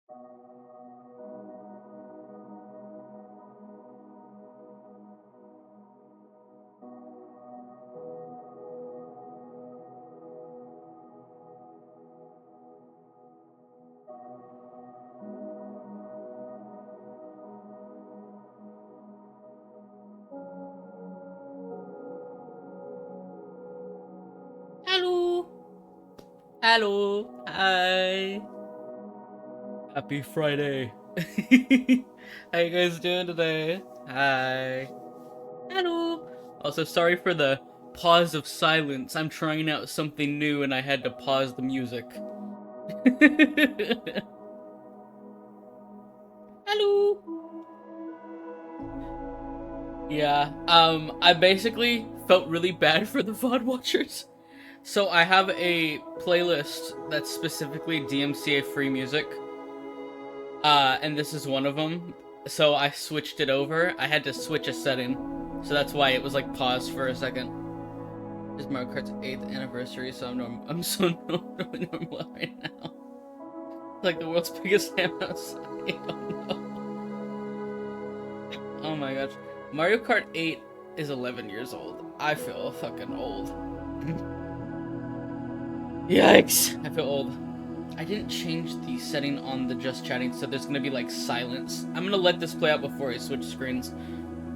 Hello. Hello. Hi. Happy Friday. How you guys doing today? Hi. Hello. Also, sorry for the pause of silence. I'm trying out something new and I had to pause the music. Hello. Yeah, I basically felt really bad for the VOD watchers. So I have a playlist that's specifically DMCA free music. And this is one of them. So I switched it over. I had to switch a setting. So that's why it was like paused for a second. It's Mario Kart's 8th anniversary, so I'm so normal right now. Like the world's biggest ham outside. Oh no. Oh my gosh. Mario Kart 8 is 11 years old. I feel fucking old. Yikes. I feel old. I didn't change the setting on the just chatting, so there's gonna be like silence. I'm gonna let this play out before I switch screens.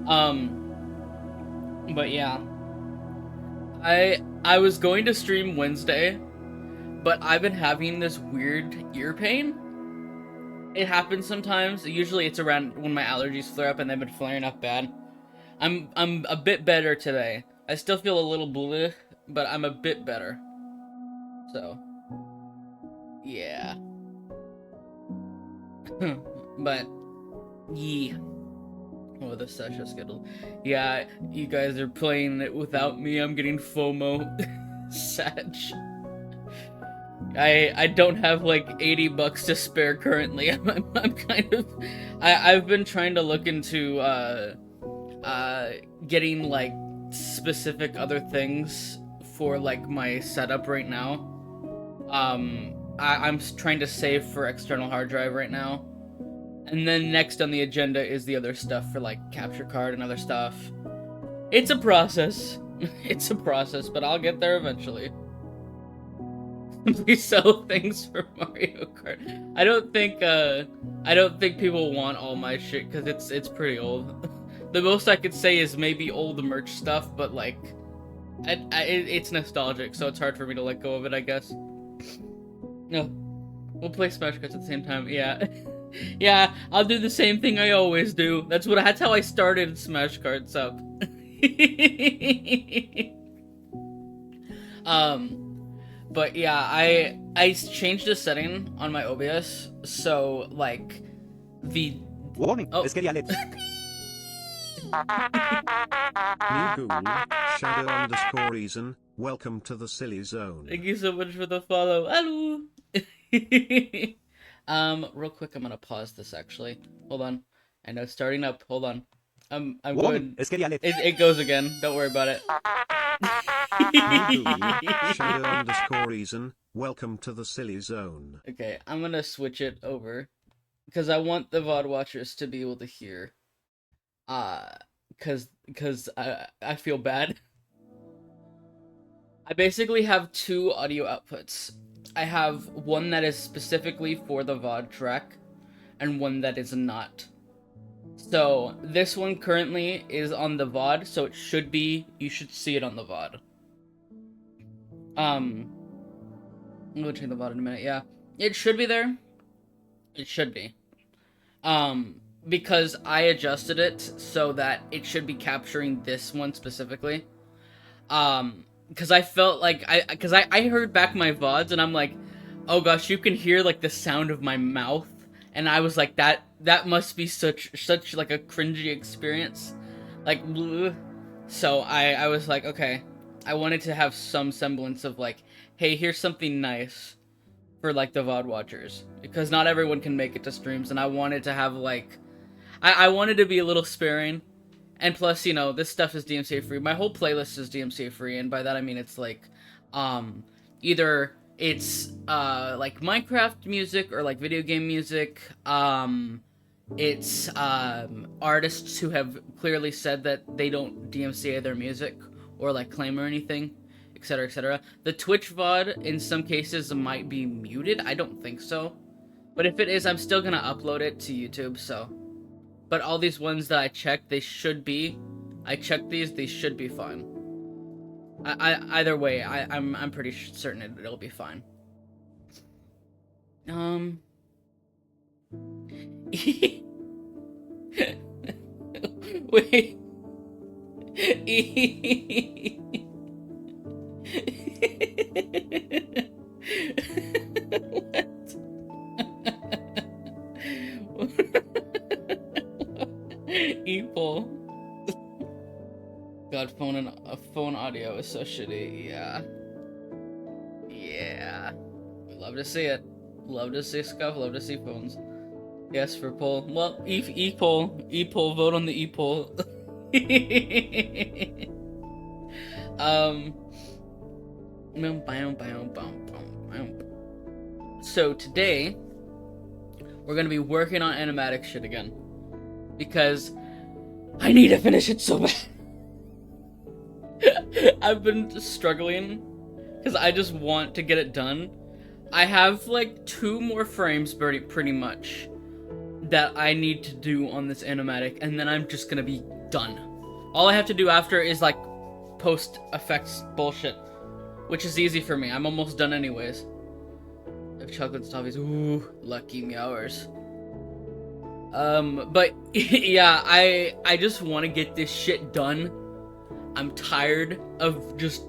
But yeah. I was going to stream Wednesday, but I've been having this weird ear pain. It happens sometimes. Usually it's around when my allergies flare up, and they've been flaring up bad. I'm a bit better today. I still feel a little bleh, but I'm a bit better. So, yeah. But, yeah. Oh, the session schedule. Yeah, you guys are playing it without me. I'm getting FOMO. Sag. I don't have like 80 bucks to spare currently. I'm kind of I've been trying to look into getting like specific other things for like my setup right now. I'm trying to save for external hard drive right now. And then next on the agenda is the other stuff for like capture card and other stuff. It's a process. It's a process, but I'll get there eventually. Please sell things for Mario Kart. I don't think people want all my shit because it's pretty old. The most I could say is maybe old merch stuff, but like, it's nostalgic, so it's hard for me to let go of it, I guess. No, we'll play Smash Cuts at the same time. Yeah, yeah, I'll do the same thing I always do. That's how I started Smash Cards up. But yeah, I changed the setting on my OBS, so like the Warning, oh. Escalialet. New Ghoul, Shadow_Reason, welcome to the silly zone. Thank you so much for the follow. Hello. Real quick, I'm gonna pause this actually. Hold on. I know it's starting up. Hold on. I'm Warning, going. Escalialet. It goes again. Don't worry about it. New Ghoul, Shadow_Reason, welcome to the silly zone. Okay, I'm gonna switch it over because I want the VOD watchers to be able to hear. Cause I feel bad. I basically have two audio outputs. I have one that is specifically for the VOD track, and one that is not. So, this one currently is on the VOD, so it should be, you should see it on the VOD. I'm gonna check the VOD in a minute, yeah. It should be there. It should be. Because I adjusted it so that it should be capturing this one specifically. Because I felt like, I heard back my VODs and I'm like, oh gosh, you can hear like the sound of my mouth. And I was like, that must be such like a cringy experience. Like, bleh. So I was like, okay, I wanted to have some semblance of like, hey, here's something nice for like the VOD watchers. Because not everyone can make it to streams, and I wanted to have like, I wanted to be a little sparing. And plus, you know, this stuff is DMCA free. My whole playlist is DMCA free, and by that I mean it's like, either It's like Minecraft music or like video game music. It's artists who have clearly said that they don't DMCA their music or like claim or anything, etc., etc. The Twitch VOD in some cases might be muted. I don't think so, but if it is, I'm still gonna upload it to YouTube. So, but all these ones that I checked, they should be. I checked these; they should be fine. Either way, I'm pretty certain it'll be fine. Wait. Evil. God, phone audio is so shitty. Yeah. Yeah. We love to see it. Love to see scuff. Love to see phones. Yes, for poll. Well, e-poll. E-poll. Vote on the e-poll. um. So today, we're gonna be working on animatic shit again. Because I need to finish it so bad. I've been struggling because I just want to get it done. I have like 2 more frames pretty much that I need to do on this animatic, and then I'm just gonna be done. All I have to do after is like post effects bullshit, which is easy for me. I'm almost done anyways. I have chocolate toffees. Ooh, lucky meowers. But yeah, I just want to get this shit done. I'm tired of just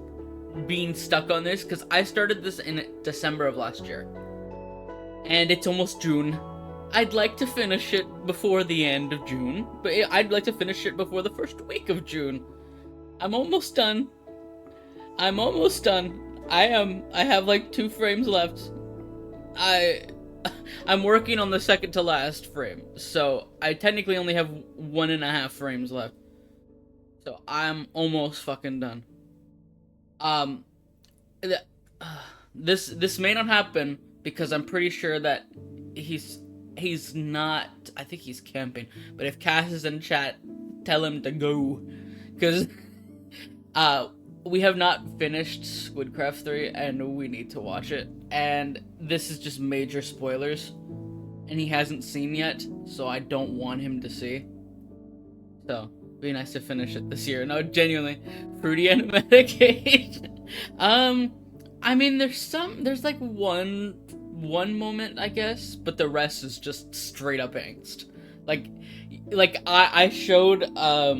being stuck on this because I started this in December of last year, and it's almost June. I'd like to finish it before the end of June, but I'd like to finish it before the first week of June. I'm almost done. I'm almost done. I have like 2 frames left. I'm working on the second to last frame, so I technically only have 1.5 frames left. So I'm almost fucking done. This may not happen because I'm pretty sure that he's not. I think he's camping. But if Cass is in chat, tell him to go, because we have not finished Squidcraft 3 and we need to watch it. And this is just major spoilers, and he hasn't seen yet, so I don't want him to see. So be nice to finish it this year. No, genuinely, fruity animatic. I mean, there's like one moment, I guess, but the rest is just straight up angst. Like I showed a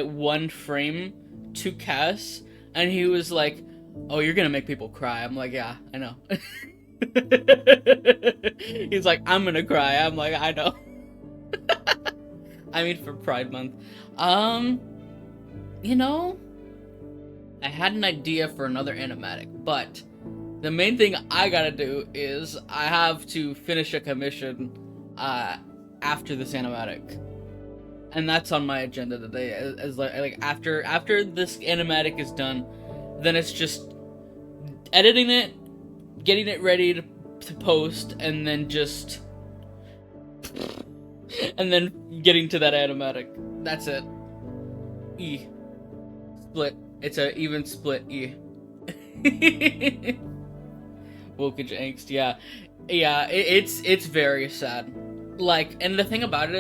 1 frame to Cass, and he was like, "Oh, you're gonna make people cry." I'm like, "Yeah, I know." He's like, "I'm gonna cry." I'm like, "I know." I mean, for Pride Month. You know, I had an idea for another animatic, but the main thing I gotta do is I have to finish a commission after this animatic. And that's on my agenda today. As like after this animatic is done, then it's just editing it, getting it ready to post, and then just and then getting to that animatic. That's it. E. Split. It's a even split E. Wokage angst, yeah. Yeah, it's very sad. Like, and the thing about it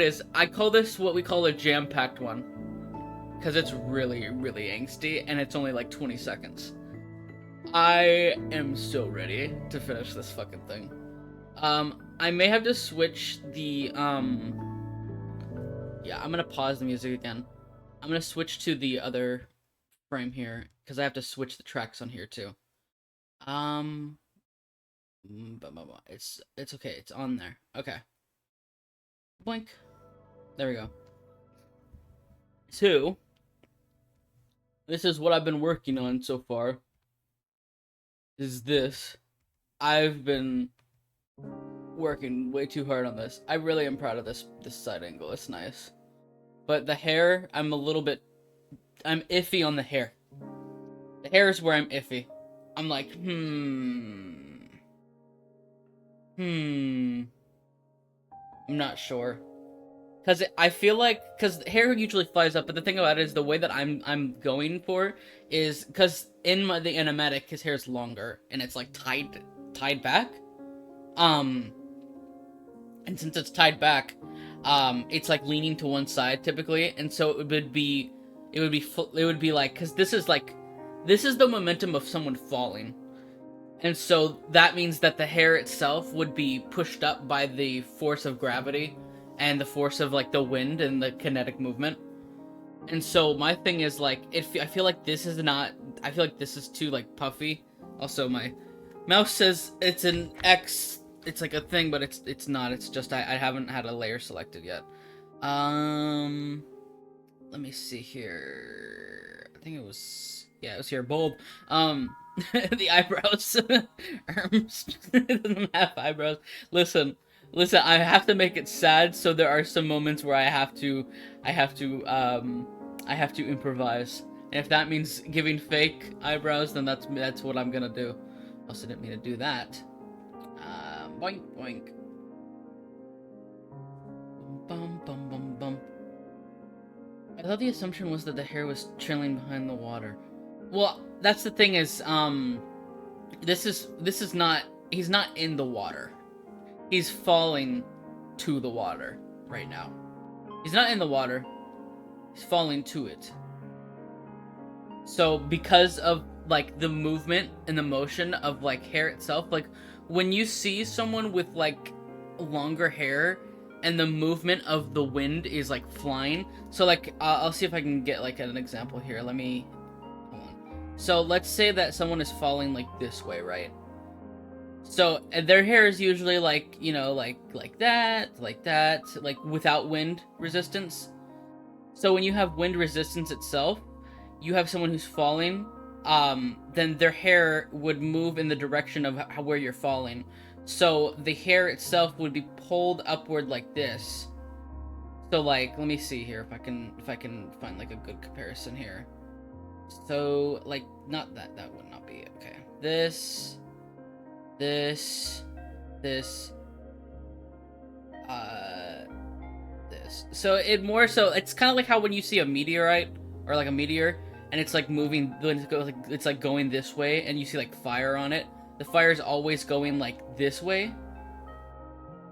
is, I call this what we call a jam-packed one. Because it's really, really angsty, and it's only like 20 seconds. I am so ready to finish this fucking thing. I may have to switch the, yeah, I'm gonna pause the music again. I'm gonna switch to the other frame here, because I have to switch the tracks on here too. It's okay, it's on there. Okay. Blink. There we go. 2. This is what I've been working on so far. Is this. I've been working way too hard on this. I really am proud of this side angle. It's nice. But the hair, I'm iffy on the hair. The hair is where I'm iffy. I'm like, I'm not sure. Cause I feel like, cause hair usually flies up, but the thing about it is the way that I'm going for is, cause in the animatic his hair is longer and it's like tied back, and since it's tied back, it's like leaning to one side typically, and so it would be like, cause this is the momentum of someone falling, and so that means that the hair itself would be pushed up by the force of gravity and the force of like the wind and the kinetic movement. And so my thing is like, I feel like this is not. I feel like this is too like puffy. Also, my mouse says it's an X. It's like a thing, but it's not. It's just I haven't had a layer selected yet. Let me see here. I think it was, yeah, it was here. Bold. The eyebrows. It doesn't have eyebrows. Listen. I have to make it sad, so there are some moments where I have to improvise. And if that means giving fake eyebrows, then that's what I'm gonna do. Also didn't mean to do that. Boink boink. Bum bum bum bum. I thought the assumption was that the hair was trailing behind the water. Well, that's the thing is, this is not. He's not in the water. He's falling to the water right now. He's not in the water. He's falling to it. So because of like the movement and the motion of like hair itself, like when you see someone with like longer hair and the movement of the wind is like flying. So like I'll see if I can get like an example here. Hold on. So let's say that someone is falling like this way, right? So their hair is usually like, you know, like that, like without wind resistance. So when you have wind resistance itself, you have someone who's falling, then their hair would move in the direction of where you're falling. So the hair itself would be pulled upward like this. So like, let me see here if I can find like a good comparison here. So like, not that would not be okay. This. This. So it's kind of like how when you see a meteorite or like a meteor and it's like moving, it's like going this way and you see like fire on it. The fire is always going like this way.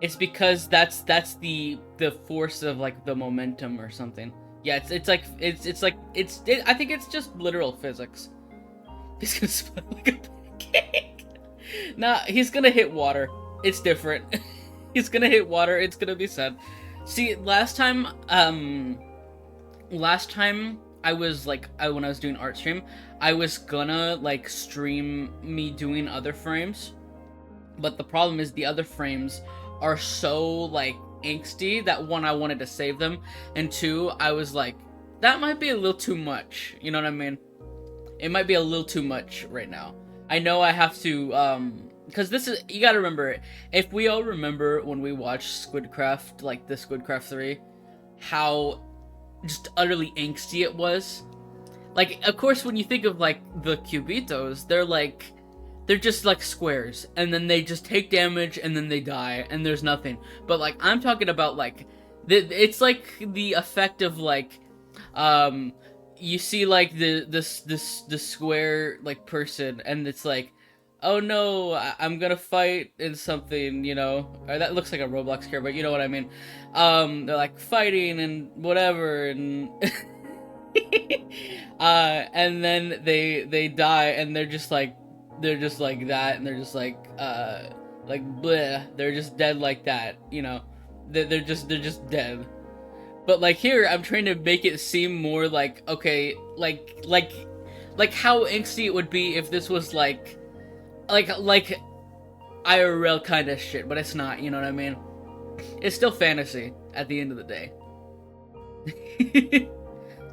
It's because that's the force of like the momentum or something. Yeah, I think it's just literal physics. He's gonna split like a pancake. Nah, he's gonna hit water. It's different. He's gonna hit water. It's gonna be sad. See, last time I was like, when I was doing art stream, I was gonna like stream me doing other frames, but the problem is the other frames are so like angsty that one, I wanted to save them, and two, I was like, that might be a little too much. You know what I mean? It might be a little too much right now. I know I have to, because this is, you gotta remember, if we all remember when we watched Squidcraft, like the Squidcraft 3, how just utterly angsty it was. Like, of course, when you think of, like, the Cubitos, they're just, like, squares, and then they just take damage, and then they die, and there's nothing. But, like, I'm talking about, like, it's, like, the effect of, like, you see like the square like person, and it's like, oh no, I'm gonna fight in something, you know, or that looks like a Roblox character, but you know what I mean. They're like fighting and whatever, and and then they die, and they're just like that, and they're just like bleh, they're just dead like that, you know, they're just dead. But like here, I'm trying to make it seem more like, okay, like how angsty it would be if this was like IRL kind of shit, but it's not, you know what I mean? It's still fantasy at the end of the day.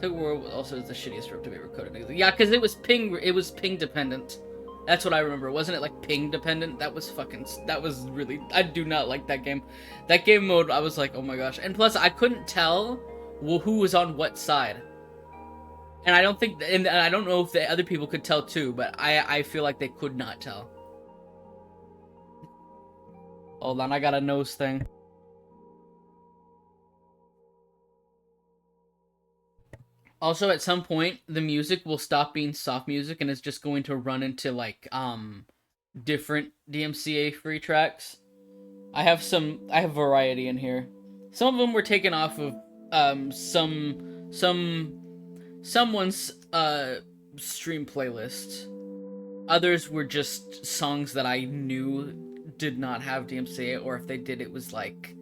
Took World also is the shittiest rope to be ever coded. Yeah, because it was ping dependent. That's what I remember. Wasn't it like ping dependent? That was really, I do not like that game. That game mode, I was like, oh my gosh. And plus, I couldn't tell who was on what side. And I don't think, and I don't know if the other people could tell too, but I feel like they could not tell. Hold on, I got a nose thing. Also, at some point, the music will stop being soft music and it's just going to run into like different DMCA free tracks. I have variety in here. Some of them were taken off of someone's stream playlist. Others were just songs that I knew did not have DMCA, or if they did, it was like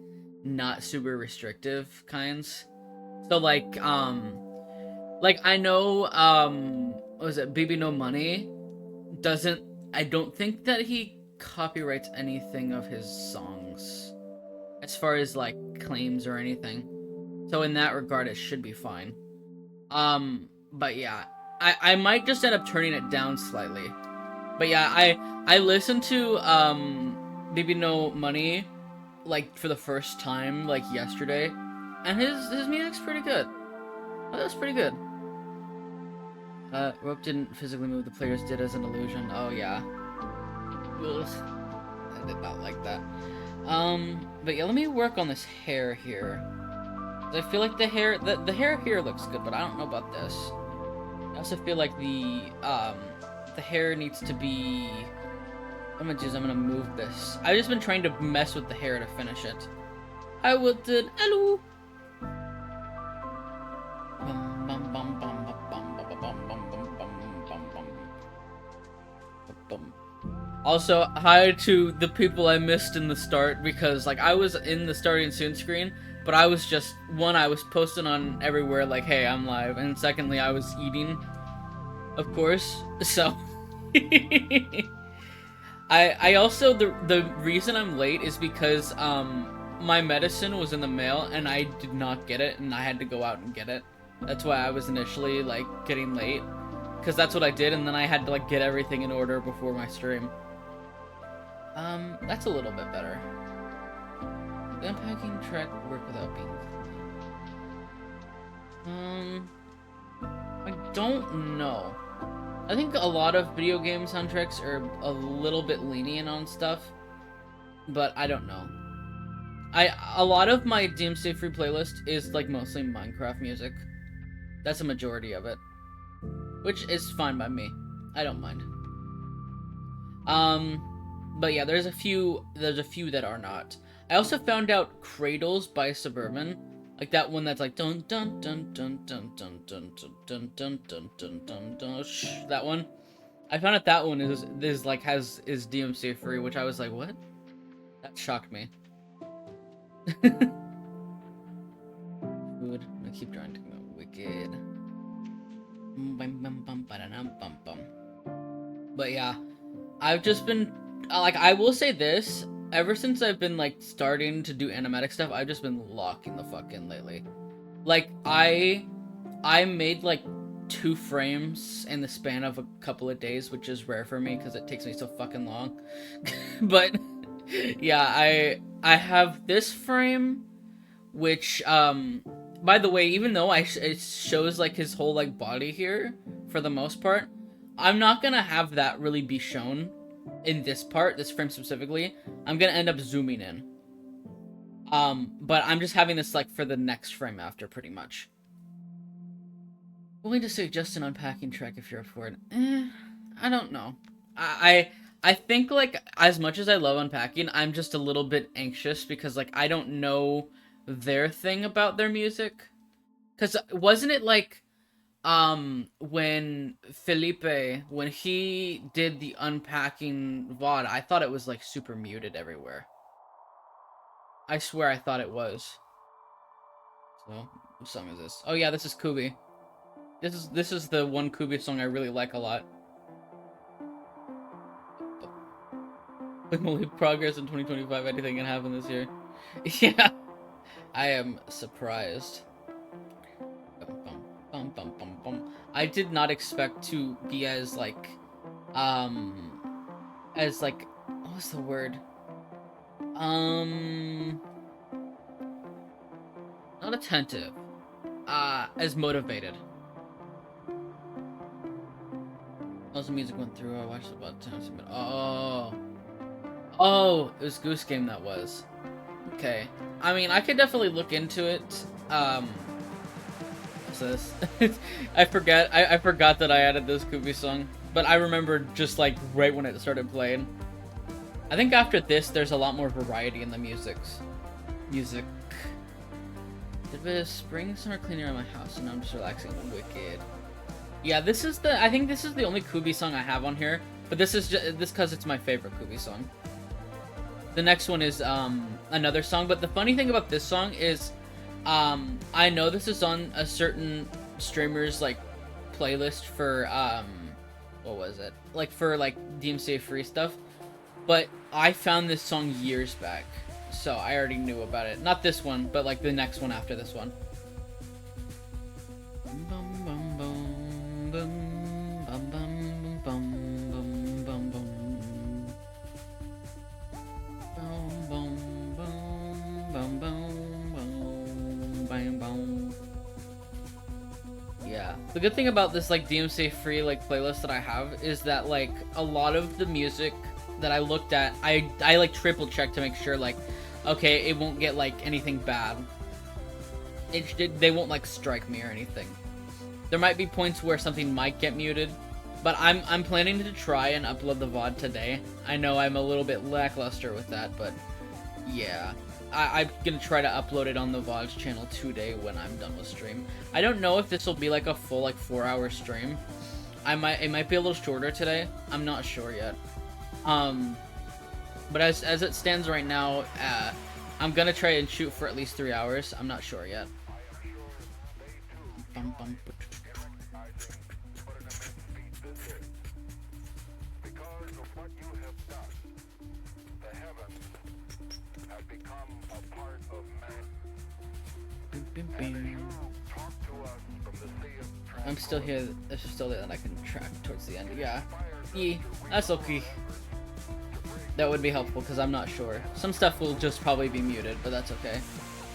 not super restrictive kinds. So like I know what was it, Baby No Money doesn't, I don't think that he copyrights anything of his songs as far as like claims or anything. So in that regard it should be fine. But yeah, I might just end up turning it down slightly. But yeah, I listened to Baby No Money like for the first time like yesterday, and his music's pretty good. Oh, that was pretty good. Rope didn't physically move, the players did as an illusion. Oh yeah. Ugh. I did not like that. But yeah, let me work on this hair here. I feel like the hair here looks good, but I don't know about this. I also feel like the hair needs to be. I'm gonna move this. I've just been trying to mess with the hair to finish it. I will do. Hello. Also, hi to the people I missed in the start, because like I was in the starting soon screen, but I was just, one, I was posting on everywhere like, hey, I'm live, and secondly, I was eating, of course, so I also, the reason I'm late is because my medicine was in the mail and I did not get it, and I had to go out and get it. That's why I was initially like getting late, because that's what I did, and then I had to like get everything in order before my stream. That's a little bit better. The unpacking track work without being clean. I don't know. I think a lot of video game soundtracks are a little bit lenient on stuff, but I don't know. A lot of my DMC free playlist is like mostly Minecraft music. That's a majority of it, which is fine by me. I don't mind. But yeah, there's a few that are not. I also found out Cradles by Suburban, like that one that's like dun dun dun dun dun dun dun dun dun dun dun dun dun, that one. I found out that one is DMC free, which I was like, what? That shocked me. Food. I keep trying to go wicked. But yeah, I've just been like, I will say this, ever since I've been like starting to do animatic stuff, I've just been locking the fuck in lately. Like I made like 2 frames in the span of a couple of days, which is rare for me because it takes me so fucking long. But yeah, I have this frame, which by the way, even though it shows like his whole like body here for the most part, I'm not gonna have that really be shown in this part, this frame specifically. I'm gonna end up zooming in. But I'm just having this like for the next frame after, pretty much. Willing to suggest an unpacking track if you're up for it. I don't know. I think like as much as I love unpacking, I'm just a little bit anxious because like I don't know their thing about their music. Cause wasn't it like when Felipe, when he did the unpacking VOD, I thought it was like super muted everywhere. I swear I thought it was. So, what song is this? Oh yeah, this is Kubi. This is the one Kubi song I really like a lot. With only progress in 2025, anything can happen this year. Yeah, I am surprised. I did not expect to be as like, what was the word? Not attentive. As motivated. As the music went through, I watched about 10 minutes. Oh, it was Goose Game that was. Okay. I mean, I could definitely look into it. What's this? I forgot that I added this Kubi song, but I remember just like right when it started playing. I think after this, there's a lot more variety in the music. Did a bit of spring summer cleaning around my house, and I'm just relaxing. Wicked. Yeah, this is the. I think this is the only Kubi song I have on here, but this is just this because it's my favorite Kubi song. The next one is another song, but the funny thing about this song is, I know this is on a certain streamer's like playlist for what was it? Like for like DMCA free stuff, but I found this song years back, so I already knew about it. Not this one, but like the next one after this one. Yeah. The good thing about this like DMCA free like playlist that I have is that like a lot of the music that I looked at, I like triple check to make sure like, okay, it won't get like anything bad. They won't like strike me or anything. There might be points where something might get muted, but I'm planning to try and upload the VOD today. I know I'm a little bit lackluster with that, but yeah. I'm gonna try to upload it on the VOD's channel today when I'm done with stream. I don't know if this will be like a full like 4-hour stream. It might be a little shorter today. I'm not sure yet. But as it stands right now, I'm gonna try and shoot for at least 3 hours. I'm not sure yet. I'm still here. It's still there that I can track towards the end. Yeah. That's okay. That would be helpful because I'm not sure. Some stuff will just probably be muted, but that's okay.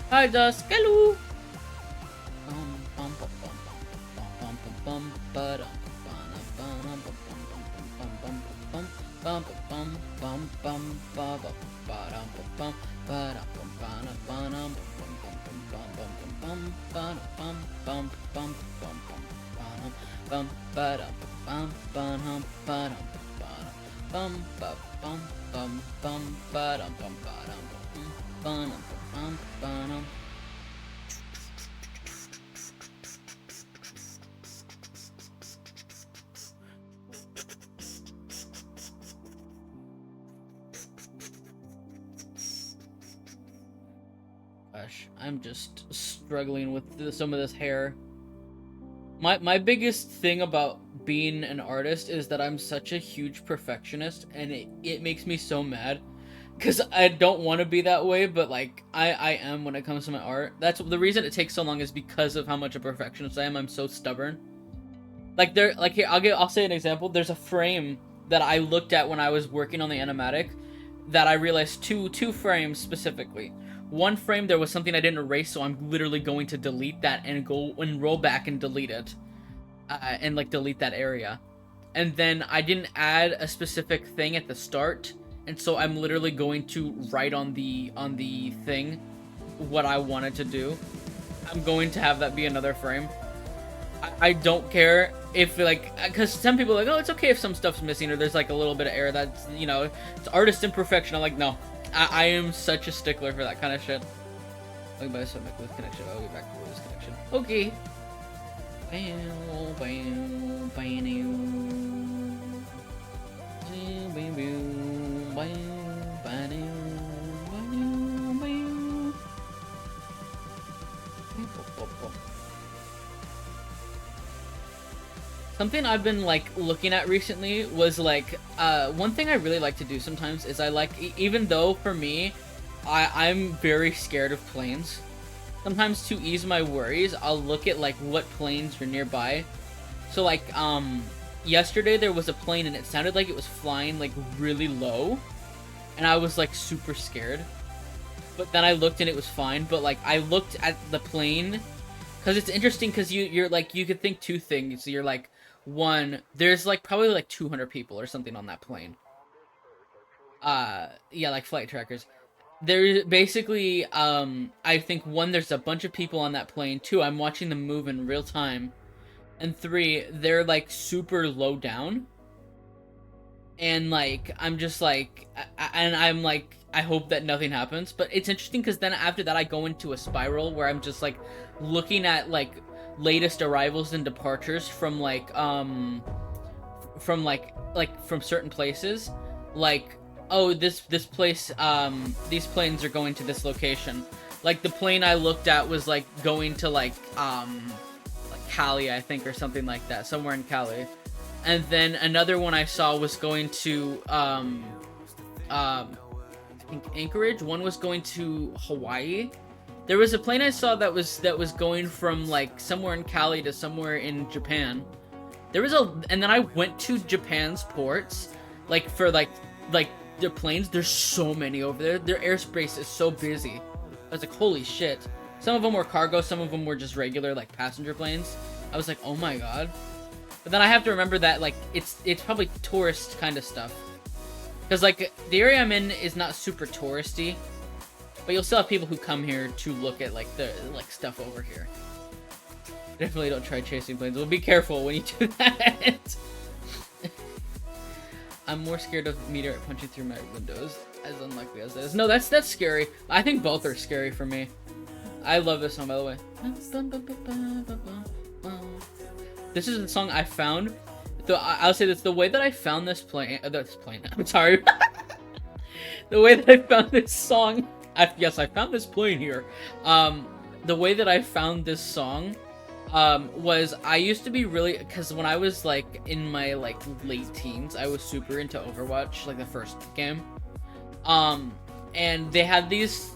Hi, Dusk. Hello. Gosh, I'm just struggling with some of this hair. My biggest thing about being an artist is that I'm such a huge perfectionist, and it makes me so mad. Because I don't want to be that way, but like I am when it comes to my art. That's the reason it takes so long is because of how much a perfectionist I am. I'm so stubborn. Like here I'll say an example. There's a frame that I looked at when I was working on the animatic that I realized two frames specifically. One frame there was something I didn't erase, so I'm literally going to delete that and go and roll back and delete it, and like delete that area. And then I didn't add a specific thing at the start. And so I'm literally going to write on the thing what I wanted to do. I'm going to have that be another frame. I don't care if like, because some people are like, oh, it's okay if some stuff's missing or there's like a little bit of error. That's, you know, it's artist imperfection. I'm like, no, I am such a stickler for that kind of shit. I'll be back to this connection. I'll be back to this connection. Okay. Something I've been like looking at recently was like one thing I really like to do sometimes is I like, even though for me I'm very scared of planes, sometimes to ease my worries I'll look at like what planes are nearby. So like yesterday there was a plane and it sounded like it was flying like really low, and I was like super scared. But then I looked and it was fine. But like I looked at the plane because it's interesting because you're like, you could think two things. You're like, one, there's like probably like 200 people or something on that plane. Yeah, like flight trackers. There basically, I think one, there's a bunch of people on that plane. Two, I'm watching them move in real time. And three, they're like super low down. And like, I'm just like, and I'm like, I hope that nothing happens. But it's interesting because then after that, I go into a spiral where I'm just like looking at like latest arrivals and departures from like, from certain places, like, oh, this place, these planes are going to this location. Like the plane I looked at was like going to like Cali, I think, or something like that, somewhere in Cali. And then another one I saw was going to I think Anchorage. One was going to Hawaii. There was a plane I saw that was going from like somewhere in Cali to somewhere in Japan. And then I went to Japan's ports, like for like the planes. There's so many over there. Their airspace is so busy. I was like, holy shit. Some of them were cargo, some of them were just regular like passenger planes. I was like, oh my god. But then I have to remember that like it's probably tourist kind of stuff, because like the area I'm in is not super touristy, but you'll still have people who come here to look at like the like stuff over here. Definitely don't try chasing planes. Well, be careful when you do that. I'm more scared of meteorite punching through my windows, as unlikely as that is. No, that's scary. I think both are scary for me. I love this song, by the way. This is the song I found. I'll say this: the way that I found this plane. I'm sorry. The way that I found this song. Yes, I found this plane here. The way that I found this song was I used to be really, because when I was like in my like late teens, I was super into Overwatch, like the first game. And they had this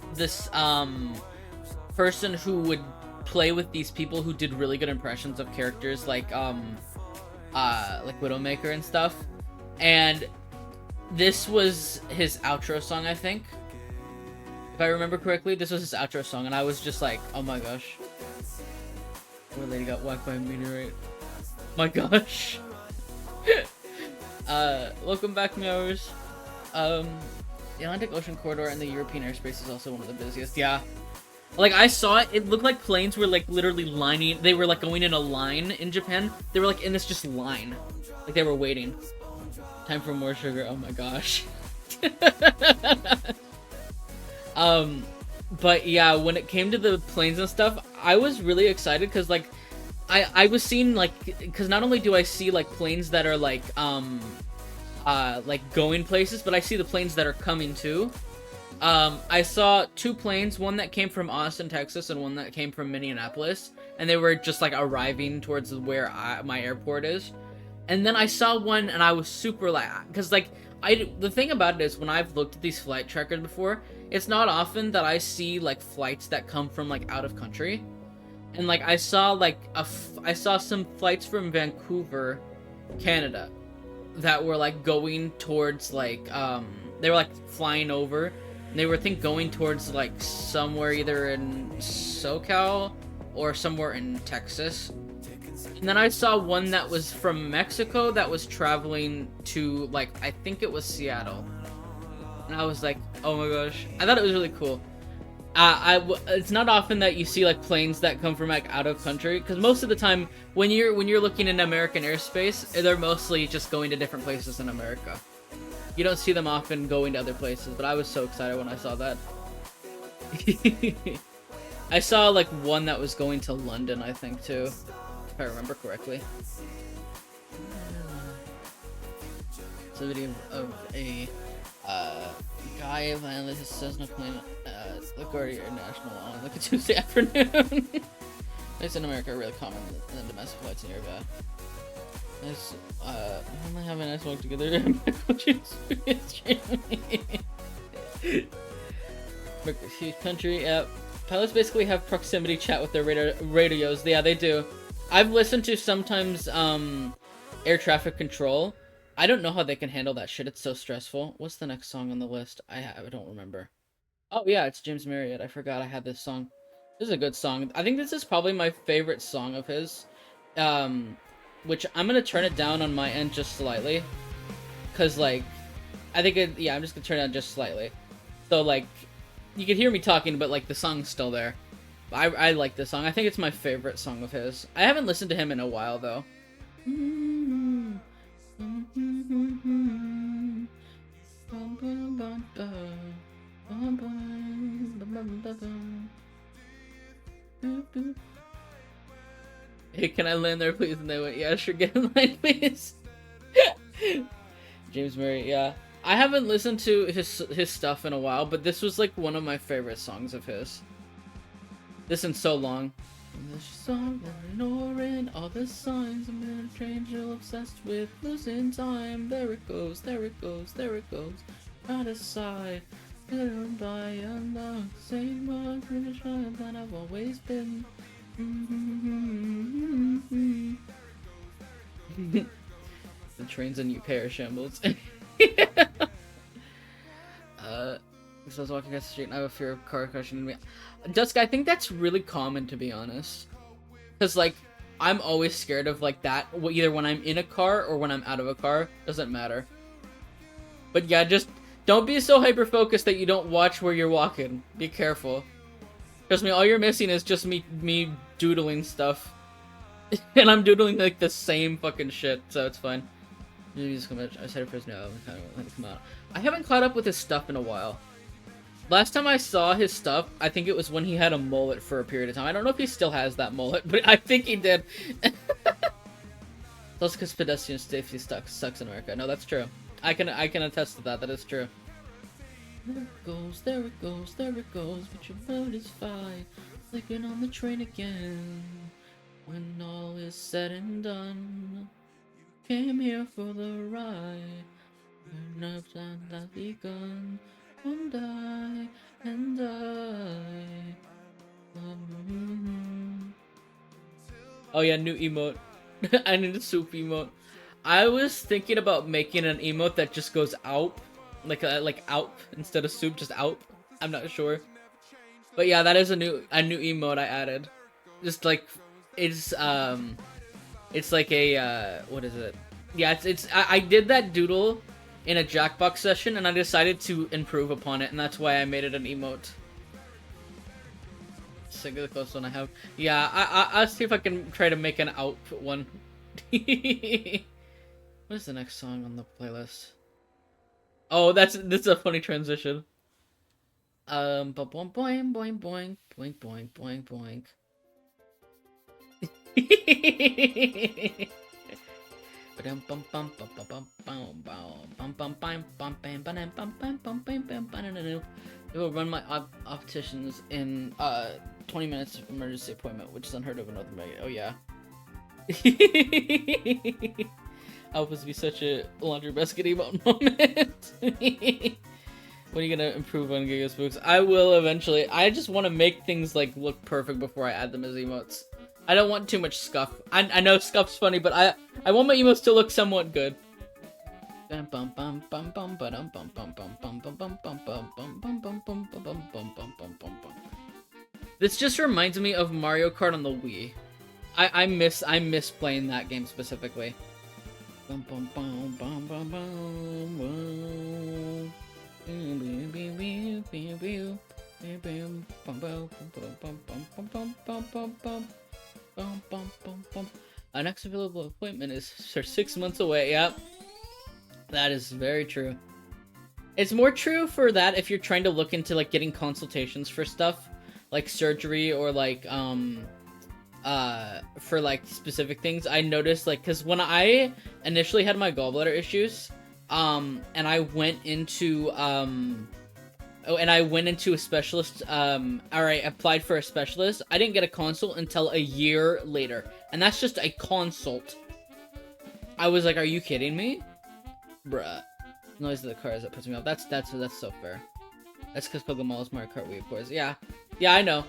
person who would play with these people who did really good impressions of characters like Widowmaker and stuff. And this was his outro song, I think. If I remember correctly, this was his outro song, and I was just like, oh my gosh. Poor lady got whacked by a meteorite. My gosh. Welcome back, meowers. The Atlantic Ocean corridor and the European airspace is also one of the busiest. Yeah. Like, I saw it, it looked like planes were, like, literally lining, they were, like, going in a line in Japan. They were, like, in this just line. Like, they were waiting. Time for more sugar, oh my gosh. But yeah, when it came to the planes and stuff, I was really excited, because, like, I was seeing, like, because not only do I see, like, planes that are, like going places, but I see the planes that are coming, too. I saw two planes, one that came from Austin, Texas, and one that came from Minneapolis, and they were just, like, arriving towards where my airport is. And then I saw one, and I was super, like, because, like, the thing about it is, when I've looked at these flight trackers before, it's not often that I see, like, flights that come from, like, out of country. And, like, I saw, like, I saw some flights from Vancouver, Canada, that were, like, going towards, like, they were, like, flying over. They were, I think, going towards, like, somewhere either in SoCal or somewhere in Texas. And then I saw one that was from Mexico that was traveling to, like, I think it was Seattle. And I was like, oh my gosh. I thought it was really cool. It's not often that you see, like, planes that come from, like, out of country, because most of the time, when you're looking in American airspace, they're mostly just going to different places in America. You don't see them often going to other places, but I was so excited when I saw that. I saw, like, one that was going to London, I think, too. If I remember correctly. It's a video of a guy landed his Cessna plane at LaGuardia International on like a Tuesday afternoon. Flights in America are really common, and the domestic flights nearby. Nice, only have a nice walk together. Huge country, yeah. Pilots basically have proximity chat with their radios. Yeah, they do. I've listened to sometimes, air traffic control. I don't know how they can handle that shit. It's so stressful. What's the next song on the list? I don't remember. Oh yeah, it's James Marriott. I forgot I had this song. This is a good song. I think this is probably my favorite song of his. which I'm gonna turn it down on my end just slightly, cause like, I think yeah, I'm just gonna turn it down just slightly, so like, you can hear me talking, but like the song's still there. I like this song. I think it's my favorite song of his. I haven't listened to him in a while though. Hey, can I land there, please? And they went, yeah, sure, get in line, please. James Murray, yeah. I haven't listened to his stuff in a while, but this was like one of my favorite songs of his. This in so long. The song ignoring all the signs. I'm in a strange, obsessed with losing time. There it goes, there it goes, there it goes. Out of sight, by and the same one that I've always been. The train's a new pair of shambles. So I was walking across the street and I have a fear of car crashing into me. Dusk, I think that's really common, to be honest. Because, like, I'm always scared of, like, that, either when I'm in a car or when I'm out of a car. Doesn't matter. But yeah, just don't be so hyper-focused that you don't watch where you're walking. Be careful. Trust me, all you're missing is just me doodling stuff. And I'm doodling, like, the same fucking shit, so it's fine. I decided for his no, I kind of let it come out. I haven't caught up with his stuff in a while. Last time I saw his stuff, I think it was when he had a mullet for a period of time. I don't know if he still has that mullet, but I think he did. That's because pedestrian safety sucks in America. No, that's true. I can attest to that. That is true. There it goes, there it goes, there it goes. But your boat is fine. Flicking on the train again. When all is said and done, came here for the ride. Your nerves have begun. And I. Oh yeah, new emote. I need a soup emote. I was thinking about making an emote that just goes out, like out instead of soup, just out. I'm not sure, but yeah, that is a new emote I added. Just like it's like a what is it? Yeah, I did that doodle in a Jackbox session, and I decided to improve upon it, and that's why I made it an emote. Single the closest one I have. Yeah, I'll see if I can try to make an output one. What is the next song on the playlist? Oh, this is a funny transition. Boing boing boing boing boing boing boing boing. It will run my opticians in 20 minutes of emergency appointment, which is unheard of in North America. Oh yeah. I was to be such a laundry basket emote moment. When are you gonna improve on Giga Spooks? I will eventually. I just want to make things like look perfect before I add them as emotes. I don't want too much scuff. I know scuff's funny, but I want my emotes to look somewhat good. This just reminds me of Mario Kart on the Wii. I miss playing that game specifically. Our next available appointment is 6 months away. Yep. That is very true. It's more true for that if you're trying to look into like getting consultations for stuff like surgery or like for like specific things. I noticed like because when I initially had my gallbladder issues and I went into a specialist or I applied for a specialist, I didn't get a consult until a year later, and that's just a consult. I was like, are you kidding me? Bruh. Noise of the cars that puts me off. That's so fair. That's because Kokomo's Mario Kart Wii, of course. Yeah, I know.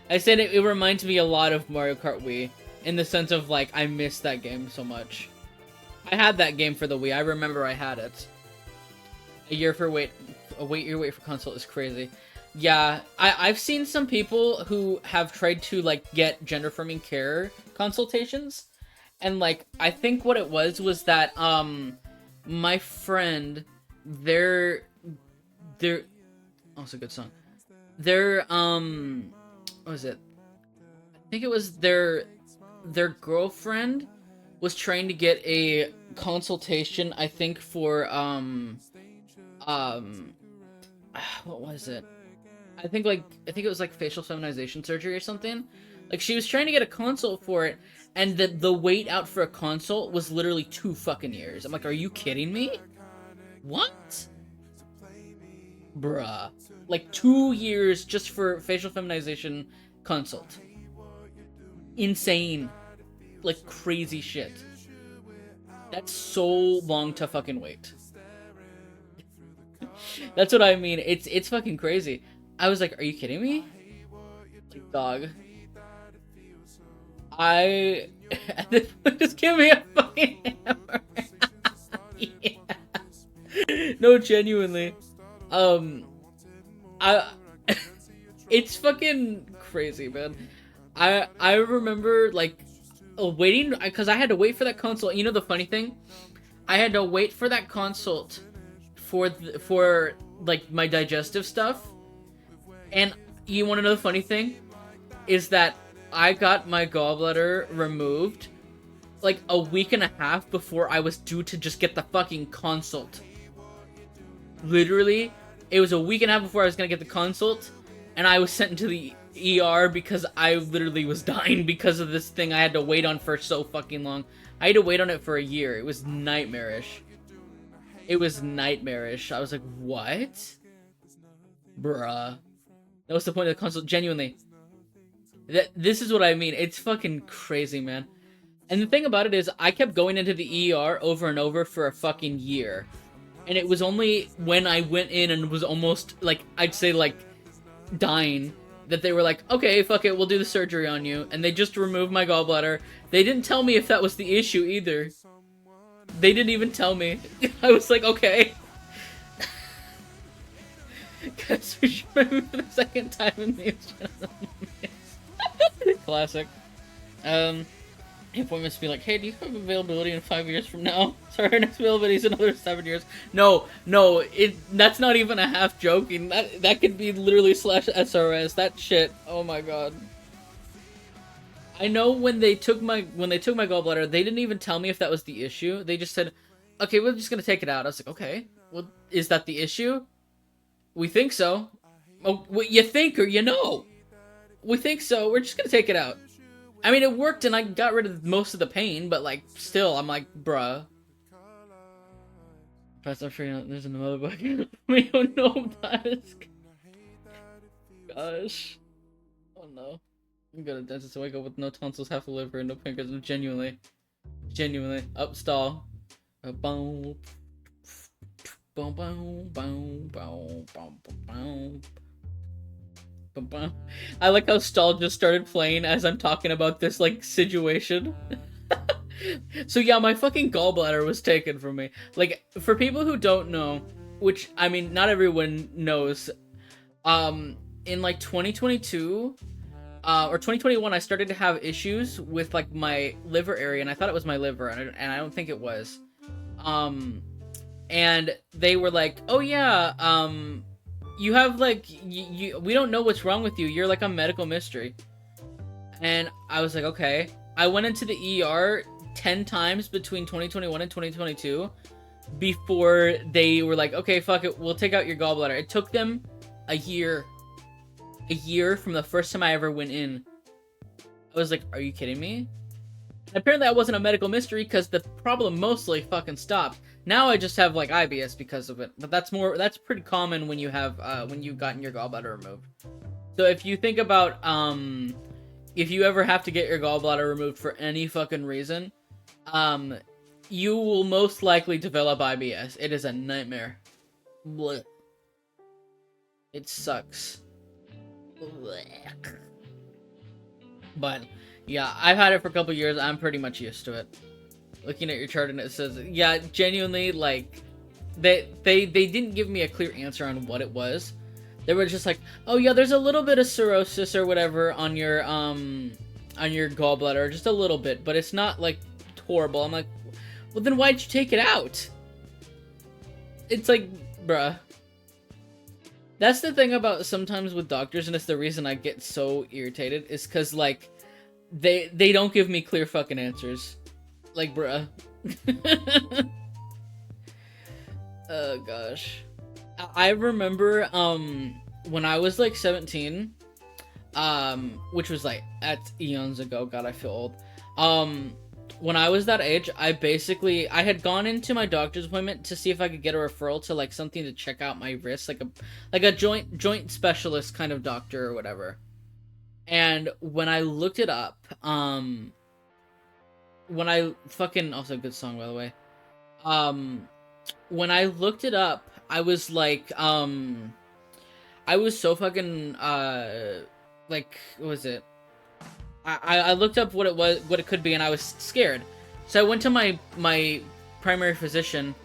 I said it reminds me a lot of Mario Kart Wii in the sense of like I miss that game so much. I had that game for the Wii. I remember I had it. A year for wait for console is crazy. Yeah, I've seen some people who have tried to like get gender affirming care consultations, And like I think what it was that my friend, their oh, it's a good song. Their what was it? I think it was their girlfriend was trying to get a consultation, I think for what was it? I think it was like facial feminization surgery or something. Like she was trying to get a consult for it, and the wait out for a consult was literally 2 fucking years. I'm like, are you kidding me? What? Bruh. Like 2 years just for facial feminization consult. Insane. Like crazy shit. That's so long to fucking wait. That's what I mean. It's fucking crazy. I was like, are you kidding me? Like, dog. Just give me a fucking hammer. Yeah. No, genuinely. I it's fucking crazy, man. I remember like waiting because I had to wait for that consult. You know the funny thing? I had to wait for that consult for like my digestive stuff. And you want to know the funny thing? Is that I got my gallbladder removed like a week and a half before I was due to just get the fucking consult. Literally, it was a week and a half before I was gonna get the consult, and I was sent into the ER because I literally was dying because of this thing I had to wait on for so fucking long. I had to wait on it for a year. It was nightmarish. It was nightmarish. I was like, what? Bruh. That was the point of the consult, genuinely. This is what I mean. It's fucking crazy, man. And the thing about it is, I kept going into the ER over and over for a fucking year. And it was only when I went in and was almost, like, I'd say, like, dying, that they were like, okay, fuck it, we'll do the surgery on you. And they just removed my gallbladder. They didn't tell me if that was the issue, either. They didn't even tell me. I was like, okay. Guess we should move for the second time in these Classic. Appointments be like, hey, do you have availability in 5 years from now? Sorry, our next availability is another 7 years. No, that's not even a half joking. That could be literally /SRS. That shit. Oh my god. I know when they took my gallbladder, they didn't even tell me if that was the issue. They just said, okay, we're just gonna take it out. I was like, okay, well, is that the issue? We think so. Oh, what, you think or you know? We think so. We're just gonna take it out. I mean, it worked and I got rid of most of the pain, but like, still, I'm like, bruh. Plus, I'm sure there's another book. We don't know about it. Gosh. Oh no. I'm gonna dentist to wake up with no tonsils, half a liver, and no pancreas. Genuinely. Up stall. Boom. Boom, boom, boom, boom, boom, boom. I like how Stall just started playing as I'm talking about this, like, situation. So yeah, my fucking gallbladder was taken from me. Like, for people who don't know, which, I mean, not everyone knows, in, like, 2022, or 2021, I started to have issues with, like, my liver area, and I thought it was my liver, and I don't think it was. And they were like, oh yeah, you have, like, we don't know what's wrong with you. You're, like, a medical mystery. And I was like, okay. I went into the ER 10 times between 2021 and 2022 before they were like, okay, fuck it, we'll take out your gallbladder. It took them a year. A year from the first time I ever went in. I was like, are you kidding me? And apparently I wasn't a medical mystery because the problem mostly fucking stopped. Now I just have, like, IBS because of it. But that's pretty common when you have, when you've gotten your gallbladder removed. So if you think about, if you ever have to get your gallbladder removed for any fucking reason, you will most likely develop IBS. It is a nightmare. Blech. It sucks. Blech. But, yeah, I've had it for a couple years. I'm pretty much used to it. Looking at your chart and it says, yeah, genuinely, like, they didn't give me a clear answer on what it was. They were just like, oh yeah, there's a little bit of cirrhosis or whatever on your gallbladder, just a little bit, but it's not, like, horrible. I'm like, well, then why'd you take it out? It's like, bruh. That's the thing about sometimes with doctors, and it's the reason I get so irritated, is because, like, they don't give me clear fucking answers. Like, bruh. Oh, gosh. I remember, when I was, like, 17, which was, like, at eons ago. God, I feel old. When I was that age, I had gone into my doctor's appointment to see if I could get a referral to, like, something to check out my wrist, like a joint specialist kind of doctor or whatever. And when I looked it up, also good song, by the way. When I looked it up, I was like, I was so fucking, like, what was it? I looked up what it could be, and I was scared. So I went to my primary physician,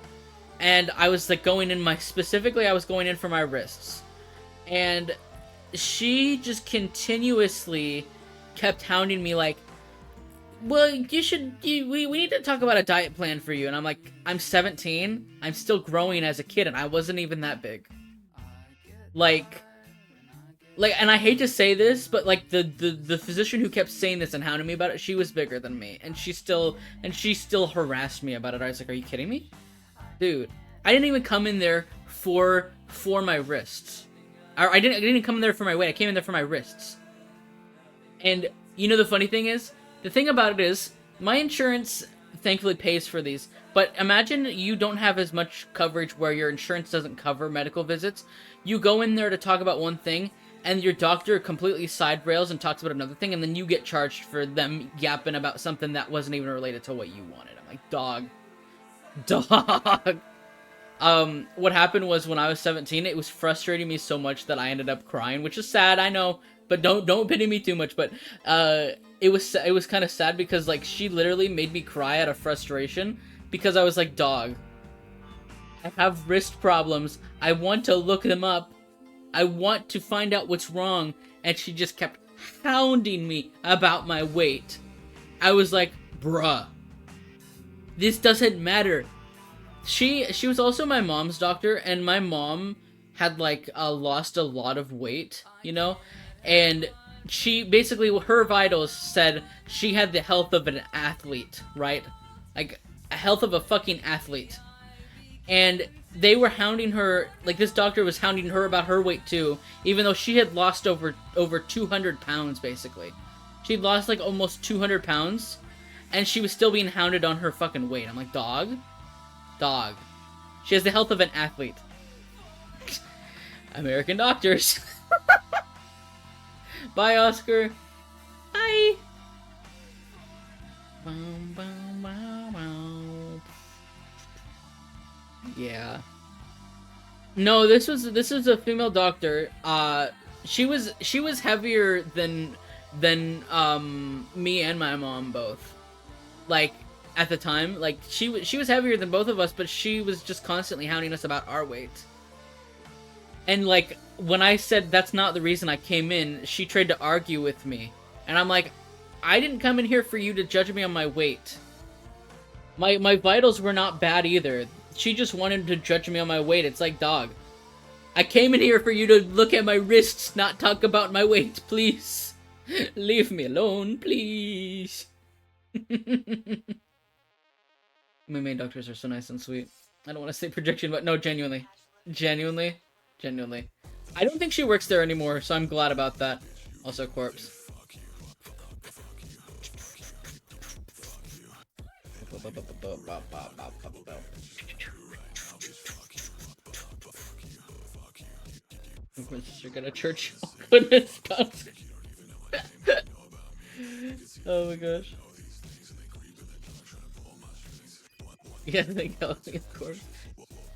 and I was like I was going in for my wrists. And she just continuously kept hounding me like, well, we need to talk about a diet plan for you. And I'm like, I'm 17, I'm still growing as a kid, and I wasn't even that big. Like, and I hate to say this, but like the physician who kept saying this and hounding me about it, she was bigger than me, and she still harassed me about it. I was like, are you kidding me? Dude, I didn't even come in there for my wrists. I didn't come in there for my weight. I came in there for my wrists. And you know the funny thing is, the thing about it is, my insurance thankfully pays for these. But imagine you don't have as much coverage where your insurance doesn't cover medical visits. You go in there to talk about one thing, and your doctor completely side rails and talks about another thing, and then you get charged for them yapping about something that wasn't even related to what you wanted. I'm like, dog. What happened was when I was 17, it was frustrating me so much that I ended up crying, which is sad, I know, but don't pity me too much. But it was kind of sad because, like, she literally made me cry out of frustration because I was like, dog, I have wrist problems. I want to look them up. I want to find out what's wrong. And she just kept hounding me about my weight. I was like, bruh, this doesn't matter. She was also my mom's doctor, and my mom had, like, lost a lot of weight, you know? And she, basically, her vitals said she had the health of an athlete, right? Like, a health of a fucking athlete. And they were hounding her, like, this doctor was hounding her about her weight too, even though she had lost over 200 pounds, basically. She'd lost, like, almost 200 pounds, and she was still being hounded on her fucking weight. I'm like, dog? Dog. She has the health of an athlete. American doctors. Bye, Oscar. Bye. Yeah. No, this is a female doctor. She was heavier than me and my mom both. Like, at the time, like, she was heavier than both of us, but she was just constantly hounding us about our weight. And, like, when I said that's not the reason I came in, she tried to argue with me. And I'm like, I didn't come in here for you to judge me on my weight. My vitals were not bad either. She just wanted to judge me on my weight. It's like, dog, I came in here for you to look at my wrists, not talk about my weight, please. Leave me alone, please. My main doctors are so nice and sweet. I don't want to say projection, but no, genuinely. Genuinely. I don't think she works there anymore, so I'm glad about that. Also, corpse. My sister got a church. Oh, goodness. Oh my gosh. Yeah, of course.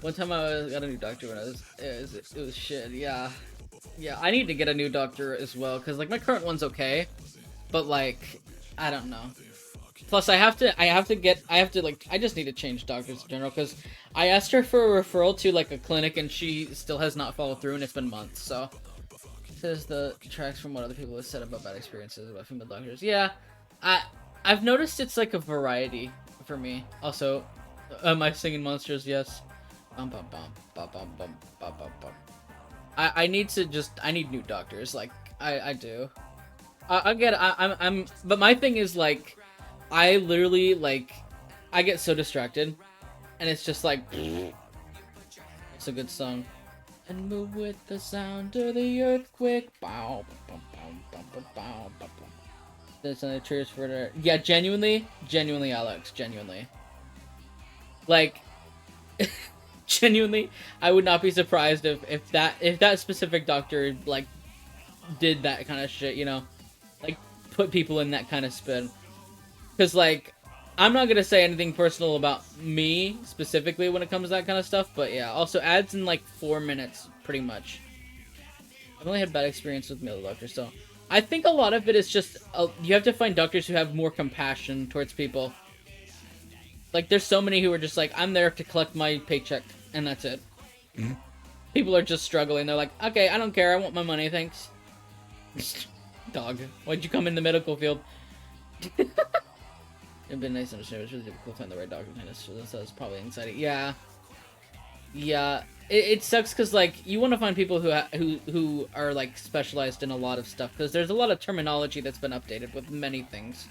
One time I got a new doctor when it was shit. Yeah, I need to get a new doctor as well, because, like, my current one's okay, but, like, I don't know. Plus, I just need to change doctors in general, because I asked her for a referral to, like, a clinic, and she still has not followed through, and it's been months, so. Says the tracks from what other people have said about bad experiences about female doctors. Yeah, I've noticed it's, like, a variety for me. Also, am I singing monsters? Yes. Bum, bum, bum, bum, bum, bum, bum, bum, bum. I need to I need new doctors. Like, I do. I get it. But my thing is, like, I literally, like, I get so distracted. And it's just like, it's a good song. And move with the sound of the earthquake. Bow, bow, bow, bow, bow, bow, bow, bow. There's another cheers for it. Yeah, genuinely, Alex, genuinely. Like, genuinely, I would not be surprised if that specific doctor, like, did that kind of shit, you know? Like, put people in that kind of spin. Because, like, I'm not gonna say anything personal about me, specifically, when it comes to that kind of stuff, but yeah, also adds in, like, 4 minutes, pretty much. I've only had bad experience with male doctors, so... I think a lot of it is just, you have to find doctors who have more compassion towards people. Like, there's so many who are just like, I'm there to collect my paycheck, and that's it. Mm-hmm. People are just struggling, they're like, okay, I don't care, I want my money, thanks. Dog, why'd you come in the medical field? It'd been nice to understand. It's really difficult to find the right doctor. So that's probably anxiety. Yeah, yeah. It sucks because, like, you want to find people who are, like, specialized in a lot of stuff, because there's a lot of terminology that's been updated with many things.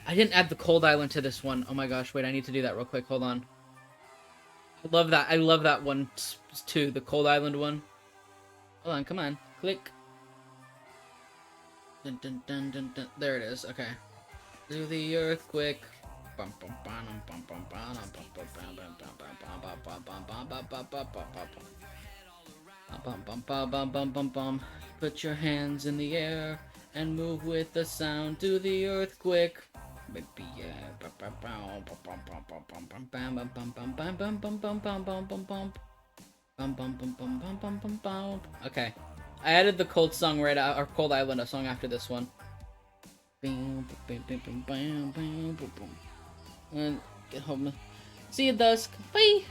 I didn't add the Cold Island to this one. Oh my gosh, wait, I need to do that real quick. Hold on. I love that. I love that one too. The Cold Island one. Hold on, come on, click. Dun, dun, dun, dun, dun. There it is. Okay. Do the earthquake. Put your hands in the air and move with the sound. Do the earthquake. Baby, yeah. Okay. I added the Cold song right out, or Cold Island song after this one. And get home. See you, Dusk. Bye.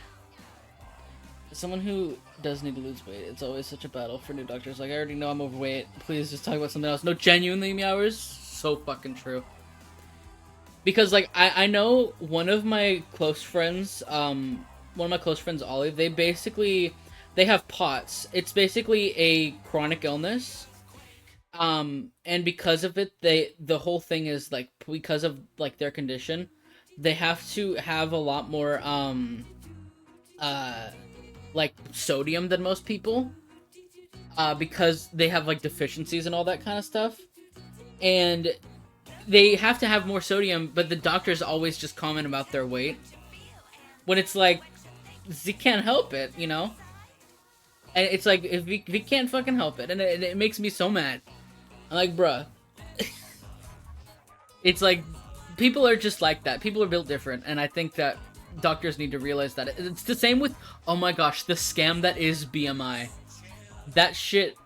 As someone who does need to lose weight, it's always such a battle for new doctors. Like, I already know I'm overweight. Please just talk about something else. No, genuinely, Meowers. So fucking true. Because, like, I know one of my close friends, Ollie, they have POTS. It's basically a chronic illness. And because of it, the whole thing is, like, because of, like, their condition, they have to have a lot more, like, sodium than most people, because they have, like, deficiencies and all that kind of stuff, and they have to have more sodium, but the doctors always just comment about their weight, when it's like, they can't help it, you know? And it's like, if we can't fucking help it, and it makes me so mad. I'm like, bruh. It's like, people are just like that. People are built different, and I think that doctors need to realize that. It's the same with, oh my gosh, the scam that is BMI. That shit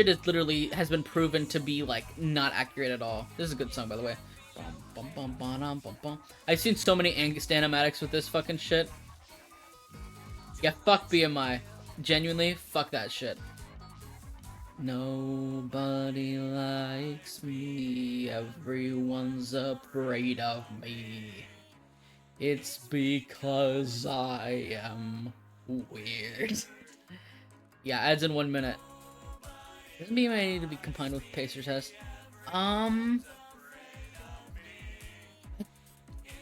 is literally, has been proven to be, like, not accurate at all. This is a good song, by the way. I've seen so many animatics with this fucking shit. Yeah, fuck BMI. Genuinely, fuck that shit. Nobody likes me, everyone's afraid of me. It's because I am weird. Yeah, adds in 1 minute. Doesn't mean I need to be combined with Pacer test.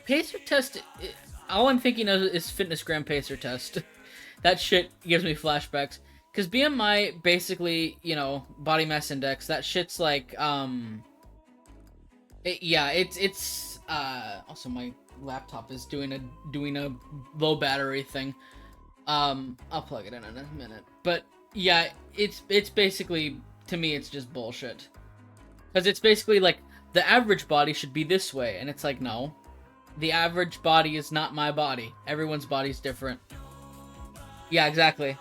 Pacer test, all I'm thinking of is Fitnessgram Pacer test. That shit gives me flashbacks. Because BMI, basically, you know, body mass index, that shit's like, it's also my laptop is doing a low battery thing. I'll plug it in a minute. But, yeah, it's basically, to me, it's just bullshit. Because it's basically like, the average body should be this way, and it's like, no. The average body is not my body. Everyone's body's different. Yeah, exactly.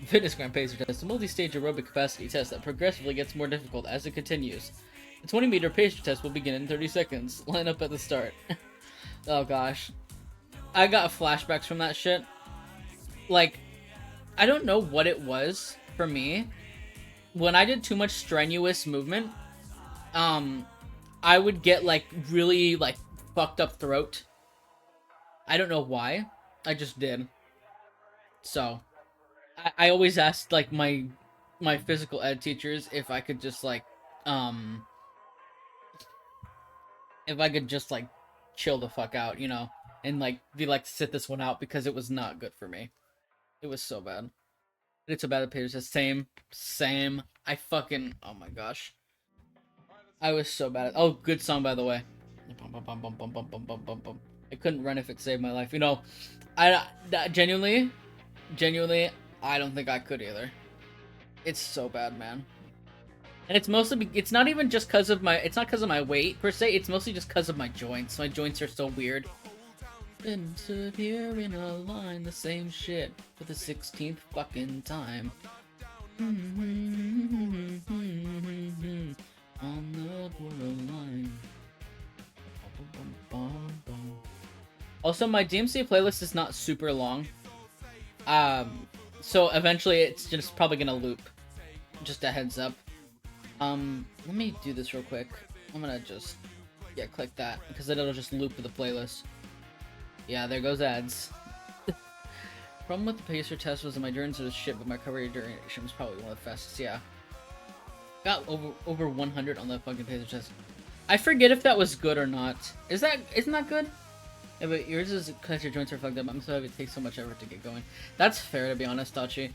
Fitnessgram Pacer test, a multi-stage aerobic capacity test that progressively gets more difficult as it continues. The 20-meter pacer test will begin in 30 seconds. Line up at the start. Oh gosh. I got flashbacks from that shit. Like, I don't know what it was for me. When I did too much strenuous movement, I would get like really like fucked up throat. I don't know why. I just did. So I always asked like my physical ed teachers if I could just like um if I could just like chill the fuck out, you know, and like be like sit this one out because it was not good for me. It was so bad. It's a bad page. Same. I fucking oh my gosh. I was so bad. Oh, good song by the way. I couldn't run if it saved my life. You know, genuinely, I don't think I could either. It's so bad, man. And it's mostly, it's not even just because of my, it's not because of my weight per se, it's mostly just because of my joints. My joints are so weird. Been stood here in a line, the same shit for the 16th fucking time. On the borderline. Also, my DMC playlist is not super long. So eventually it's just probably gonna loop. Just a heads up. Let me do this real quick. I'm gonna just, yeah, click that, because then it'll just loop the playlist. Yeah, there goes ads. Problem with the pacer test was that my endurance was shit, but my recovery duration was probably one of the fastest, yeah. Got over 100 on the fucking pacer test. I forget if that was good or not. Isn't that good? Yeah, but yours is because your joints are fucked up. I'm sorry it takes so much effort to get going. That's fair, to be honest, Tachi.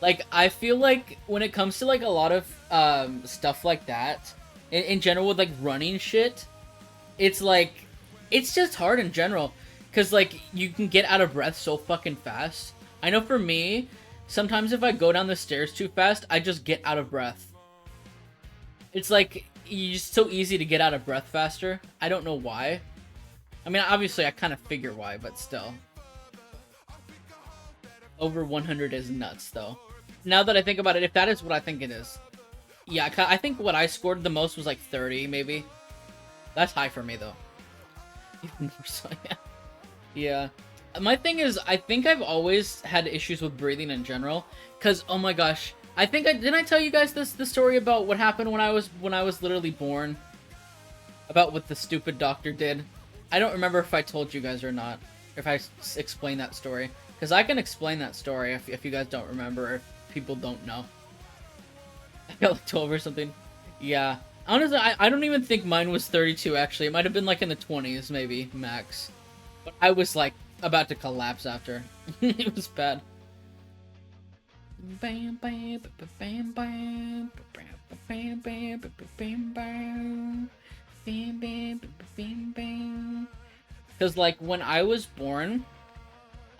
Like, I feel like when it comes to like a lot of stuff like that, in general with like running shit, it's like, it's just hard in general. Cause like, you can get out of breath so fucking fast. I know for me, sometimes if I go down the stairs too fast, I just get out of breath. It's like, it's so easy to get out of breath faster. I don't know why. I mean, obviously I kind of figure why, but still. Over 100 is nuts, though. Now that I think about it, if that is what I think it is. Yeah, I think what I scored the most was like 30, maybe. That's high for me, though. Even more so, yeah. Yeah. My thing is, I think I've always had issues with breathing in general. Because, oh my gosh. I think didn't I tell you guys the story about what happened when I was literally born? About what the stupid doctor did? I don't remember if I told you guys or not. If I explained that story. Because I can explain that story if you guys don't remember, or if people don't know. I got like 12 or something. Yeah. Honestly, I don't even think mine was 32, actually. It might have been like in the 20s, maybe, max. But I was like about to collapse after. It was bad. Bam, bam, bam, bam, bam, bam, bam, bam, bam, bam, bam, bam, bam. Because like when I was born,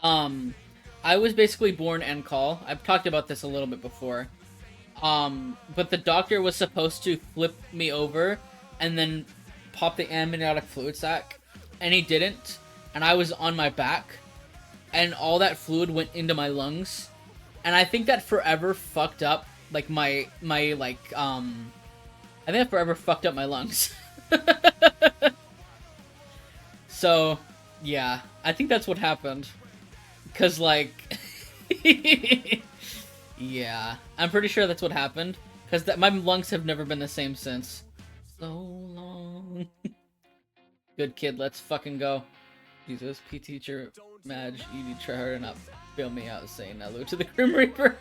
I was basically born en call. I've talked about this a little bit before. But the doctor was supposed to flip me over and then pop the amniotic fluid sac, and he didn't. And I was on my back, and all that fluid went into my lungs. And I think that forever fucked up, like, I think that forever fucked up my lungs. So, yeah, I think that's what happened. Cause, like, yeah, I'm pretty sure that's what happened. Cause my lungs have never been the same since. So long. Good kid, let's fucking go. Jesus, P teacher, Madge, you need to try hard enough. Bail me out saying hello to the Grim Reaper.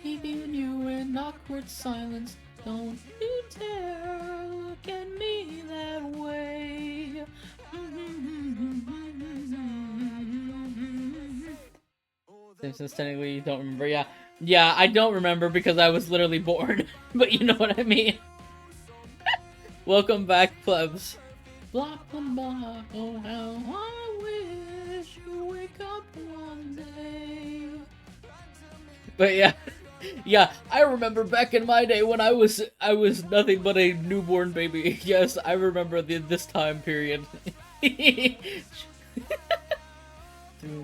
Leaving you in awkward silence. Don't you dare look at me that way. Since technically you don't remember, yeah. Yeah, I don't remember because I was literally born. But you know what I mean. Welcome back, plebs. Block the block, oh how I wish you wake up one day. But yeah, yeah, I remember back in my day when I was nothing but a newborn baby. Yes, I remember this time period. Through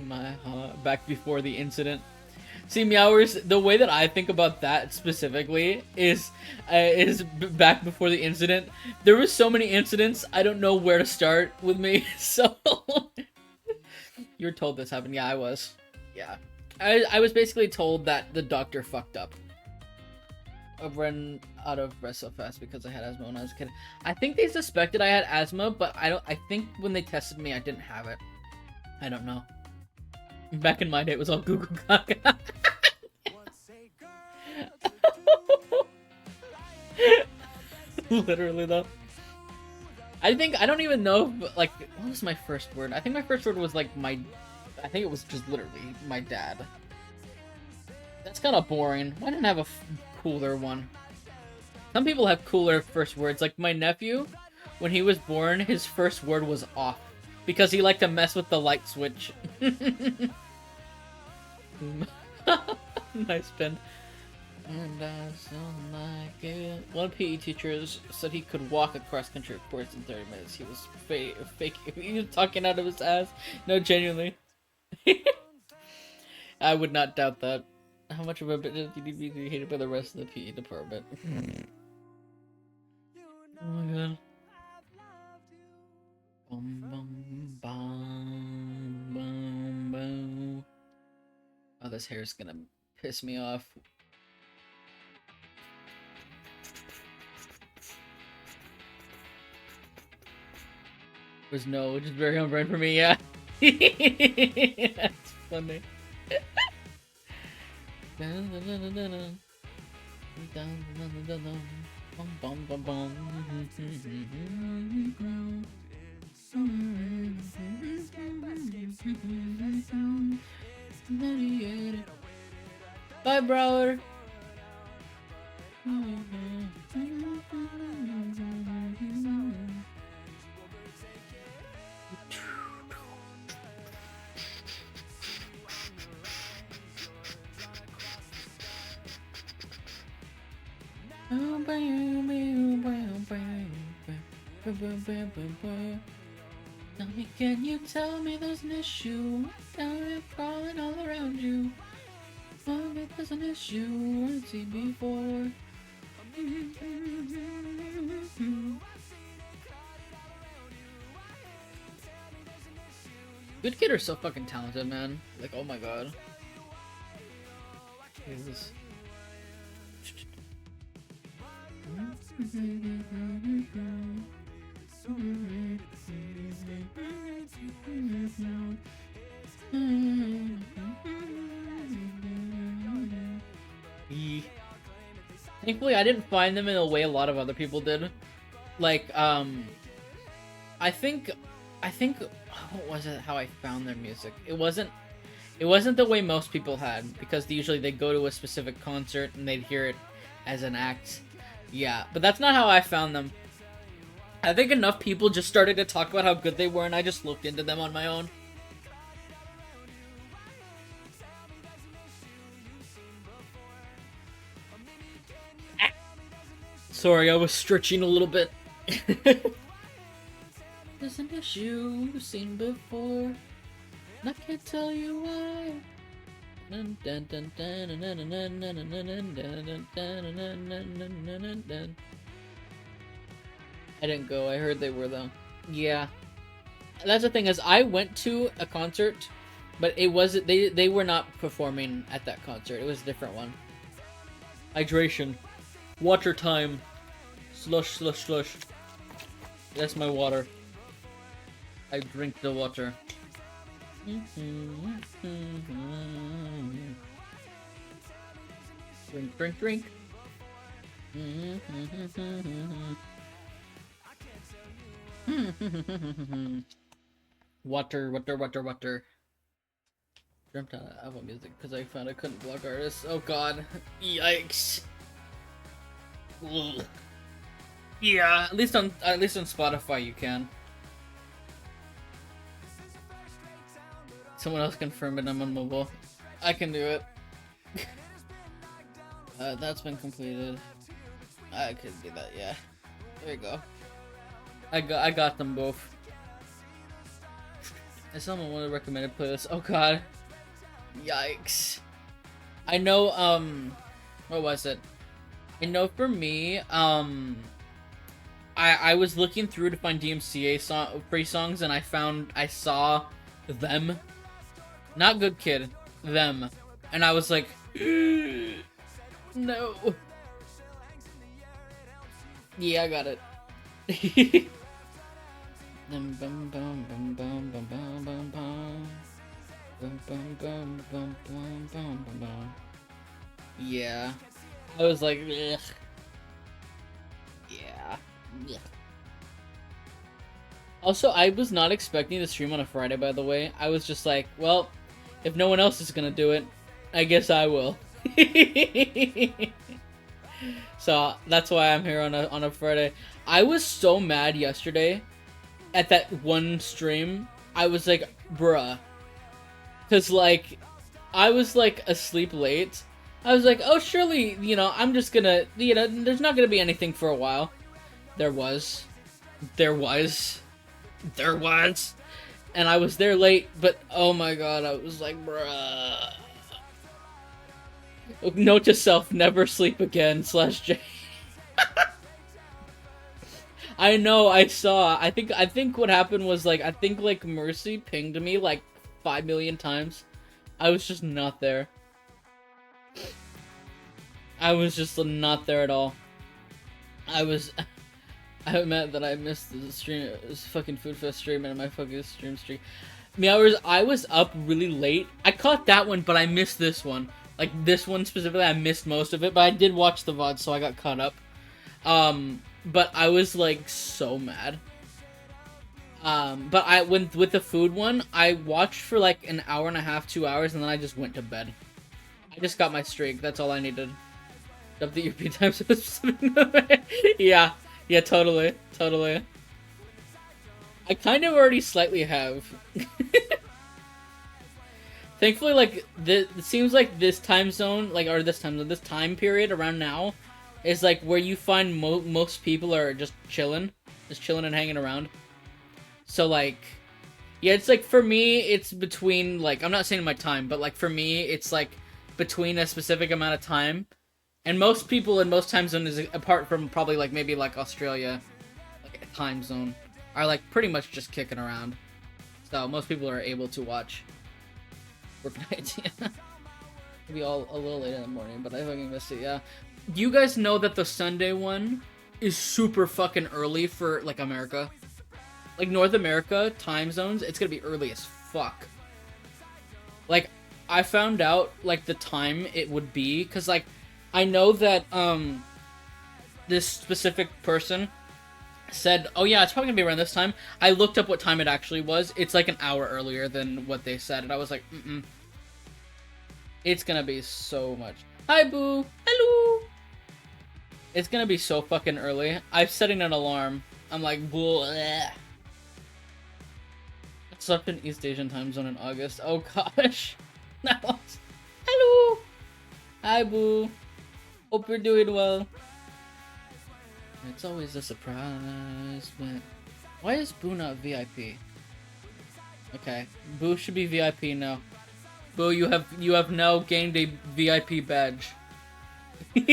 my heart, back before the incident. See, Meowers, the way that I think about that specifically is back before the incident. There was so many incidents, I don't know where to start with me, so... You were told this happened. Yeah, I was. Yeah. I was basically told that the doctor fucked up. ran out of breath so fast because I had asthma when I was a kid. I think they suspected I had asthma, but I think when they tested me, I didn't have it. I don't know. Back in my day, it was all Google Gaga. Literally though. I don't even know if, like, what was my first word? I think my first word was like I think it was just literally my dad. That's kind of boring. Why didn't I have a cooler one? Some people have cooler first words. Like my nephew, when he was born, his first word was off because he liked to mess with the light switch. Nice pen. And I sound like it. One PE teacher said he could walk across country course in 30 minutes. He was fake. He was talking out of his ass. No, genuinely. I would not doubt that. How much of a bit did you be hated by the rest of the PE department? Oh my god. Bum, bum, bum, bum, bum. Oh, this hair is gonna piss me off. Was no, which is very on brand for me, yeah. That's funny. Bye, brother. Can you tell me there's an issue? Now I'm crawling all around you. Tell me there's an issue I've seen before. Good Kid are so fucking talented, man. Like, oh my god. Jesus. Thankfully, I didn't find them in a way a lot of other people did. Like, I think, what was it? How I found their music? It wasn't the way most people had, because usually they go to a specific concert and they'd hear it as an act. Yeah, but that's not how I found them. I think enough people just started to talk about how good they were, and I just looked into them on my own. Sorry, I was stretching a little bit. There's an issue we've seen before, and I can't tell you why. I didn't go. I heard they were though. Yeah, that's the thing, is I went to a concert, but it wasn't. They were not performing at that concert. It was a different one. Hydration, water time, slush, slush, slush. That's my water. I drink the water. Drink, drink, drink. Water, water, water, water. Jumped out of Apple Music because I found I couldn't block artists. Oh god. Yikes. Ugh. Yeah, at least on Spotify you can. Someone else confirm it, I'm on mobile. I can do it. That's been completed. I could do that, yeah. There you go. I got them both. If someone wanted a recommended playlist. Oh god. Yikes. I know, what was it? I know for me, I was looking through to find DMCA free songs, and I saw them. Not Good Kid, them. And I was like, no. Yeah, I got it. Bum, bum, bum, bum, bum, bum, bum, bum, bum. Bum, bum, bum, bum, bum, bum, bum, bum. Yeah. I was like, ugh. Yeah. Ugh. Also, I was not expecting to stream on a Friday, by the way. I was just like, well, if no one else is gonna do it, I guess I will. So that's why I'm here on a Friday. I was so mad yesterday at that one stream. I was like, bruh. Cause like I was like asleep late. I was like, oh surely, I'm just gonna there's not gonna be anything for a while. There was. There was. There was. And I was there late, but oh my god, I was like, bruh. Note to self, never sleep again, /J. I know, I saw. I think what happened was like I think like Mercy pinged me like 5 million times. I was just not there. I was just not there at all. I was I meant that I missed the stream, this fucking Food Fest stream and my fucking stream streak. I was up really late. I caught that one, but I missed this one. Like this one specifically, I missed most of it, but I did watch the VOD, so I got caught up. But I was like so mad. But I went with the food one. I watched for like an hour and a half, 2 hours, and then I just went to bed. I just got my streak. That's all I needed. Up the UP times. Yeah, yeah, totally, totally. I kind of already slightly have. Thankfully, like it seems like this time zone, this time period around now, is like where you find most people are just chilling and hanging around. So like, yeah, it's like for me, it's between like I'm not saying my time, but like for me, it's like between a specific amount of time, and most people in most time zones, apart from probably like maybe like Australia, like a time zone, are like pretty much just kicking around. So most people are able to watch. Work nights, yeah. Maybe all a little late in the morning, but I fucking missed it, yeah. Do you guys know that the Sunday one is super fucking early for, like, America? Like, North America, time zones, it's gonna be early as fuck. Like, I found out, like, the time it would be, because, like, I know that, this specific person said, oh yeah, it's probably gonna be around this time. I looked up what time it actually was. It's like an hour earlier than what they said, and I was like, It's gonna be so much. Hi, Boo! Hello! It's gonna be so fucking early. I'm setting an alarm. I'm like, bleh. I slept in East Asian time zone in August. Oh gosh. Hello! Hi, Boo! Hope you're doing well. It's always a surprise, but why is Boo not VIP? Okay, Boo should be VIP now. Boo, you have now gained a VIP badge. I've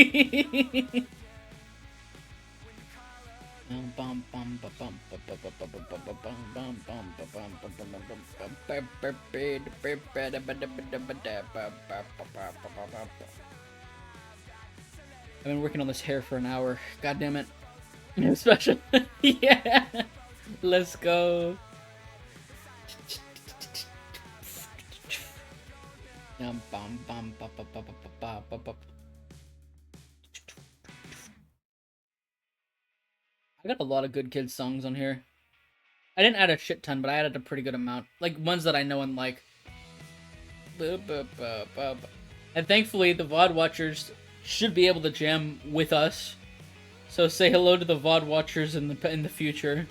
been working on this hair for an hour. God damn it. Special. Yeah. Let's go. I got a lot of good kids songs on here. I didn't add a shit ton, but I added a pretty good amount. Like ones that I know and like. And thankfully the VOD watchers should be able to jam with us. So say hello to the VOD watchers in the future.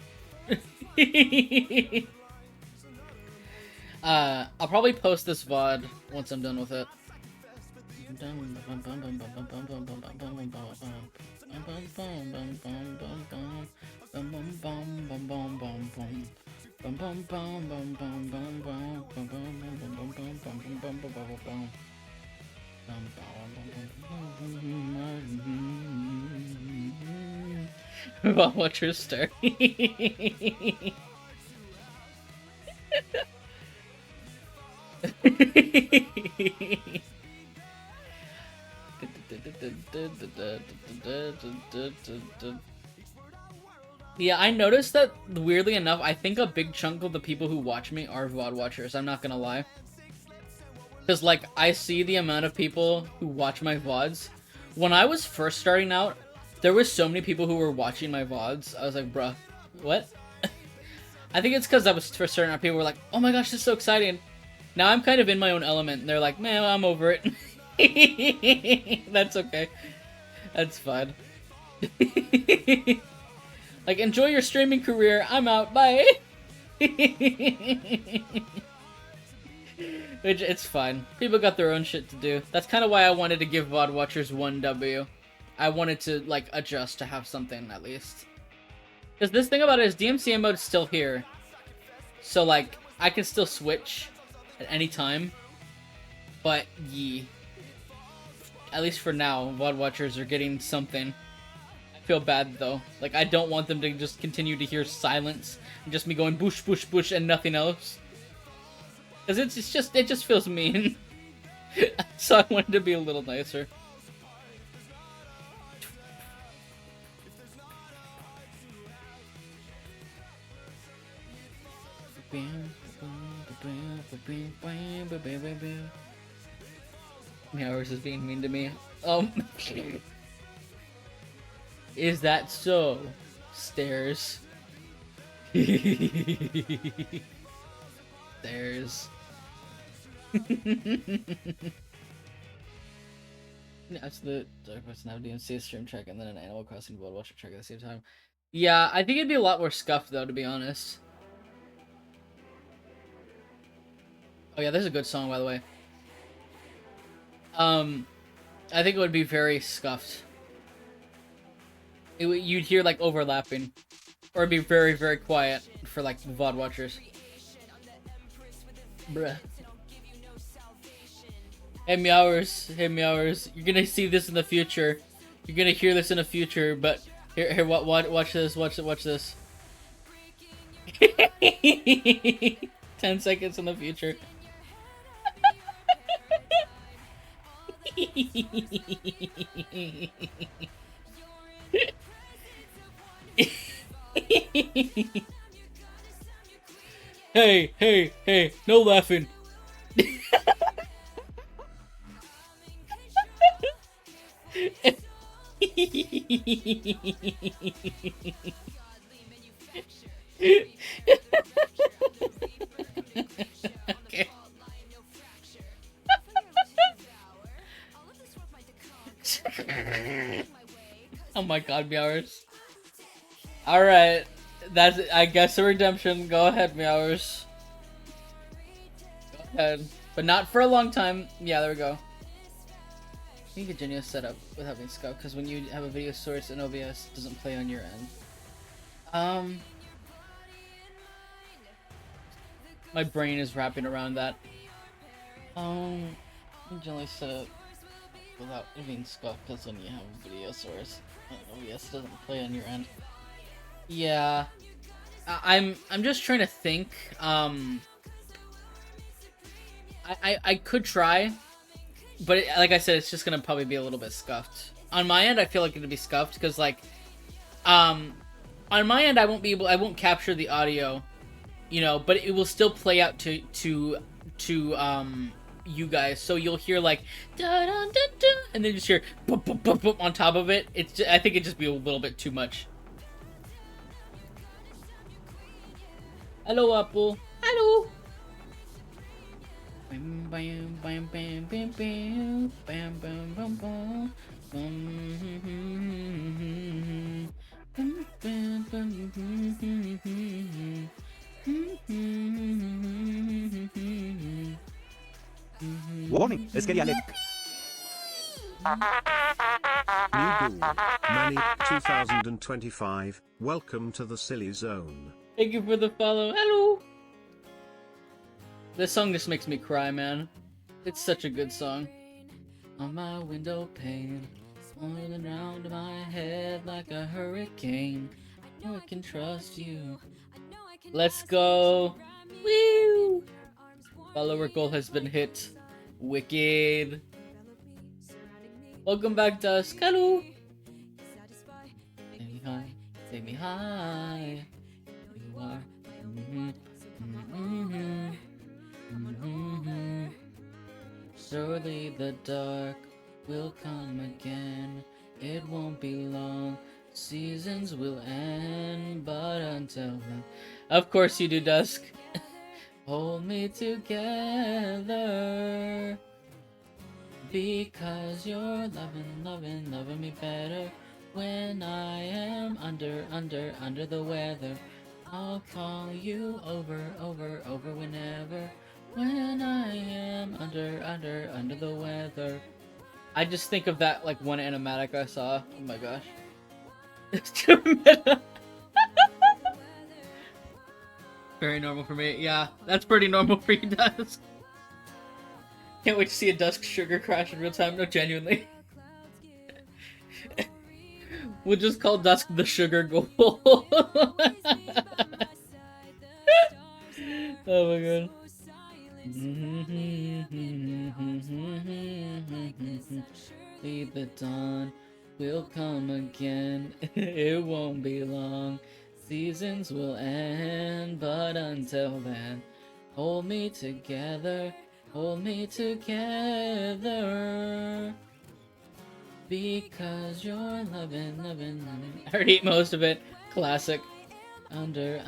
I'll probably post this VOD once I'm done with it. Watch her start. Yeah, I noticed that, weirdly enough, I think a big chunk of the people who watch me are VOD watchers, I'm not gonna lie. Because, like, I see the amount of people who watch my VODs. When I was first starting out, there was so many people who were watching my VODs. I was like, bruh, what? I think it's because I was first starting out, people were like, oh my gosh, this is so exciting. Now I'm kind of in my own element, and they're like, man, I'm over it. That's okay. That's fine. Like, enjoy your streaming career. I'm out. Bye. Which, it's fine. People got their own shit to do. That's kind of why I wanted to give VOD watchers 1W. I wanted to, like, adjust to have something, at least. Because this thing about it is DMCA mode is still here. So, like, I can still switch at any time. But, yee. At least for now, VOD watchers are getting something. I feel bad, though. Like, I don't want them to just continue to hear silence. And just me going boosh, boosh, boosh, and nothing else. Because it just feels mean. So I wanted to be a little nicer. Meowers is being mean to me. Is that so? Stairs. Stairs. That's the Dark West now DMC stream check and then an Animal Crossing Blood Watcher check at the same time. Yeah, I think it'd be a lot more scuffed though, to be honest. Oh yeah, there's a good song by the way. I think it would be very scuffed. You'd hear like overlapping, or it'd be very, very quiet for like VOD watchers. Bruh. Hey Meowers, you're gonna see this in the future. You're gonna hear this in the future, but here, watch this, watch this. 10 seconds in the future. Hey, no laughing. Okay. Oh my god, Meowers. Alright, that's, I guess, a redemption. Go ahead, Meowers. Go ahead. But not for a long time. Yeah, there we go. I think a genius setup with having scope, because when you have a video source and OBS doesn't play on your end. My brain is wrapping around that. Generally set up without it being scuffed, because when you have a video source and OBS doesn't play on your end. Yeah. I'm just trying to think. I could try, but like I said, it's just gonna probably be a little bit scuffed. On my end, I feel like it'll be scuffed because like, on my end, I won't capture the audio, you know, but it will still play out to you guys. So you'll hear like da da da da, and then just hear boop, boop, boop, boop on top of it. I think it'd just be a little bit too much. Hello, Apple. Hello. Bam bam bam bam bam bam bam bam bam bam. Warning, es quería leer. New Ghoul, Manny, 2025, welcome to the Silly Zone. Thank you for the follow. Hello. This song just makes me cry, man. It's such a good song. On my window pane, swirling around my head like a hurricane. I know I can trust you. Let's go. Woo! Follower goal has been hit. Wicked. Welcome back, Dusk. Hello. Take me high. You are. Mm-hmm. Mm-hmm. Mm-hmm. Surely the dark will come again. It won't be long. Seasons will end, but until then, of course you do, Dusk. Hold me together, because you're loving me better. When I am under the weather, I'll call you over whenever. When I am under the weather. I just think of that like one animatic I saw. Oh my gosh. It's too meta. Very normal for me. Yeah, that's pretty normal for you, Dusk. Can't wait to see a Dusk Sugar crash in real time. No, genuinely. We'll just call Dusk the Sugar Goal. Oh my god. Leave the dawn will come again. It won't be long. Seasons will end, but until then, hold me together. Hold me together. Because you're loving. I already ate most of it. Classic. Under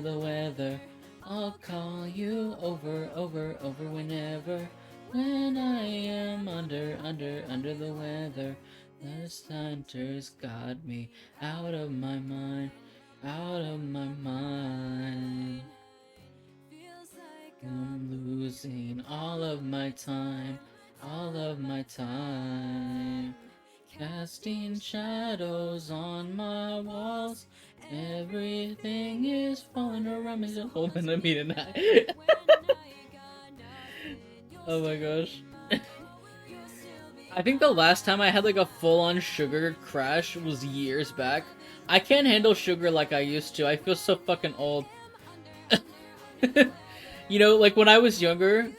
the weather. I'll call you over whenever. When I am under the weather. The center's got me out of my mind. Out of my mind. I'm losing all of my time. All of my time. Casting shadows on my walls. Everything is falling around me. Just holding me tonight. Oh my gosh. I think the last time I had like a full-on sugar crash was years back. I can't handle sugar like I used to. I feel so fucking old. You know, like when I was younger,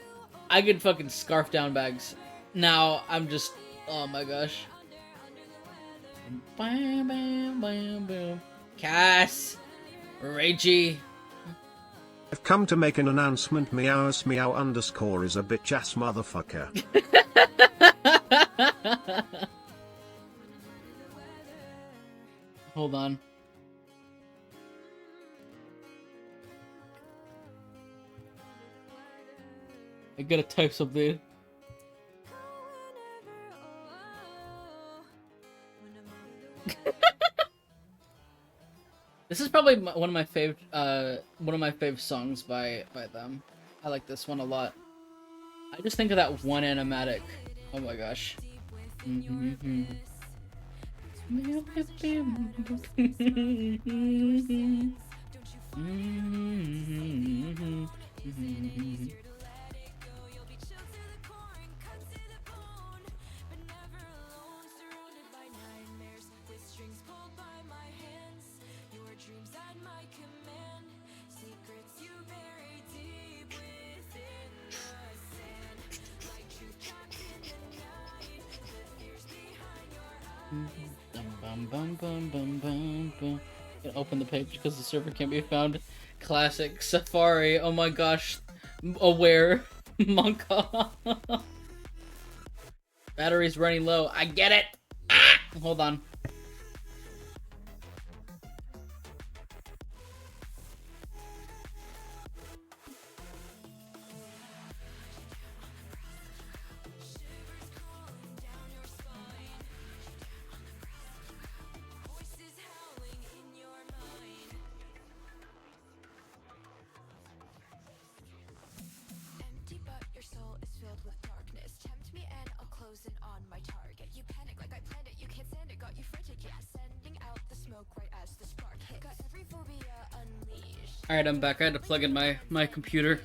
I could fucking scarf down bags. Now I'm just, oh my gosh. Bam, bam, bam, bam. Cass, Reggie. I've come to make an announcement. Meows meow underscore is a bitch ass motherfucker. Hold on. I gotta type something. This is probably one of my favorite songs by them. I like this one a lot. I just think of that one animatic. Oh my gosh. Can open the page because the server can't be found. Classic Safari. Oh my gosh. Aware. Monka. Battery's running low. I get it. Ah! Hold on. Alright, I'm back. I had to plug in my computer.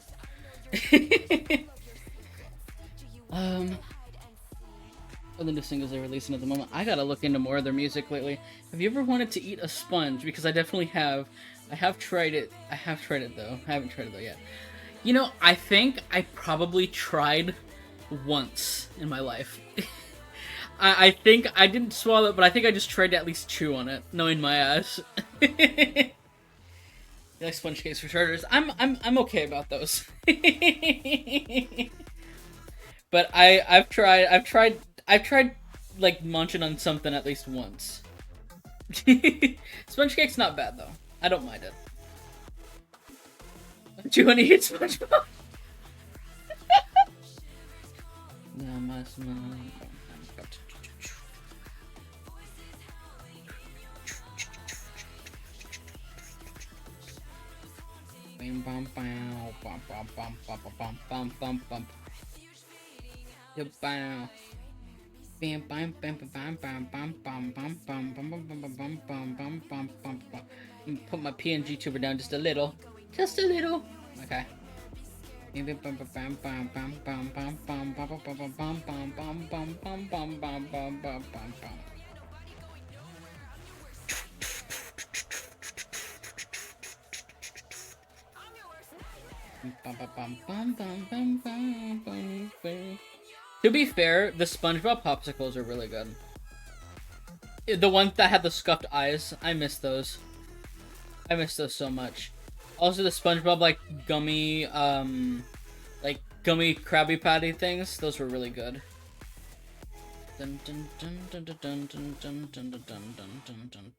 Other new singles they're releasing at the moment. I gotta look into more of their music lately. Have you ever wanted to eat a sponge? Because I definitely have. I have tried it. I have tried it though. I haven't tried it though yet. You know, I think I probably tried once in my life. I think I didn't swallow it, but I think I just tried to at least chew on it, knowing my ass. You like sponge cakes for starters? I'm okay about those. But I've tried like munching on something at least once. Sponge cake's not bad though. I don't mind it. Do you want to eat SpongeBob? No, my smile. Bam bam bam bam bam bam bam bam bam bam bam. Yeah, bam. Bam bam bam bam bam bam bam bam bam bam bam bam bam bam bam bam bam bam. Put my PNG tuber down just a little. Just a little. Okay. Bam bam bam bam bam bam bam bam bam bam bam bam bam bam bam bam bam bam bam bam. To be fair, the SpongeBob popsicles are really good. The ones that had the scuffed eyes, I miss those. I miss those so much. Also, the SpongeBob like gummy Krabby Patty things, those were really good. Dun, dun, dun, dun, dun, dun, dun, dun, dun, dun, dun, dun, dun.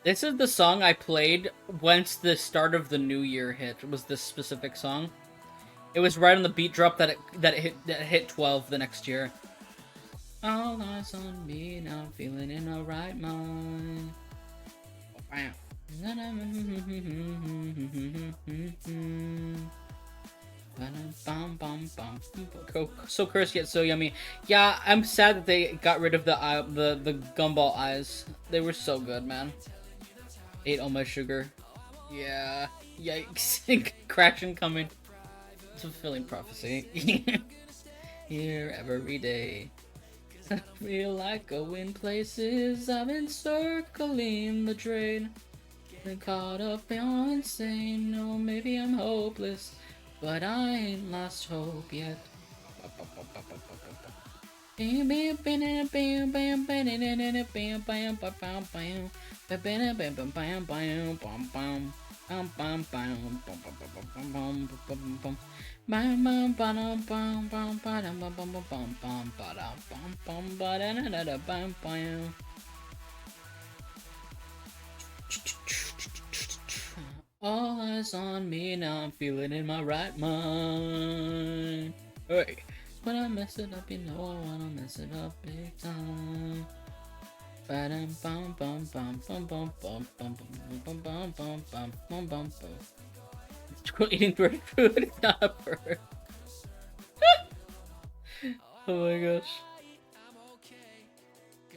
This is the song I played once the start of the new year hit. Was this specific song? It was right on the beat drop that it hit 12 the next year. All eyes on me now, feeling in the right mind. Wow. So cursed yet so yummy. Yeah, I'm sad that they got rid of the gumball eyes. They were so good, man. Ate all my sugar. Yeah. Yikes. Crashing coming. It's a fulfilling prophecy. Here every day. I feel like going places. I've been circling the drain. Been caught up on insane. No, maybe I'm hopeless, but I ain't lost hope yet. All eyes on me now, I'm feeling in my right mind. Hey, when I mess it up, you know I wanna mess it up big time. Ba-dum bum bum bum bum bum bum bum bum bum bum bum bum bum. Squirrel eating bird food, it's not a bird. Oh my gosh.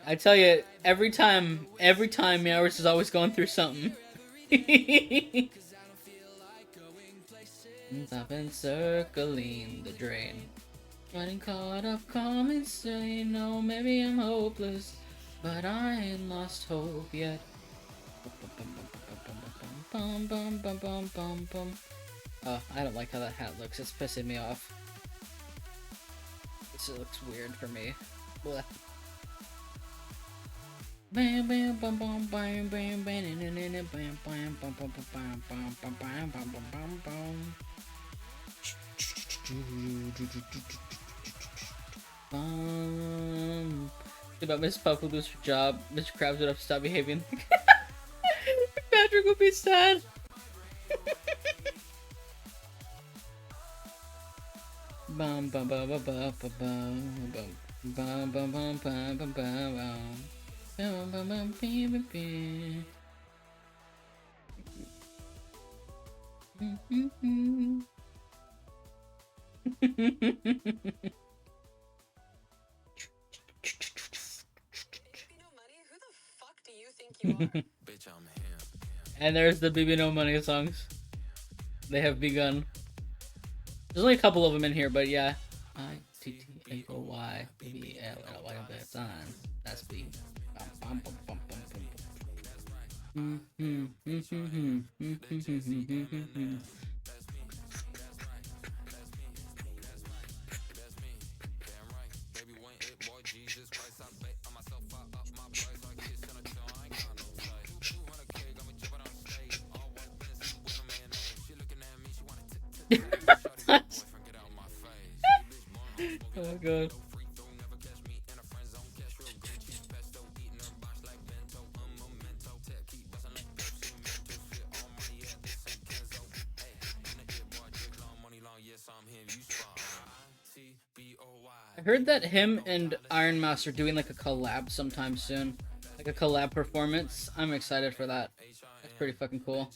I tell you, every time, Meowers is always going through something. I've been circling the drain. Getting caught up, calm and say, no, maybe I'm hopeless, but I ain't lost hope yet. Oh, I don't like how that hat looks. It's pissing me off. This looks weird for me. Blech. Bam bam bam bam bam bam bam bam bam bam bam bam bam bam. About Miss Puff will lose her job. Mr. Krabs would have to stop behaving like Patrick would be sad. Bum bum bum bum bum bum bum bum bum bum bum bum bum. And there's the BB No Money songs. They have begun. There's only a couple of them in here, but yeah. ITTAOY BBL sign. That's B. Oh god. I heard that him and Iron Mouse are doing like a collab sometime soon. Like a collab performance. I'm excited for that. That's pretty fucking cool.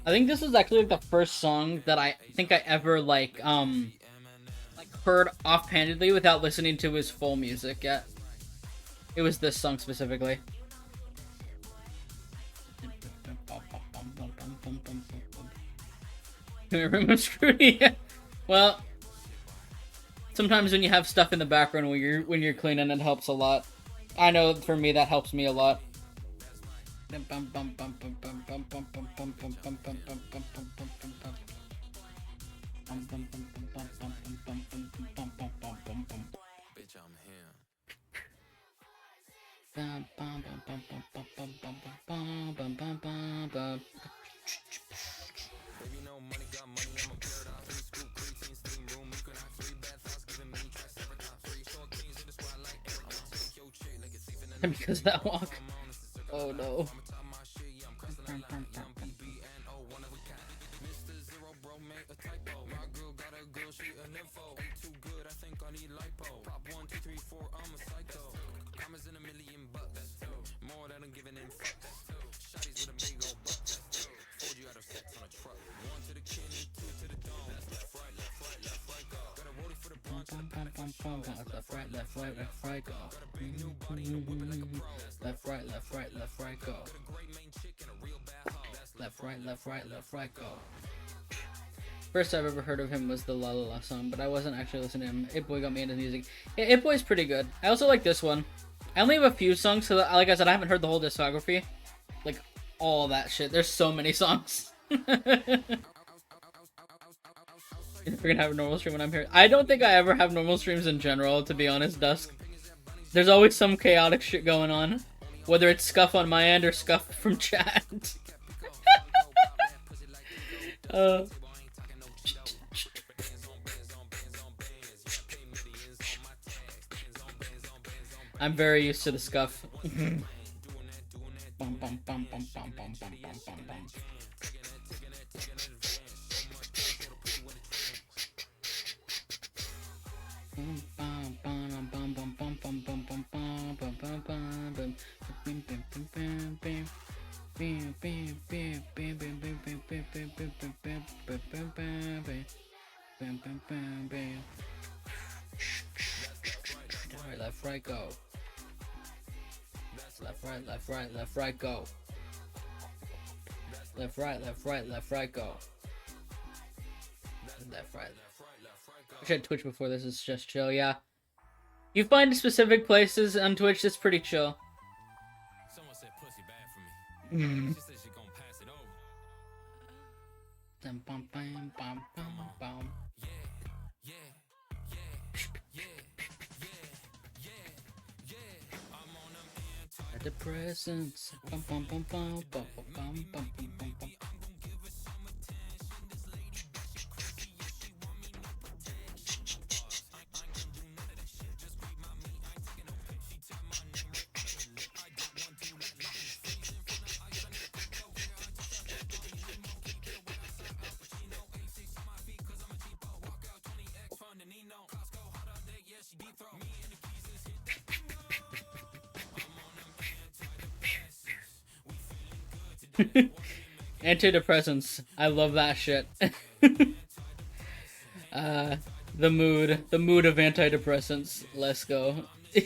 I think this is actually like the first song that I think I ever like heard offhandedly without listening to his full music yet. It was this song specifically. Remember Scrooty? Well, sometimes when you have stuff in the background when you're cleaning, it helps a lot. I know for me that helps me a lot. Because of that walk. Oh no. Left, right, left, right, left, right, go. Left, right, left, right, left, right, go. Left, right, left, right, left, right, go. First I've ever heard of him was the La La La song, but I wasn't actually listening to him. It Boy got me into music. Yeah, It Boy's pretty good. I also like this one. I only have a few songs, so like I said, I haven't heard the whole discography. Like, all that shit. There's so many songs. We're gonna have a normal stream when I'm here. I don't think I ever have normal streams in general, to be honest, Dusk. There's always some chaotic shit going on. Whether it's scuff on my end or scuff from chat. I'm very used to the scuff. Left, right, go. Left, right, left, right, left, right, go. Left, right, left, right, left, right, go. Left, right, left, right, left, right, go. I should Twitch before this is just chill, yeah. You find specific places on Twitch that's pretty chill. Someone said pussy bad for me. She said she gonna pass it over. Antidepressants. Antidepressants. I love that shit. The mood of antidepressants. Let's go. They're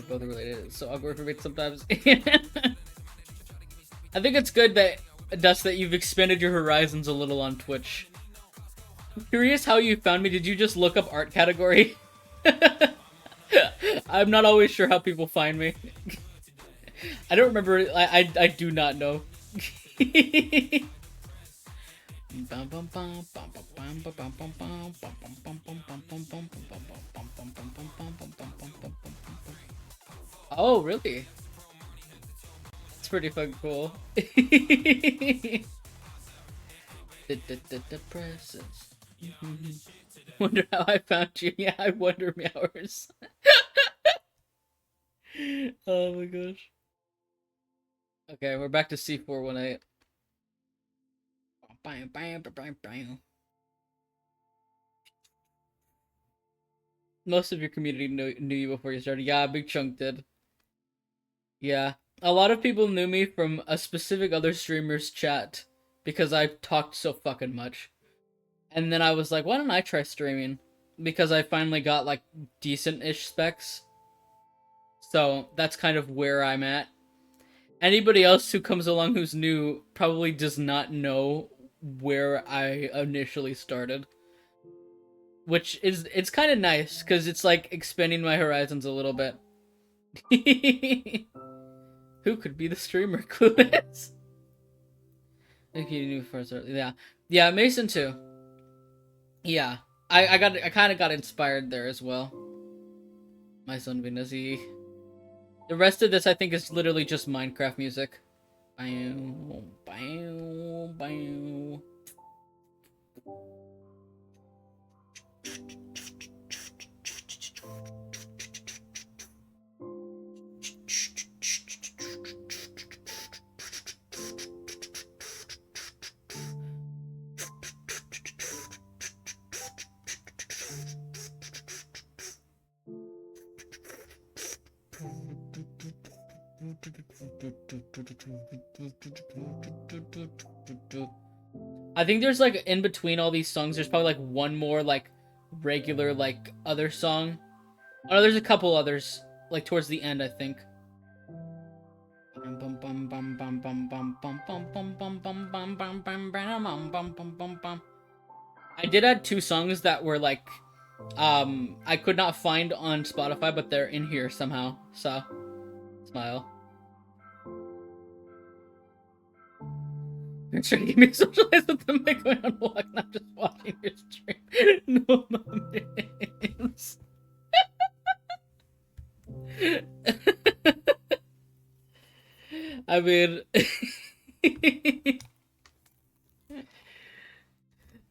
both related. It's so awkward for me sometimes. I think it's good that, Dust, that you've expanded your horizons a little on Twitch. I'm curious how you found me. Did you just look up art category? I'm not always sure how people find me. I don't remember. I do not know. Oh, really? It's pretty fucking cool. Depressants. Wonder how I found you. Yeah, I wonder, Meowers. Oh my gosh. Okay, we're back to C418. Most of your community knew you before you started. Yeah, a big chunk did. Yeah. A lot of people knew me from a specific other streamer's chat because I talked so fucking much. And then I was like, why don't I try streaming? Because I finally got like decent-ish specs. So that's kind of where I'm at. Anybody else who comes along who's new probably does not know where I initially started. Which is, it's kind of nice, because it's like expanding my horizons a little bit. Who could be the streamer? Clueless. Yeah. Yeah, Mason too. Yeah. I kind of got inspired there as well. My son Vinazzi. The rest of this I think is literally just Minecraft music. Bow, bow, bow. I think there's like in between all these songs, there's probably like one more like regular like other song. Oh no, there's a couple others like towards the end, I think. I did add two songs that were like I could not find on Spotify, but they're in here somehow. So smile. You're trying to get me socialized with them by going on a walk, not just watching your stream. No, moments. I mean,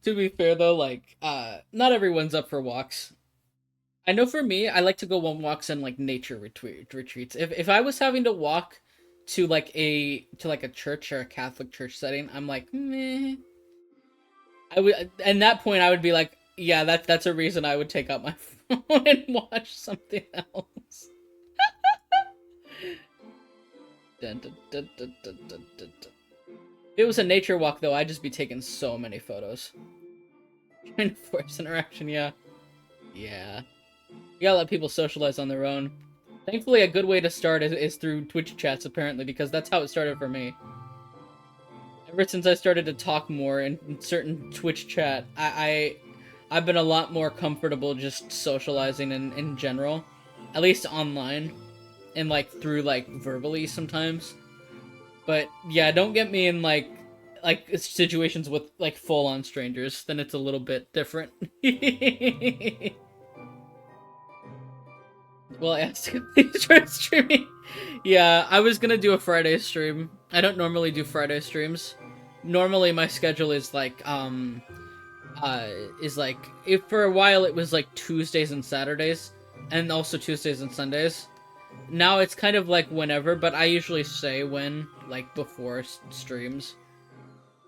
to be fair though, like, not everyone's up for walks. I know for me, I like to go on walks and like nature retreats. If I was having to walk to like a church or a Catholic church setting, I'm like, meh. I would, and that point I would be like, yeah, that's a reason I would take out my phone and watch something else. Dun, dun, dun, dun, dun, dun, dun, dun. If it was a nature walk though, I'd just be taking so many photos. Trying to force interaction, yeah. Yeah. You gotta let people socialize on their own. Thankfully, a good way to start is through Twitch chats, apparently, because that's how it started for me. Ever since I started to talk more in certain Twitch chat, I've been a lot more comfortable just socializing in general. At least online. And, like, through, like, verbally sometimes. But, yeah, don't get me in, like situations with, like, full-on strangers. Then it's a little bit different. Well, I asked him to try streaming. Yeah, I was gonna do a Friday stream. I don't normally do Friday streams. Normally my schedule is like, if for a while it was like Tuesdays and Saturdays, and also Tuesdays and Sundays. Now it's kind of like whenever, but I usually say when, like before streams.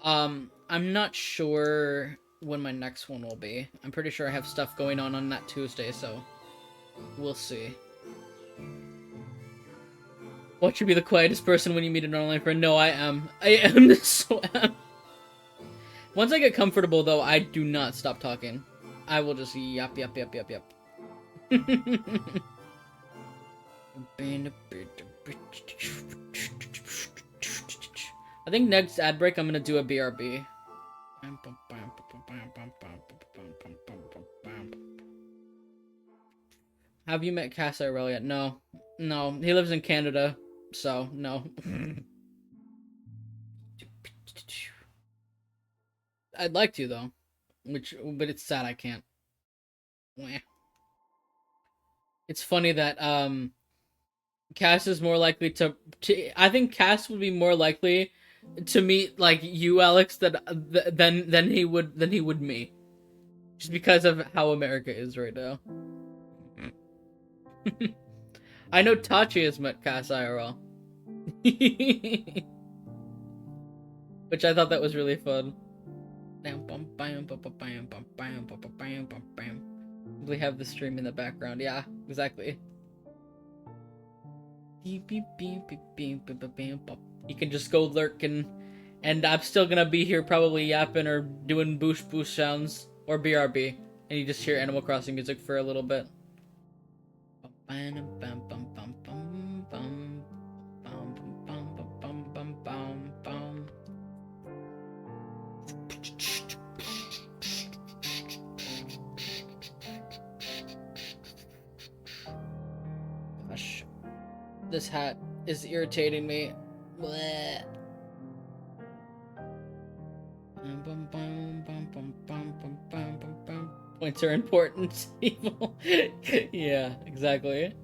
I'm not sure when my next one will be. I'm pretty sure I have stuff going on that Tuesday, so we'll see. Watch you be the quietest person when you meet an online friend. No, I am. I am so am. Once I get comfortable, though, I do not stop talking. I will just yap, yap, yap, yap, yap. I think next ad break, I'm gonna do a BRB. Have you met Cass IRL yet? No. No. He lives in Canada, so no. I'd like to, though. But it's sad I can't. It's funny that, Cass is more likely I think Cass would be more likely to meet, like, you, Alex, than he would me. Just because of how America is right now. I know Tachi has met Cass IRL. Which I thought that was really fun. We have the stream in the background. Yeah, exactly. You can just go lurk and I'm still gonna be here probably yapping or doing boosh boosh sounds or BRB, and you just hear Animal Crossing music for a little bit. Gosh, this hat is irritating me. Bleh. Points are important, people. Yeah, exactly.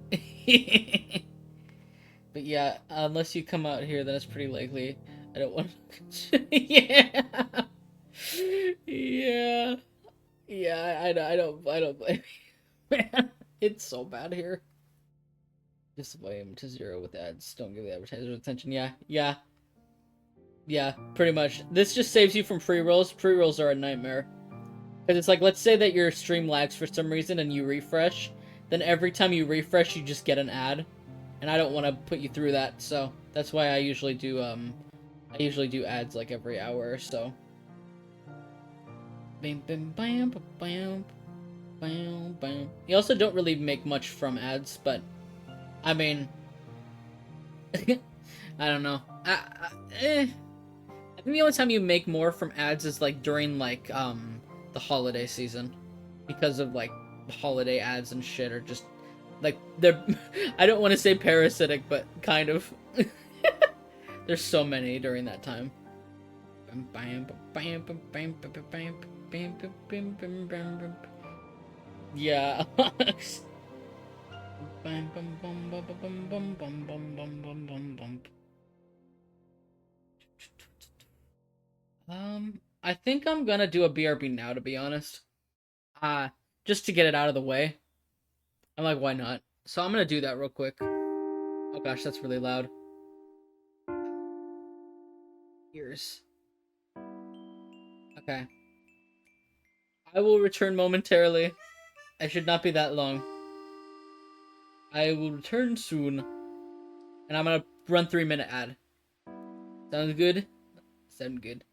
But yeah, unless you come out here, then it's pretty likely. I don't want to. Yeah. Yeah. Yeah, I don't blame you. Man, it's so bad here. Just volume to 0 with ads. Don't give the advertisers attention. Yeah, yeah. Yeah, pretty much. This just saves you from pre-rolls. Pre-rolls are a nightmare. Because it's like, let's say that your stream lags for some reason and you refresh. Then every time you refresh, you just get an ad. And I don't want to put you through that, so that's why I usually do ads like every hour or so. Bam, bam, bam, bam, bam, bam. You also don't really make much from ads, but I mean, I don't know. I think the only time you make more from ads is like during like the holiday season, because of like holiday ads and shit are just like they're I don't want to say parasitic, but kind of. There's so many during that time. Yeah. I think I'm gonna do a BRB now, to be honest. Just to get it out of the way. I'm like, why not? So I'm gonna do that real quick. Oh gosh, that's really loud. Ears. Okay. I will return momentarily. I should not be that long. I will return soon. And I'm gonna run 3-minute ad. Sounds good? Sound good.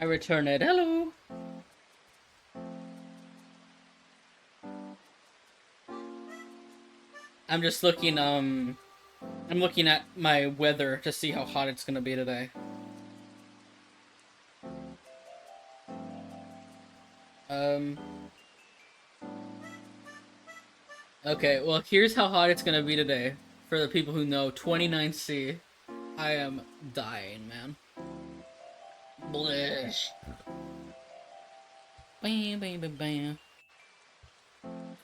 I return it. Hello. I'm just looking. I'm looking at my weather to see how hot it's gonna be today. Um. Okay. Well, here's how hot it's gonna be today. For the people who know, 29°C. I am dying, man. Blish. Bam, bam, bam, bam.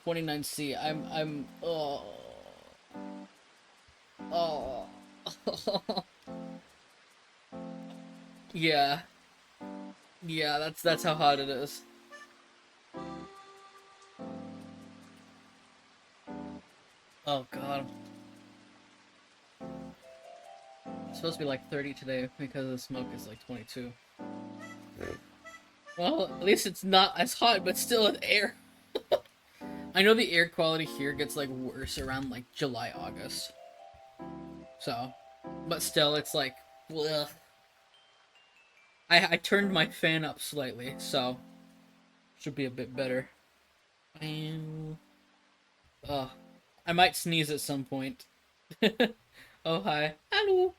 29C. Oh. Oh. Yeah. Yeah, that's how hot it is. Oh god. It's supposed to be like 30 today because the smoke is like 22. Well, at least it's not as hot, but still it's air. I know the air quality here gets like worse around like July, August. So, but still, it's like, ugh. I turned my fan up slightly, so should be a bit better. Oh, I might sneeze at some point. Oh hi, hello,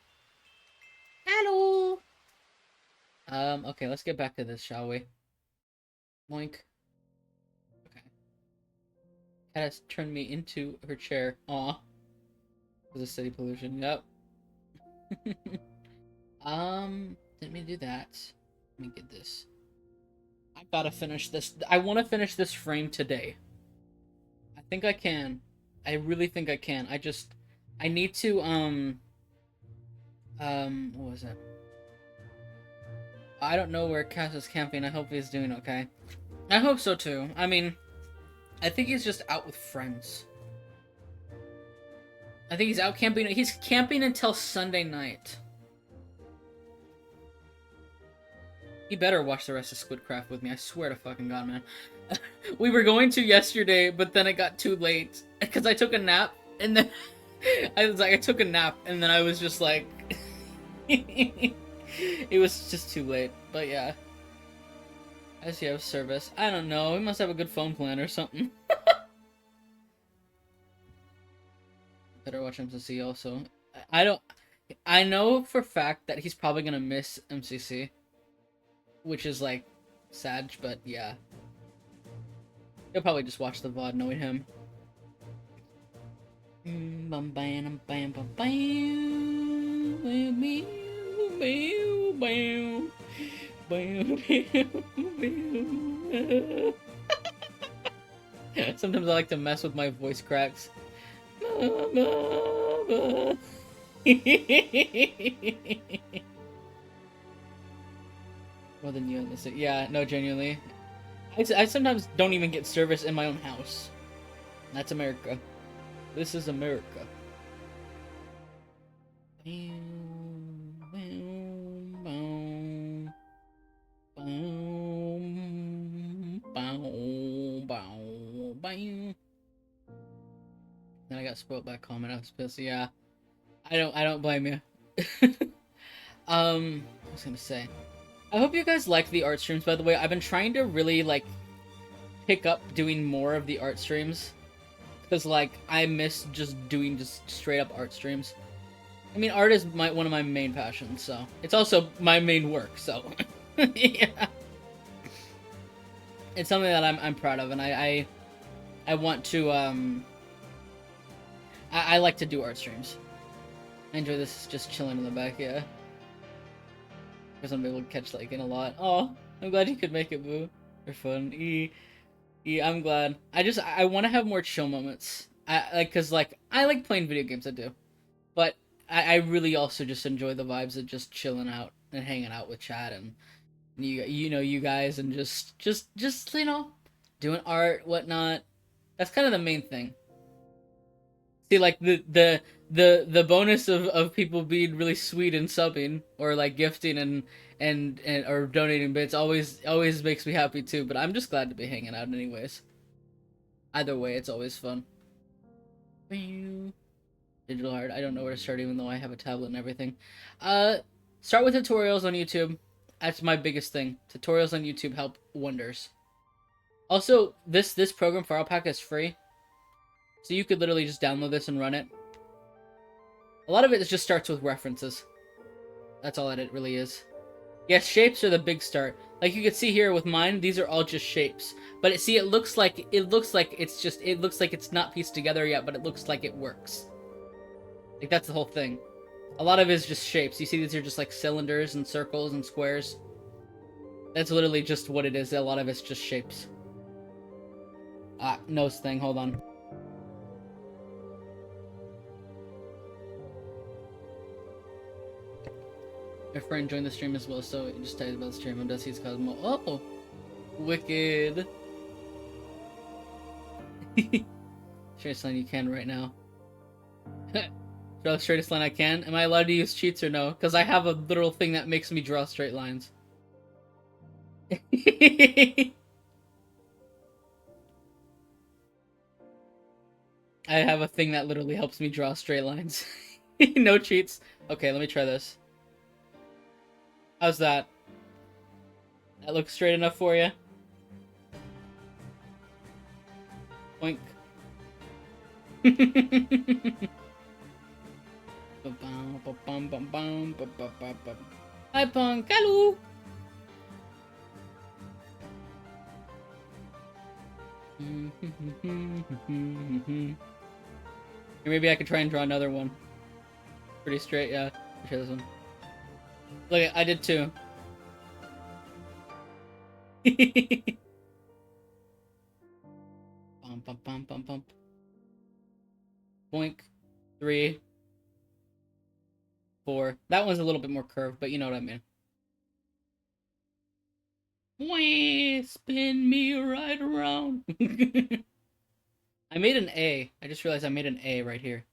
hello. Okay, let's get back to this, shall we? Moink. Okay. Cat has turned me into her chair. Aw. Because of city pollution. Yep. Let me do that. Let me get this. I gotta finish this. I want to finish this frame today. I think I can. I really think I can. I need to, what was it? I don't know where Cass is camping. I hope he's doing okay. I hope so too. I mean, I think he's just out with friends. I think he's out camping. He's camping until Sunday night. He better watch the rest of Squidcraft with me. I swear to fucking god, man. We were going to yesterday, but then it got too late because I took a nap, and then I took a nap, and then I was just like, it was just too late. But yeah, as you have service, I don't know. He must have a good phone plan or something. Better watch MCC also. I don't. I know for a fact that he's probably gonna miss MCC, which is like sad, but yeah. He'll probably just watch the VOD knowing him. Bam bam bam bam bam. Sometimes I like to mess with my voice cracks. More than you in this. Yeah, no, genuinely. I sometimes don't even get service in my own house. That's America. This is America. Then I got spoiled by a comment. I was pissed. Yeah, I don't blame you. I was gonna say, I hope you guys like the art streams. By the way, I've been trying to really like pick up doing more of the art streams, because like I miss just doing just straight up art streams. I mean, art is one of my main passions, so it's also my main work. So yeah, it's something that I'm proud of, and I want to I like to do art streams. I enjoy this just chilling in the back, yeah. Because I'm able to catch like in a lot. Oh, I'm glad you could make it, Boo. They're fun. I'm glad. I want to have more chill moments. Cause I like playing video games, I do. But I really also just enjoy the vibes of just chilling out and hanging out with chat and you guys and just doing art, whatnot. That's kind of the main thing. See, like the bonus of people being really sweet and subbing or like gifting and or donating bits always makes me happy too. But I'm just glad to be hanging out anyways. Either way, it's always fun. Digital art. I don't know where to start, even though I have a tablet and everything. Start with tutorials on YouTube. That's my biggest thing. Tutorials on YouTube help wonders. Also, this program File Pack is free. So you could literally just download this and run it. A lot of it just starts with references. That's all that it really is. Yes, shapes are the big start. Like you can see here with mine, these are all just shapes. But it looks like it's not pieced together yet, but it looks like it works. Like that's the whole thing. A lot of it is just shapes. You see these are just like cylinders and circles and squares. That's literally just what it is. A lot of it's just shapes. Nose thing, hold on. My friend joined the stream as well, so he just typed about the stream. Does he's Cosmo? Oh, wicked. Straightest line you can right now. Draw the straightest line I can. Am I allowed to use cheats or no? Because I have a literal thing that makes me draw straight lines. I have a thing that literally helps me draw straight lines. No cheats. Okay, let me try this. How's that? That looks straight enough for you? Boink. Hi, Punk. Hello. Or maybe I could try and draw another one. Pretty straight, yeah. Try this one. Look, I did two. Bump, bump, bump, bump, bump. Boink. 3. 4. That one's a little bit more curved, but you know what I mean. Wah, spin me right around. I made an A. I just realized I made an A right here.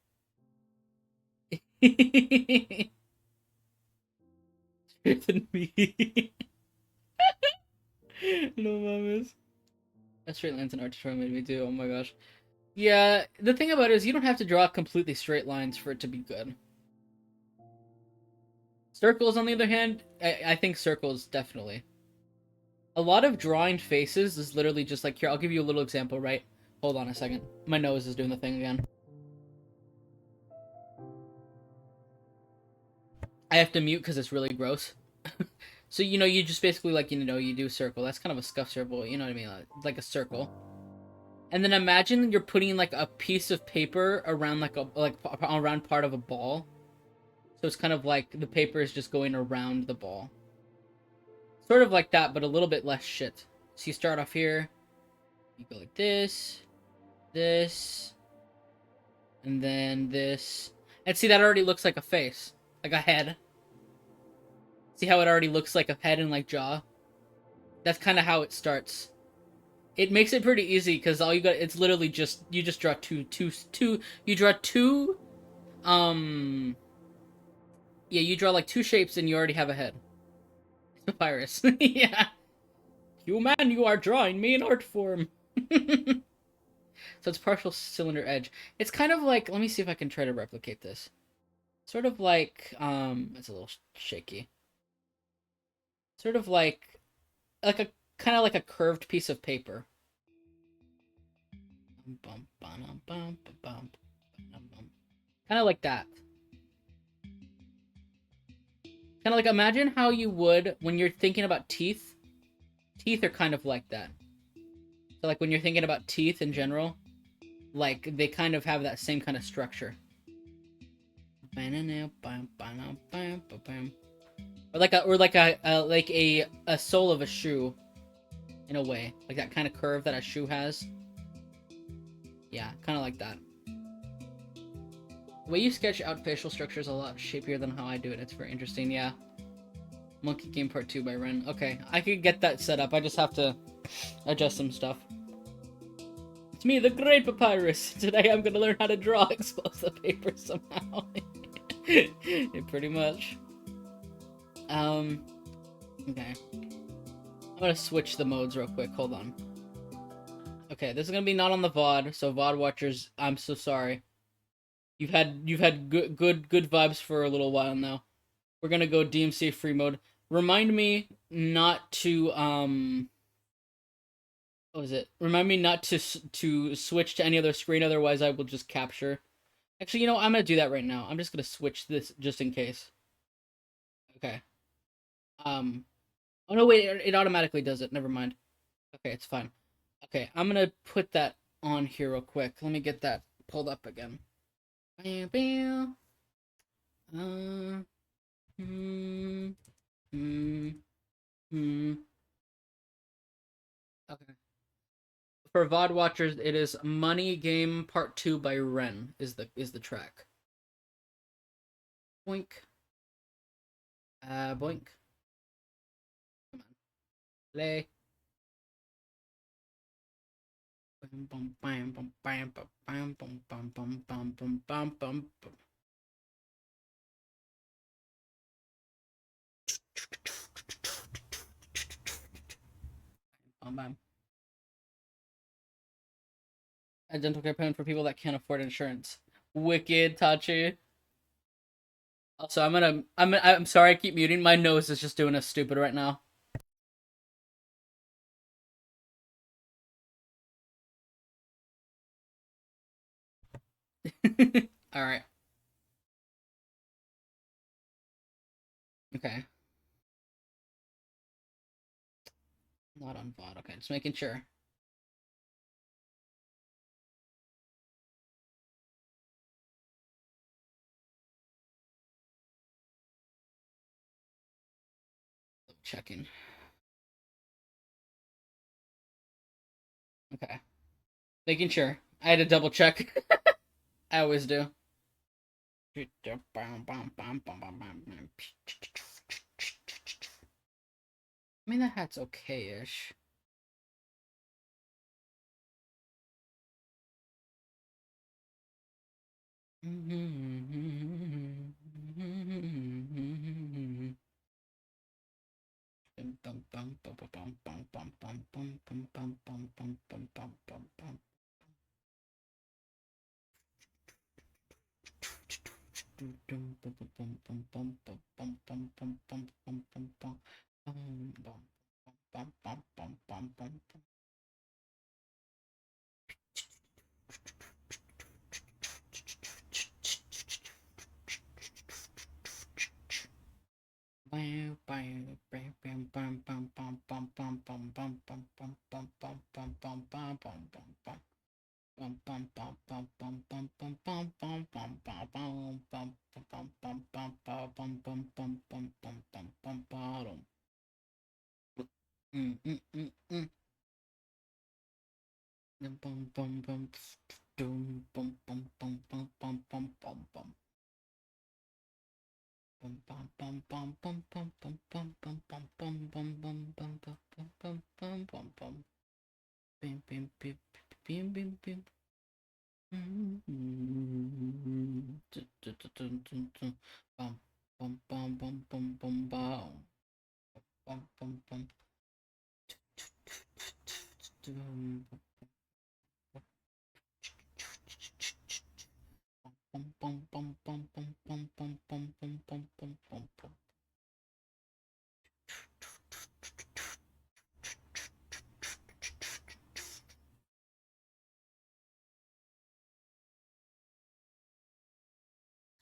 Straighter than me. No mames. That straight line's an art tutorial made me do. Oh my gosh. Yeah, the thing about it is you don't have to draw completely straight lines for it to be good. Circles, on the other hand, I think circles, definitely. A lot of drawing faces is literally just like, here, I'll give you a little example, right? Hold on a second. My nose is doing the thing again. I have to mute because it's really gross. So, you know, you just basically, like, you know, you do circle. That's kind of a scuff circle, you know what I mean? Like a circle. And then imagine you're putting, like, a piece of paper around, around part of a ball. So it's kind of like the paper is just going around the ball. Sort of like that, but a little bit less shit. So you start off here. You go like this. This. And then this. And see, that already looks like a face. Like a head. See how it already looks like a head and like jaw? That's kind of how it starts. It makes it pretty easy because all you got, it's literally just, you just draw you draw two, yeah, you draw like two shapes and you already have a head. Papyrus. Yeah. Human, you are drawing me in art form. So it's partial cylinder edge. It's kind of like, let me see if I can try to replicate this. Sort of like, it's a little shaky. Sort of like a kind of like a curved piece of paper. Kind of like that. Kind of like, imagine how you would when you're thinking about teeth. Teeth are kind of like that. So like when you're thinking about teeth in general, like they kind of have that same kind of structure. Or like a sole of a shoe, in a way, like that kind of curve that a shoe has. Yeah, kind of like that. The way you sketch out facial structure is a lot shapier than how I do it. It's very interesting. Yeah. Monkey Game Part 2 by Ren. Okay, I could get that set up. I just have to adjust some stuff. It's me, the Great Papyrus. Today I'm gonna learn how to draw explosive paper somehow. Yeah, pretty much. Okay. I'm gonna switch the modes real quick. Hold on. Okay, this is gonna be not on the VOD, so VOD watchers, I'm so sorry. You've had good vibes for a little while now. We're gonna go DMC free mode. Remind me not to what was it? Remind me not to switch to any other screen, otherwise I will just capture. Actually, you know, I'm gonna do that right now. I'm just gonna switch this just in case. Okay. Oh no, wait, it automatically does it. Never mind. Okay, it's fine. Okay, I'm gonna put that on here real quick. Let me get that pulled up again. Bam, bam. Hmm, hmm, hmm. Okay. For VOD watchers, it is Money Game Part 2 by Ren is the track. Boink. Boink. Come on. Play. Bum, bam, bum, bam, bum, bam, bum, bum, bum, bum, bum, bum, bum, bum. Bum, bam. A dental care plan for people that can't afford insurance. Wicked, Tachi. Also, I'm sorry I keep muting. My nose is just doing us stupid right now. All right. Okay. Not on VOD. Okay, just making sure. Checking. Okay. Making sure. I had to double check. I always do. I mean, that hat's okay-ish.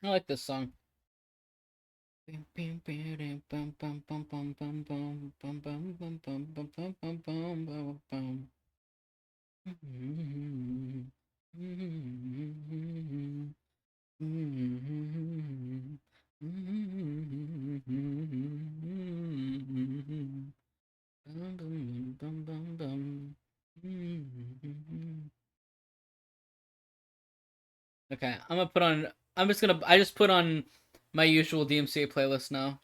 I like this song. Okay, I'm gonna put on. I just put on my usual DMCA playlist now.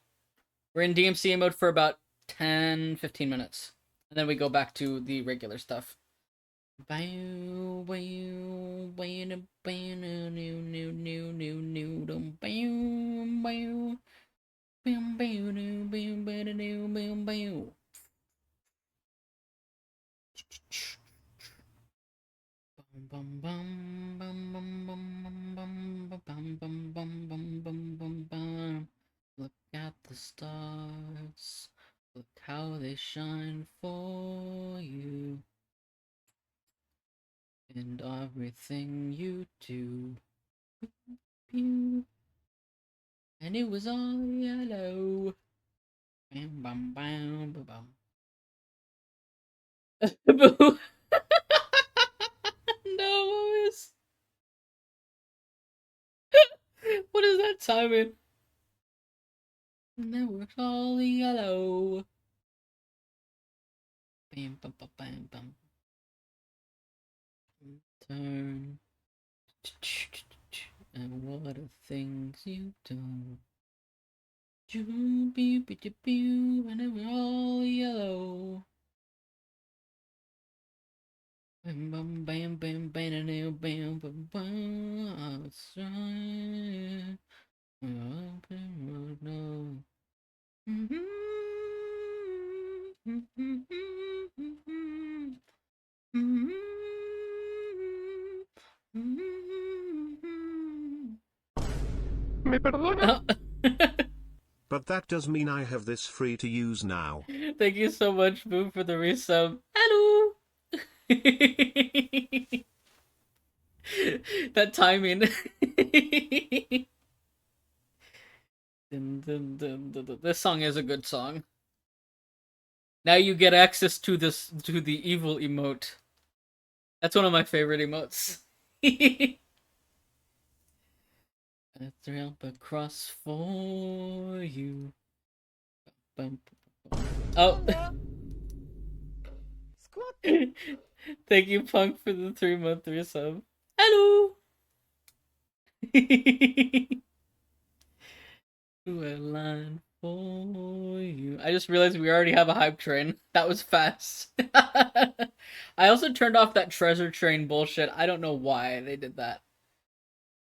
We're in DMCA mode for about 10, 15 minutes. And then we go back to the regular stuff. Look at the stars. Look how they shine for you. And everything you do. And it was all yellow. Bam, bam, bam, bam, bam. Boo. No, what is that timing? And it was all yellow. Bam, bam, bam, bam, bam. turn. And what are things you've done? And then we're all yellow. Bam bam bam bam bam bam bam bam bam outside. ¿Me perdona? But that does mean I have this free to use now. Thank you so much, Boo, for the resub. Hello. That timing. This song is a good song. Now you get access to the evil emote. That's one of my favorite emotes. A ramp across for you. Oh. Thank you, Punk, for the 3-month resub. Hello. A line for you. I just realized we already have a hype train. That was fast. I also turned off that treasure train bullshit. I don't know why they did that.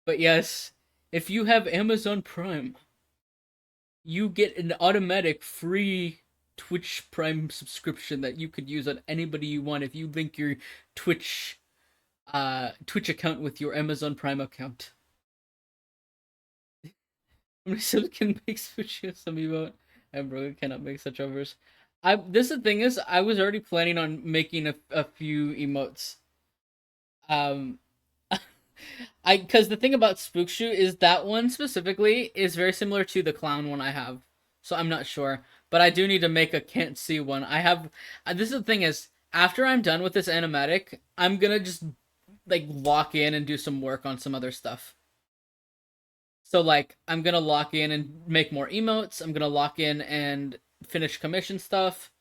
But yes, if you have Amazon Prime, you get an automatic free Twitch Prime subscription that you could use on anybody you want if you link your Twitch account with your Amazon Prime account. How many subs can make sushi some emote? I really cannot make such overs. This the thing is, I was already planning on making a few emotes. Because the thing about Spookshoot is that one specifically is very similar to the clown one I have, so I'm not sure. But I do need to make a can't see one. I have. This is the thing is, after I'm done with this animatic, I'm gonna just like lock in and do some work on some other stuff. So like, I'm gonna lock in and make more emotes. I'm gonna lock in and finish commission stuff.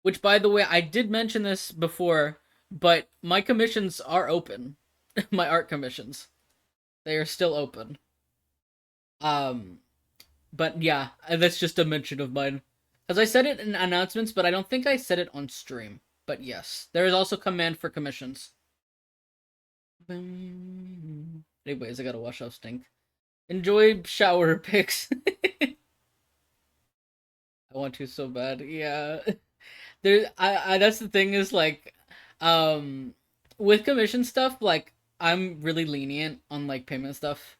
Which, by the way, I did mention this before, but my commissions are open. My art commissions, they are still open. But yeah, that's just a mention of mine. As I said it in announcements, but I don't think I said it on stream. But yes, there is also command for commissions. Anyways, I gotta wash off stink. Enjoy shower pics. I want to so bad. Yeah. I that's the thing is like with commission stuff, like I'm really lenient on like payment stuff.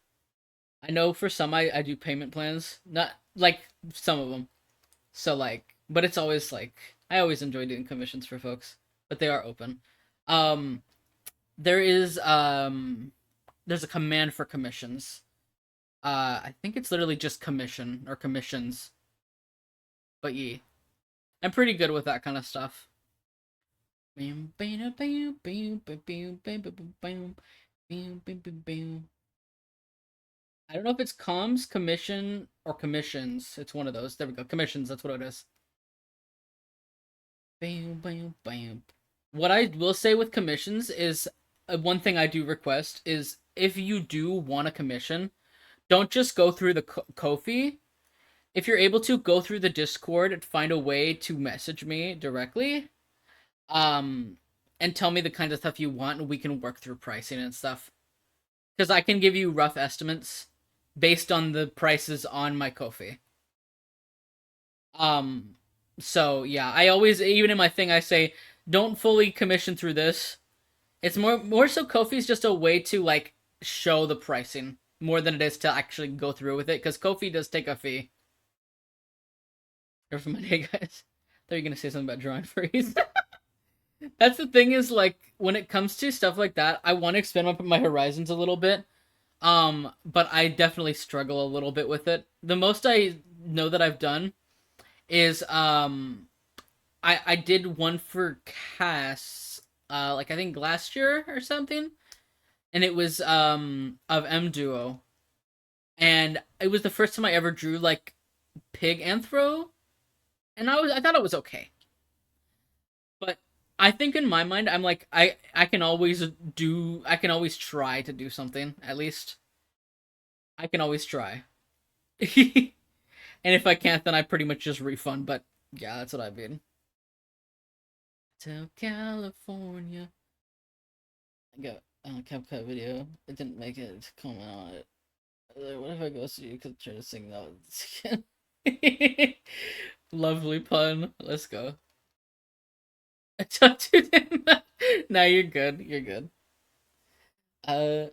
I know for some I do payment plans, not like some of them. So like, but it's always like I always enjoy doing commissions for folks, but they are open. Um there is there's a command for commissions. I think it's literally just commission or commissions. But yeah, I'm pretty good with that kind of stuff. I don't know if it's comms, commission, or commissions. It's one of those. There we go. Commissions, that's what it is. What I will say with commissions is one thing I do request is if you do want a commission, don't just go through the Ko-fi. If you're able to, go through the Discord and find a way to message me directly. And tell me the kinds of stuff you want, and we can work through pricing and stuff. Because I can give you rough estimates based on the prices on my Ko-fi. So yeah, I always, even in my thing, I say don't fully commission through this. It's more so Ko-fi is just a way to like show the pricing more than it is to actually go through with it, because Ko-fi does take a fee. Or from my day, guys. I thought you were gonna say something about drawing freeze. That's the thing is like when it comes to stuff like that, I want to expand my horizons a little bit. But I definitely struggle a little bit with it. The most I know that I've done is I did one for Cass like I think last year or something, and it was of M Duo, and it was the first time I ever drew like pig anthro, and I thought it was okay, but I think in my mind, I'm like, I can always I can always try to do something. At least I can always try. And if I can't, then I pretty much just refund. But yeah, that's what I mean. To California. I got a CapCut video. It didn't make it. Comment on it. What if I go see you could try to sing that again? Lovely pun. Let's go. I tattooed him. No, you're good. You're good. Uh,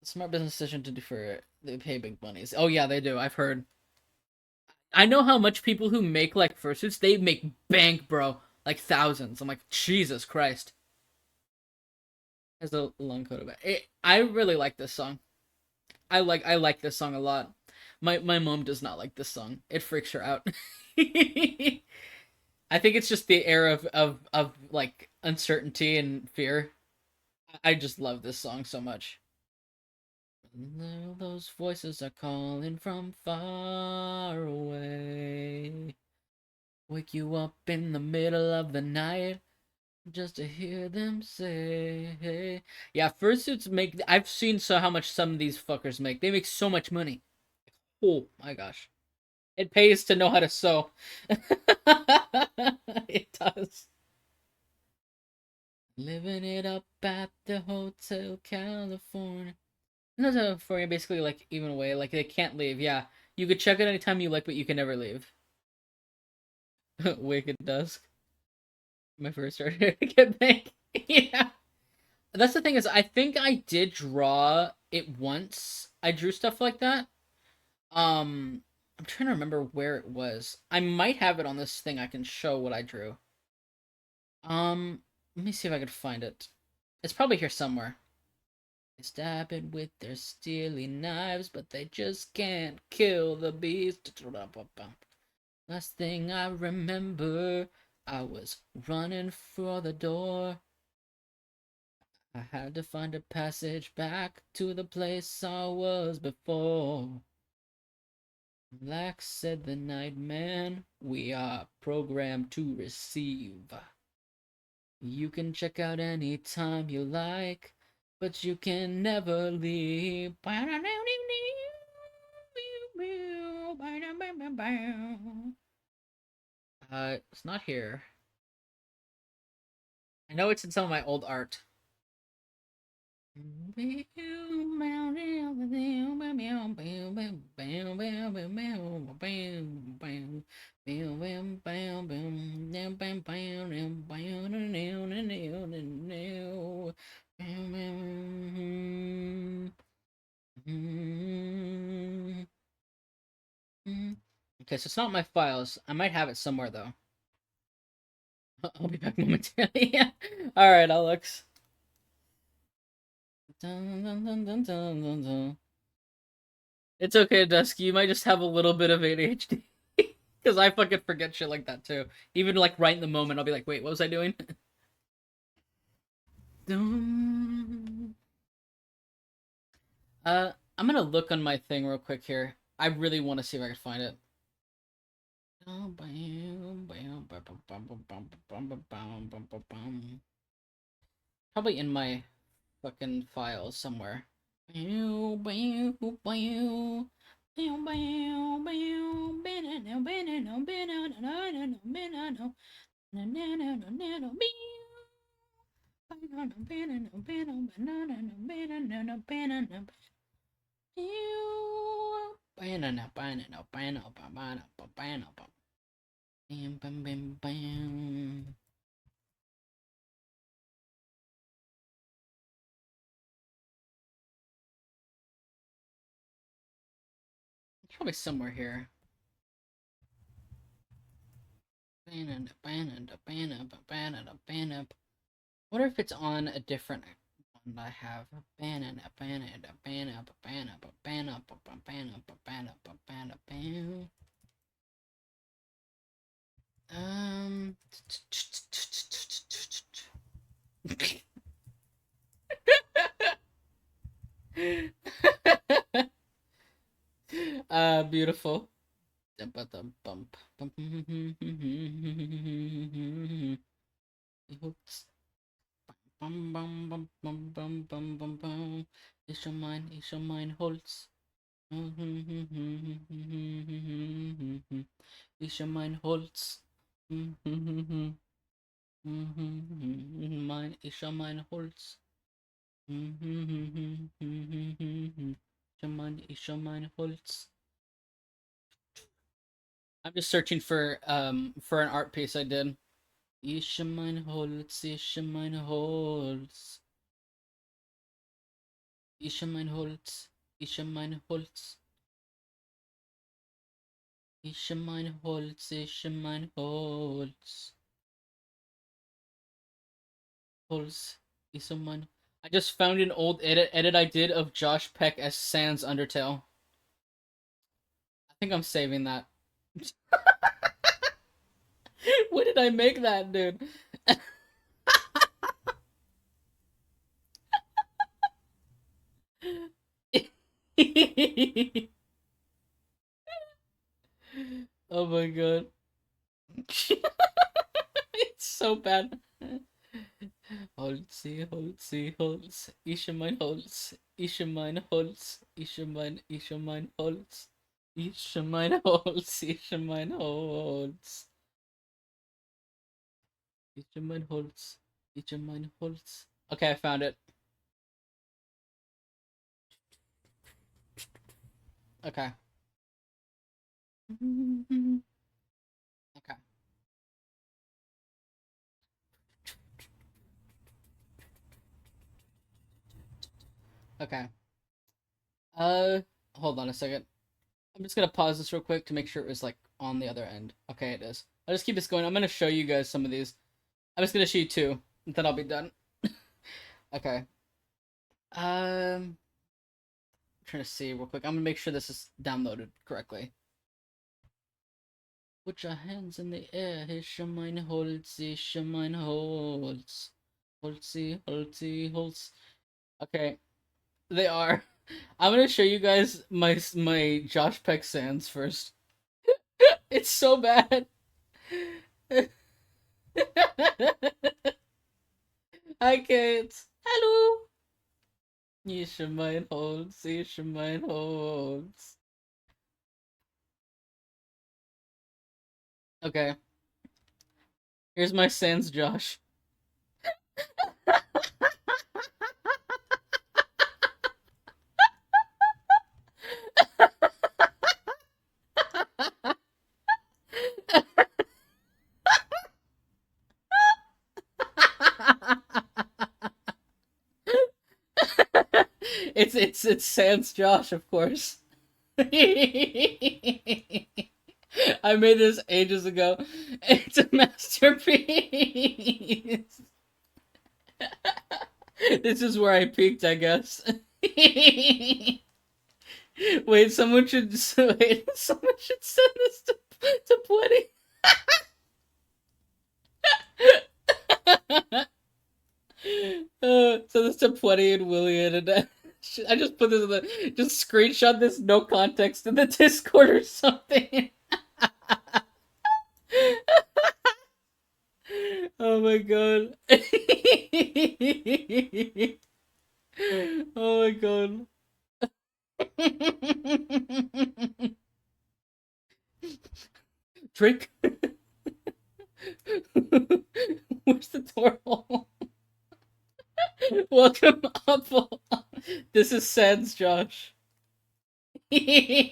Smart business decision to defer. They pay big monies. Oh yeah, they do. I've heard. I know how much people who make like fursuits, they make bank, bro. Like thousands. I'm like, Jesus Christ. There's a long coat of it. I really like this song. I like this song a lot. My mom does not like this song. It freaks her out. I think it's just the air of like uncertainty and fear. I just love this song so much. Those voices are calling from far away. Wake you up in the middle of the night just to hear them say, hey. Yeah, fursuits make. I've seen so how much some of these fuckers make. They make so much money. Oh my gosh. It pays to know how to sew. It does. Living it up at the Hotel California. No, for you basically like even away, like they can't leave. Yeah, you could check it anytime you like, but you can never leave. Wicked Dusk. My first started to get back. Yeah, that's the thing is, I think I did draw it once. I drew stuff like that. I'm trying to remember where it was. I might have it on this thing. I can show what I drew. Let me see if I could find it. It's probably here somewhere. They stab it with their steely knives, but they just can't kill the beast. Last thing I remember, I was running for the door. I had to find a passage back to the place I was before. Like said the night man, we are programmed to receive. You can check out any time you like, but you can never leave. It's not here. I know it's in some of my old art. Okay, so it's not my files. I might have it somewhere though. I'll be back momentarily. All right, Alex. Dun, dun, dun, dun, dun, dun, dun. It's okay, Dusky. You might just have a little bit of ADHD. Because I fucking forget shit like that too. Even like right in the moment, I'll be like, wait, what was I doing? I'm gonna look on my thing real quick here. I really want to see if I can find it. Probably in my fucking files somewhere. It's probably somewhere here. What if it's on a different one I have? Um. Beautiful. Bum bum bum bum bum bum bum bum. Ist schon mein Holz. Ist schon mein Holz. Ist schon mein Holz. Ist schon mein Holz. I'm just searching for an art piece I did. Ist schon mein Holz, ist schon mein Holz. Ist schon mein Holz, ist schon mein Holz. Ist schon mein Holz, ist schon mein Holz. Holz ist schon mein. I just found an old edit I did of Josh Peck as Sans Undertale. I think I'm saving that. When did I make that, dude? Oh my god. It's so bad. Holzi, Holzi, Holz. Ich mein Holz. Ich mein Holz. Ich mein Holz. Ich mein Holz. Ich mein Holz. Ich mein Holz. Ich mein Holz. Okay, I found it. Okay. Okay. Okay. Uh, Hold on a second. I'm just gonna pause this real quick to make sure it was like on the other end. Okay, it is. I'll just keep this going. I'm gonna show you guys some of these. I'm just gonna show you two, and then I'll be done. Okay. I'm trying to see real quick. I'm gonna make sure this is downloaded correctly. Put your hands in the air. Hische mein Holz, hische mein Holz. Holzi, Holzi, Holz. Okay, they are. I'm gonna show you guys my Josh Peck Sans first. It's so bad. Hi kids. Hello. Hische mein Holz, hische mein Holz. Okay, here's my Sans Josh. It's Sans Josh, of course. I made this ages ago. It's a masterpiece. This is where I peaked, I guess. Wait, someone should wait. Someone should send this to Plenty. So this to Plenty and William and I just put this in the just screenshot this no context in the Discord or something. Oh my god. Oh my god. Drake. Where's the door hole? Welcome, Apple. This is Sans Josh. I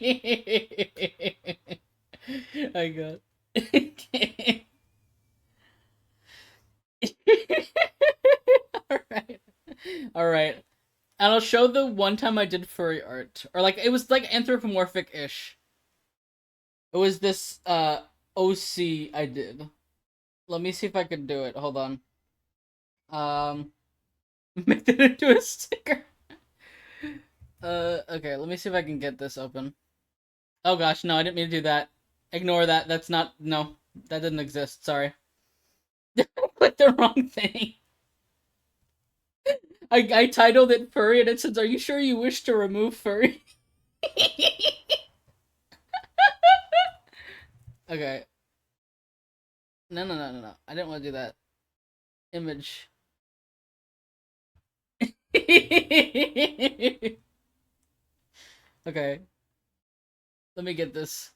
got. Alright. Alright. And I'll show the one time I did furry art. Or like it was like anthropomorphic-ish. It was this OC I did. Let me see if I can do it. Hold on. Make that into a sticker. Okay, let me see if I can get this open. Oh gosh, no, I didn't mean to do that. Ignore that. That's not, no, that didn't exist. Sorry. I clicked the wrong thing. I titled it furry and it says, "Are you sure you wish to remove furry?" Okay. No. I didn't want to do that. Image. Okay, let me get this.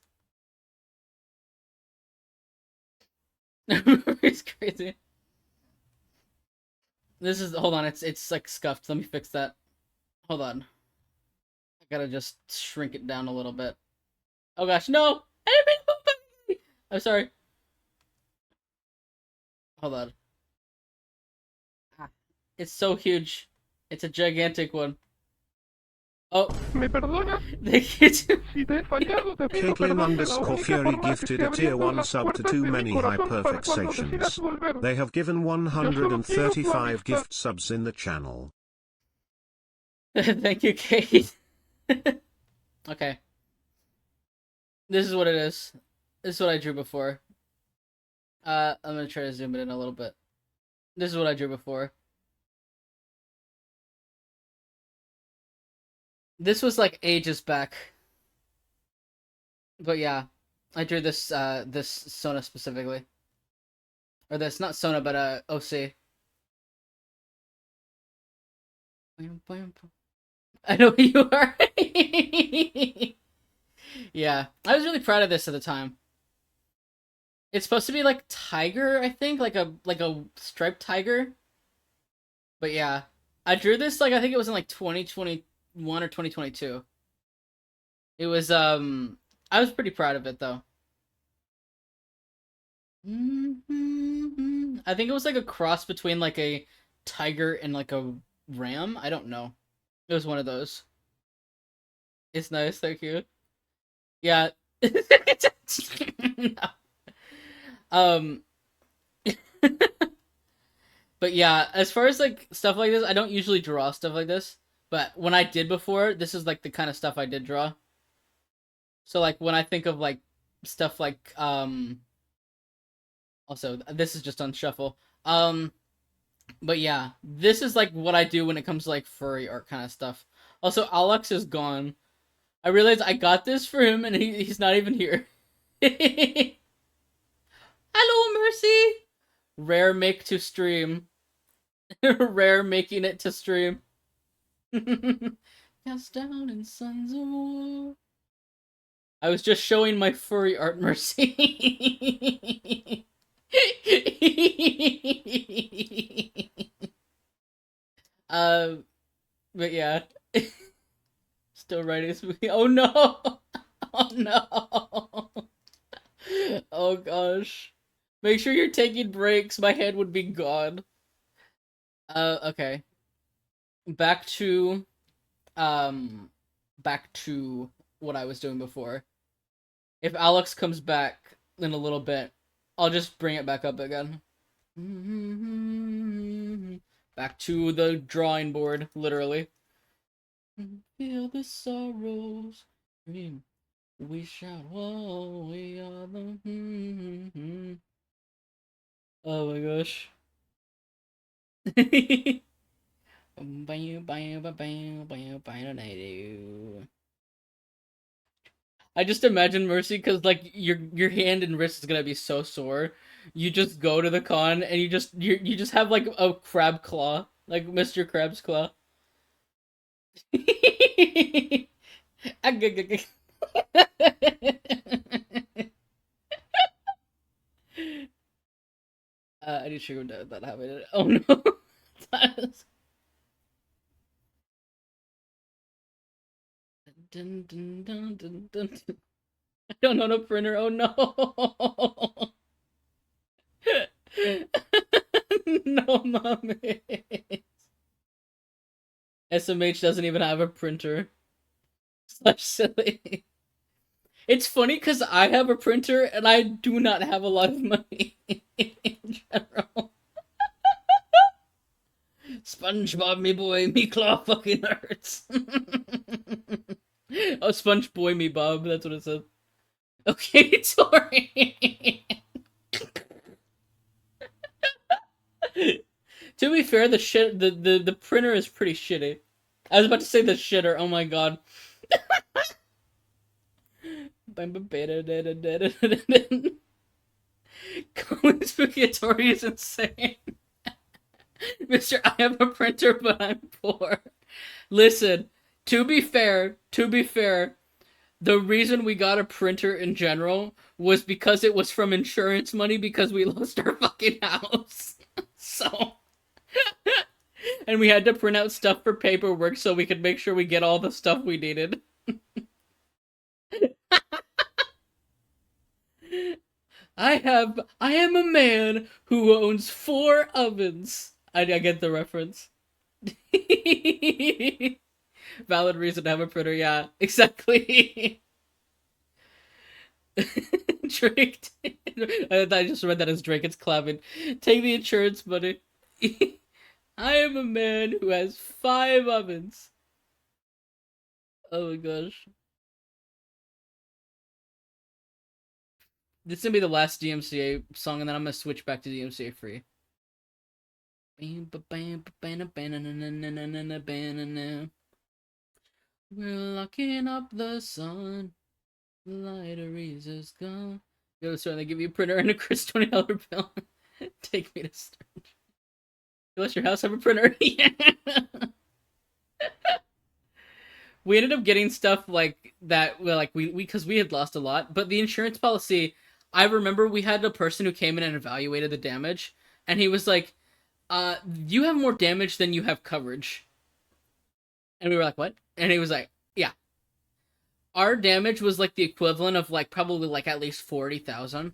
It's crazy. This is hold on, it's like scuffed. Let me fix that. Hold on. I gotta just shrink it down a little bit. Oh gosh, no! I'm sorry. Hold on. Ah, it's so huge. It's a gigantic one. Oh, ¿Me perdonas? thank you too. Si te he fallado, te pido Caitlin perdón. La underscore única Fury forma es que gifted te a tier abriendo 1 las sub to puertas too de mi many corazón para cuando decidas hyperfixations. volver. They have given Yo solo quiero tu 135 amistad. gift subs in the channel. Thank you, Kate. Okay. This is what it is. This is what I drew before. I'm gonna try to zoom it in a little bit. This is what I drew before. This was like ages back. But yeah, I drew this Sona specifically. Or this, not Sona, but OC. I know who you are. Yeah, I was really proud of this at the time. It's supposed to be like tiger, I think, like a striped tiger. But yeah, I drew this like I think it was in like 2021 or 2022. It was I was pretty proud of it though. I think it was like a cross between like a tiger and like a ram. I don't know. It was one of those. It's nice, thank you. Yeah. No. Um but yeah, as far as like stuff like this, I don't usually draw stuff like this. But when I did before, this is like the kind of stuff I did draw. So like when I think of like stuff like also this is just on shuffle. But yeah, this is like what I do when it comes to like furry art kind of stuff. Also, Alex is gone. I realized I got this for him and he's not even here. Hello, Mercy. Rare make to stream. Rare making it to stream. Cast down in Sons of War. I was just showing my furry art, Mercy. um, but yeah, still writing this movie. Oh no! Oh no! Oh gosh! Make sure you're taking breaks. My head would be gone. Okay. Back to um, back to what I was doing before. If Alex comes back in a little bit, I'll just bring it back up again. Back to the drawing board, literally. Feel the sorrows, dream. We shout, whoa, we are the. Oh my gosh. I just imagine Mercy because like your hand and wrist is gonna be so sore. You just go to the con and you just have like a crab claw, like Mr. Crab's claw. I need to sugar that happened. Oh no. Dun, dun, dun, dun, dun. I don't know no printer. Oh no. No, mommy. SMH doesn't even have a printer. Such silly. It's funny because I have a printer and I do not have a lot of money in general. SpongeBob, me boy, me claw fucking hurts. Oh, Sponge boy, me Bob. That's what it said. Okay, Tori. To be fair, the printer is pretty shitty. I was about to say the shitter. Oh my god. Calling Spooky Tori is insane. Mister, I have a printer, but I'm poor. Listen, to be fair, the reason we got a printer in general was because it was from insurance money because we lost our fucking house. So, and we had to print out stuff for paperwork so we could make sure we get all the stuff we needed. I am a man who owns 4 ovens. I get the reference. Valid reason to have a printer, yeah, exactly. Drake. I just read that as Drake. It's Clavin. Take the insurance money. I am a man who has 5 ovens. Oh my gosh. This is gonna be the last DMCA song, and then I'm gonna switch back to DMCA free. We're locking up the sun. The lighter is gone. Go to the store and they give you a printer and a Chris $20 bill. Take me to store. You let your house have a printer? Yeah. We ended up getting stuff like that. Well, like we because we had lost a lot, but the insurance policy. I remember we had a person who came in and evaluated the damage, and he was like, you have more damage than you have coverage." And we were like, "What?" And he was like, "Yeah, our damage was like the equivalent of like probably like at least 40,000,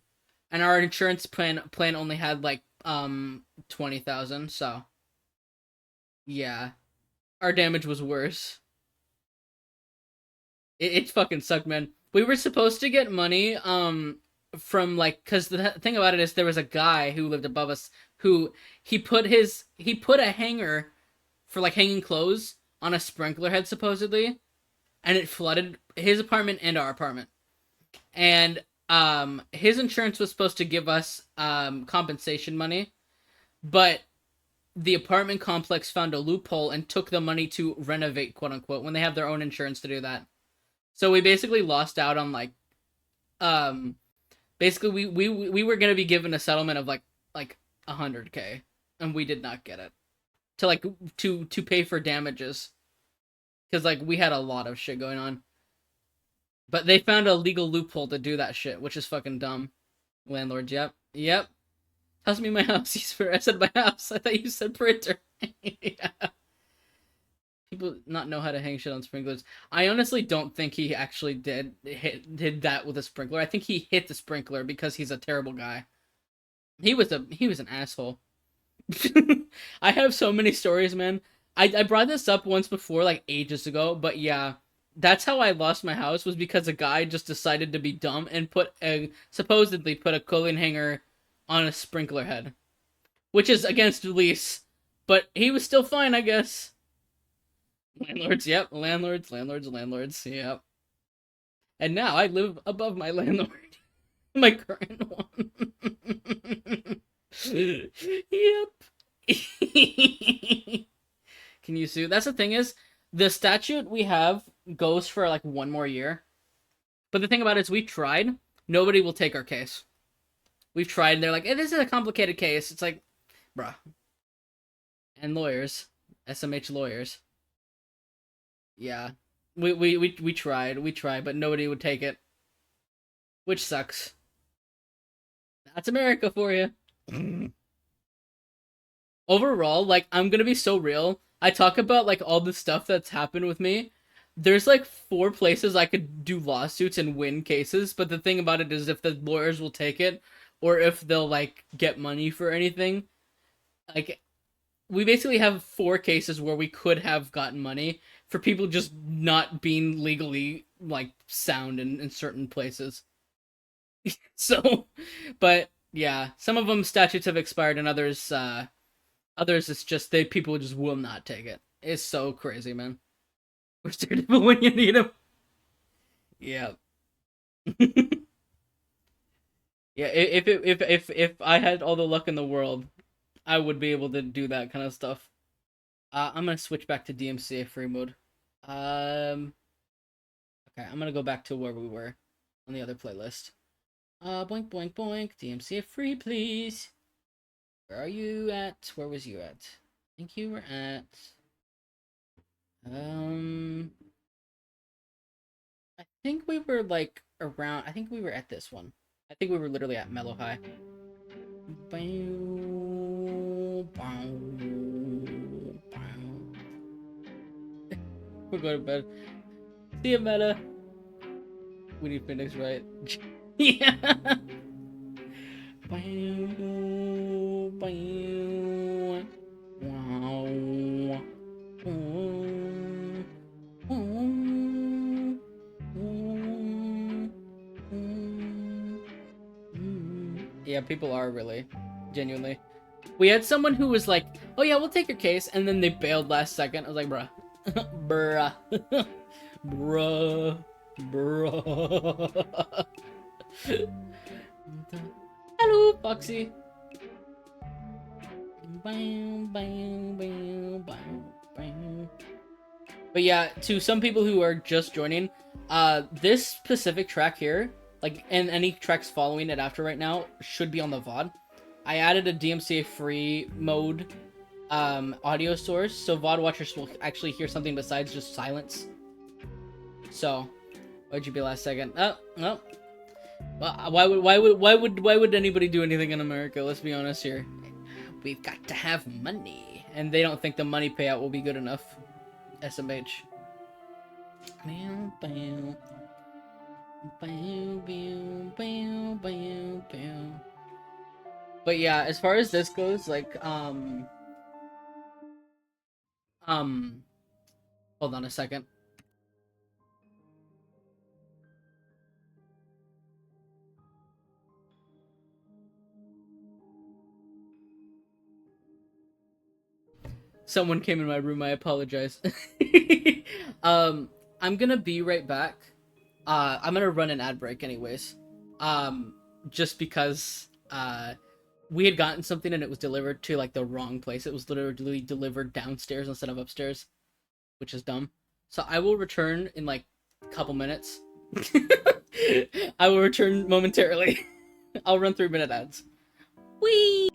and our insurance plan only had like 20,000. So yeah, our damage was worse. It fucking sucked, man. We were supposed to get money from like because the thing about it is there was a guy who lived above us who he put a hanger for like hanging clothes on a sprinkler head supposedly, and it flooded his apartment and our apartment. And his insurance was supposed to give us compensation money, but the apartment complex found a loophole and took the money to renovate, quote unquote, when they have their own insurance to do that. So we basically lost out on like um basically we were gonna be given a settlement of like 100K, and we did not get it to like to pay for damages because like we had a lot of shit going on. But they found a legal loophole to do that shit, which is fucking dumb. Landlords, yep. Toss me my house. I said my house. I thought you said printer. Yeah. People not know how to hang shit on sprinklers. I honestly don't think he actually did that with a sprinkler. I think he hit the sprinkler because he's a terrible guy. He was an asshole. I have so many stories, man. I brought this up once before, like ages ago, but yeah, that's how I lost my house was because a guy just decided to be dumb and supposedly put a clothing hanger on a sprinkler head, which is against the lease, but he was still fine, I guess. Landlords, yep. Landlords, yep. And now I live above my landlord. My current one. Yep. Can you sue? That's the thing is, the statute we have goes for like 1 more year. But the thing about it is we tried. Nobody will take our case. We've tried and they're like, hey, this is a complicated case. It's like, bruh. And lawyers. SMH lawyers. Yeah. We tried, but nobody would take it. Which sucks. That's America for you. Overall, like, I'm gonna be so real. I talk about, like, all the stuff that's happened with me. There's, like, 4 places I could do lawsuits and win cases, but the thing about it is if the lawyers will take it, or if they'll, like, get money for anything, like, we basically have 4 cases where we could have gotten money for people just not being legally, like, sound in certain places. So, but, yeah, some of them statutes have expired and others, it's just people just will not take it. It's so crazy, man. We're Daredevil when you need him. Yeah. Yeah. If I had all the luck in the world, I would be able to do that kind of stuff. I'm gonna switch back to DMCA free mode. Um. Okay, I'm gonna go back to where we were on the other playlist. Boink boink boink. DMCA free, please. Where are you at? Where was you at? I think you were at I think we were like around I think we were at this one. I think we were literally at Mellow High. We'll go to bed. See ya, Meta. We need Phoenix, right? Yeah. Yeah, people are really genuinely. We had someone who was like, "Oh yeah, we'll take your case," and then they bailed last second. I was like, "Bruh, bruh, bruh, bruh." Hello, Foxy. But yeah, to some people who are just joining, this specific track here, like, and any tracks following it after right now, should be on the VOD. I added a DMCA free mode audio source, so VOD watchers will actually hear something besides just silence. So, why'd you be last second? Oh, no. Well, why would anybody do anything in America? Let's be honest here. We've got to have money, and they don't think the money payout will be good enough. SMH. But yeah, as far as this goes, like, hold on a second. Someone came in my room, I apologize. I'm gonna be right back. I'm gonna run an ad break anyways. Just because, we had gotten something and it was delivered to, like, the wrong place. It was literally delivered downstairs instead of upstairs, which is dumb. So I will return in, like, a couple minutes. I will return momentarily. I'll run 3-minute ads. Whee!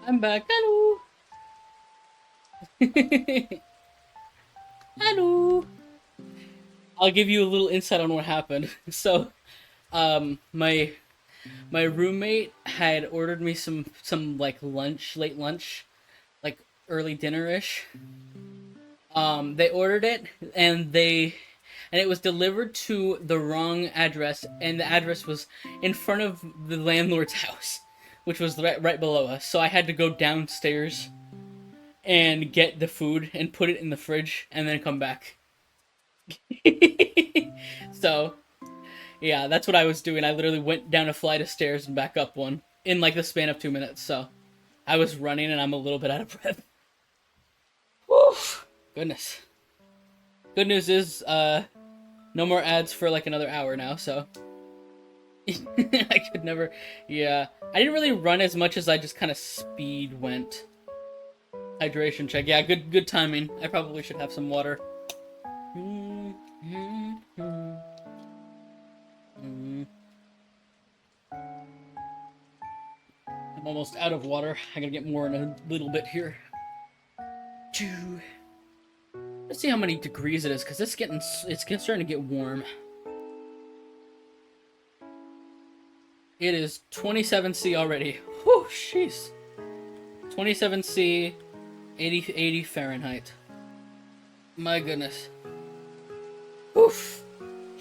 I'm back. Hello. Hello. I'll give you a little insight on what happened. So, my roommate had ordered me some like lunch, late lunch, like early dinner-ish. They ordered it and it was delivered to the wrong address, and the address was in front of the landlord's house, which was right below us. So I had to go downstairs and get the food and put it in the fridge and then come back. So, yeah, that's what I was doing. I literally went down a flight of stairs and back up one in like the span of 2 minutes. So, I was running and I'm a little bit out of breath. Woo! Goodness. Good news is, no more ads for like another hour now, so. I could never. Yeah. I didn't really run as much as I just kind of speed went. Hydration check. Yeah, good timing. I probably should have some water. I'm almost out of water. I gotta get more in a little bit here. Let's see how many degrees it is, because it's starting to get warm. It is 27°C already. Whew, jeez. 27°C, 80 Fahrenheit. My goodness. Oof.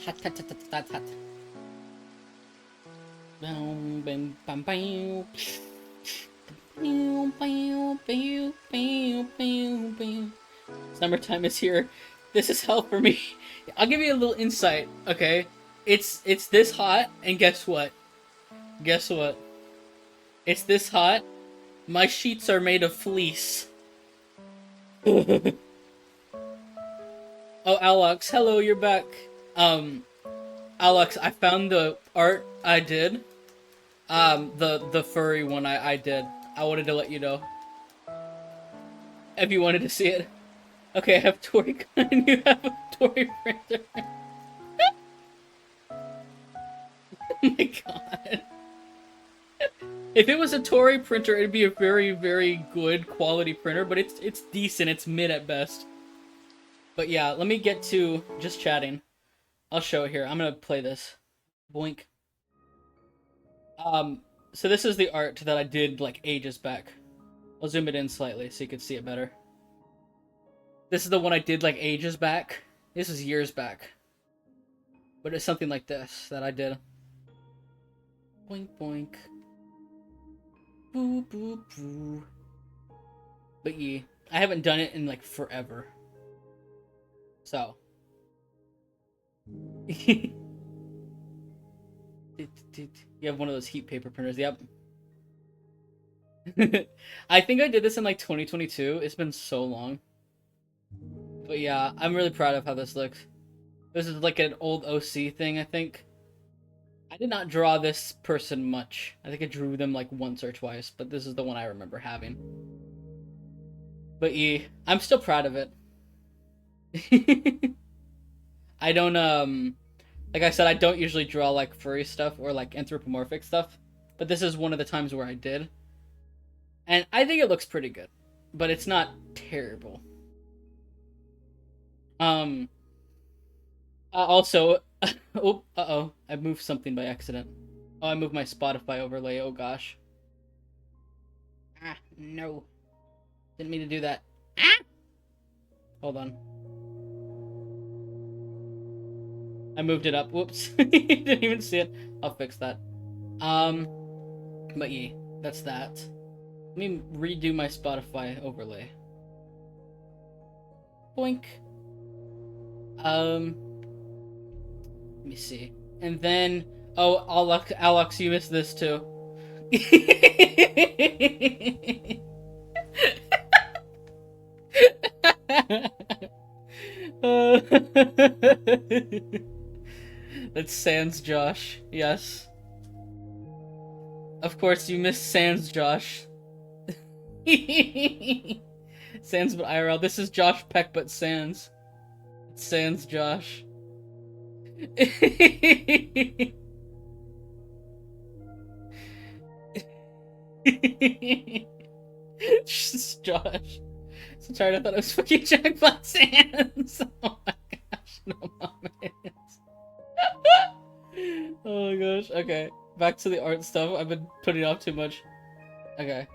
Hot, hot, hot, hot, hot. Bam, bam, bam, bam. Summertime is here. This is hell for me. I'll give you a little insight, okay? It's this hot, and guess what? Guess what? It's this hot. My sheets are made of fleece. Oh, Alex, hello, you're back. Alex, I found the art I did. The furry one I did. I wanted to let you know. If you wanted to see it. Okay, I have Tory Gun, you have a Tory printer. Oh my god. If it was a Tory printer, it'd be a very, very good quality printer, but it's decent, it's mid at best. But yeah, let me get to just chatting. I'll show it here. I'm gonna play this. Boink. So this is the art that I did like ages back. I'll zoom it in slightly so you can see it better. This is the one I did like ages back. This is years back. But it's something like this that I did. Boink boink. Boo boo boo. But yeah, I haven't done it in like forever. So. You have one of those heat paper printers, yep. I think I did this in like 2022. It's been so long. But yeah, I'm really proud of how this looks. This is like an old OC thing, I think. I did not draw this person much. I think I drew them like once or twice, but this is the one I remember having. But yeah, I'm still proud of it. I don't, like I said, I don't usually draw like furry stuff or like anthropomorphic stuff, but this is one of the times where I did. And I think it looks pretty good, but it's not terrible. Also, oh, uh-oh, I moved something by accident. Oh, I moved my Spotify overlay, oh gosh. Ah, no. Didn't mean to do that. Ah! Hold on. I moved it up, whoops. Didn't even see it. I'll fix that. But yeah, that's that. Let me redo my Spotify overlay. Boink. Let me see. And then, oh, Alex, you missed this too. That's Sans Josh. Yes. Of course, you missed Sans Josh. Sans but IRL. This is Josh Peck but Sans. It's Sans Josh. Josh. So tired, I thought it was fucking Jackpot Sans. Oh my gosh, no moments. Oh my gosh, okay. Back to the art stuff. I've been putting off too much. Okay.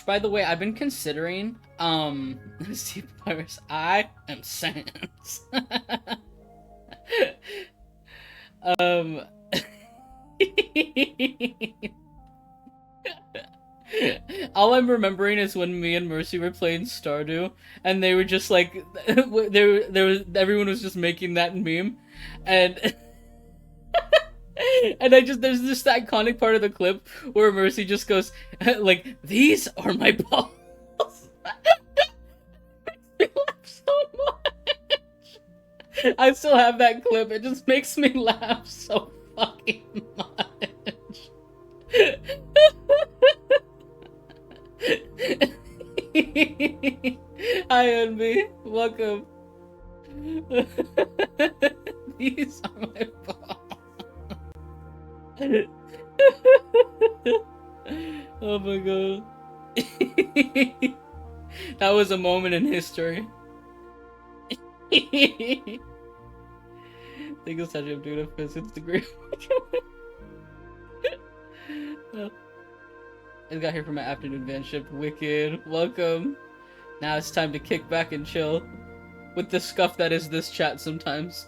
By the way, I've been considering, Steve Pirates, I am Sans. um, all I'm remembering is when me and Mercy were playing Stardew, and they were just like, everyone was just making that meme, and and there's this iconic part of the clip where Mercy just goes, like, these are my balls. Makes me laugh so much. I still have that clip. It just makes me laugh so fucking much. Hi, Envy. Welcome. These are my balls. Oh my god. That was a moment in history. Think of such a dude of physics degree. I got here for my afternoon van shift. Wicked. Welcome. Now it's time to kick back and chill. With the scuff that is this chat sometimes.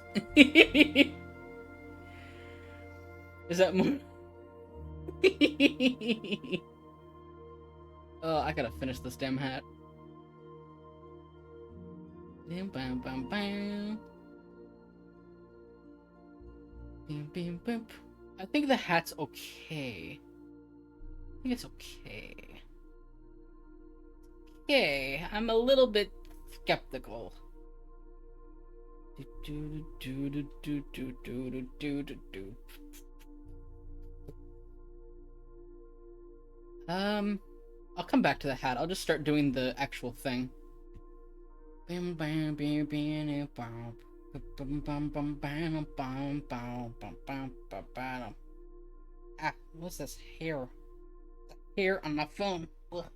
Is that more? Oh, I gotta finish this damn hat. Bam, bam, bam, bam. Bam, bam, bam. I think the hat's okay. I think it's okay. Okay, I'm a little bit skeptical. I'll come back to the hat. I'll just start doing the actual thing. Ah, what's this hair? The hair on my phone. Ugh.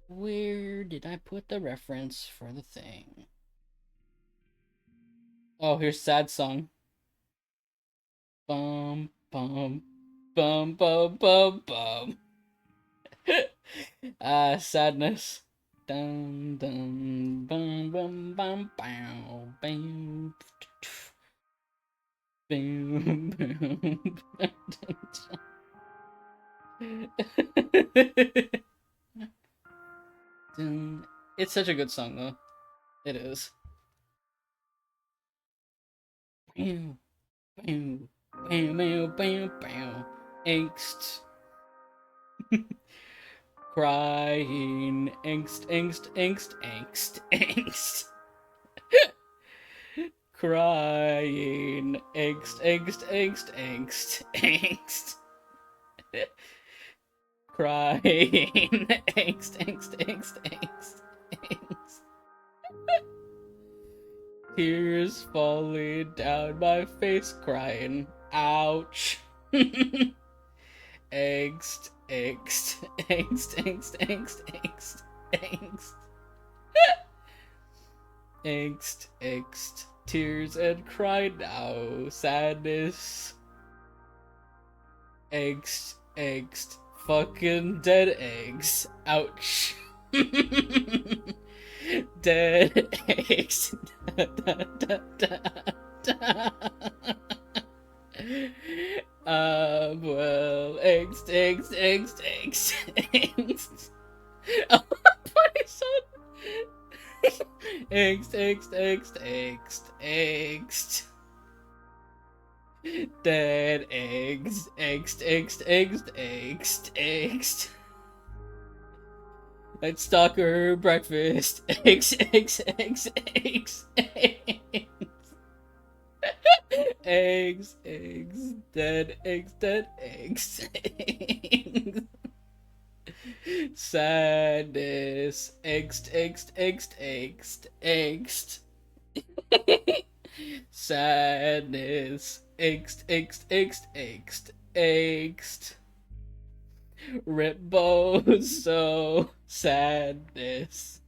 Where did I put the reference for the thing? Oh, here's sad song. Bum bum bum bum bum bum. Sadness. Dum dum bum bum bum bow bam. Boom boom. It's such a good song though. It is. Bam bam bam bam bam bam. Angst. Crying, angst, angst, angst, angst, angst. Crying, angst, angst, angst, angst, angst. Crying, angst, angst, angst, angst, angst. Tears falling down my face, crying, ouch. Angst, angst, angst, angst, angst, angst, angst. Angst, angst, tears and cry now, sadness. Angst, angst, fucking dead eggs, ouch. Dead eggs. Da, da, da, da, da. Well, eggs, eggs, eggs, eggs, eggs. Oh, funny son. Eggs, eggs, eggs, eggs, eggs. Dead eggs, eggs, eggs, eggs, eggs, eggs. Let's stalker breakfast. Eggs, eggs, eggs, eggs, eggs. Eggs, eggs, dead eggs, dead eggs, eggs. Sadness, eggs, eggs, eggs, eggs, eggs. Sadness, eggs, eggs, eggs, eggs, eggs. Rip bozo, sadness.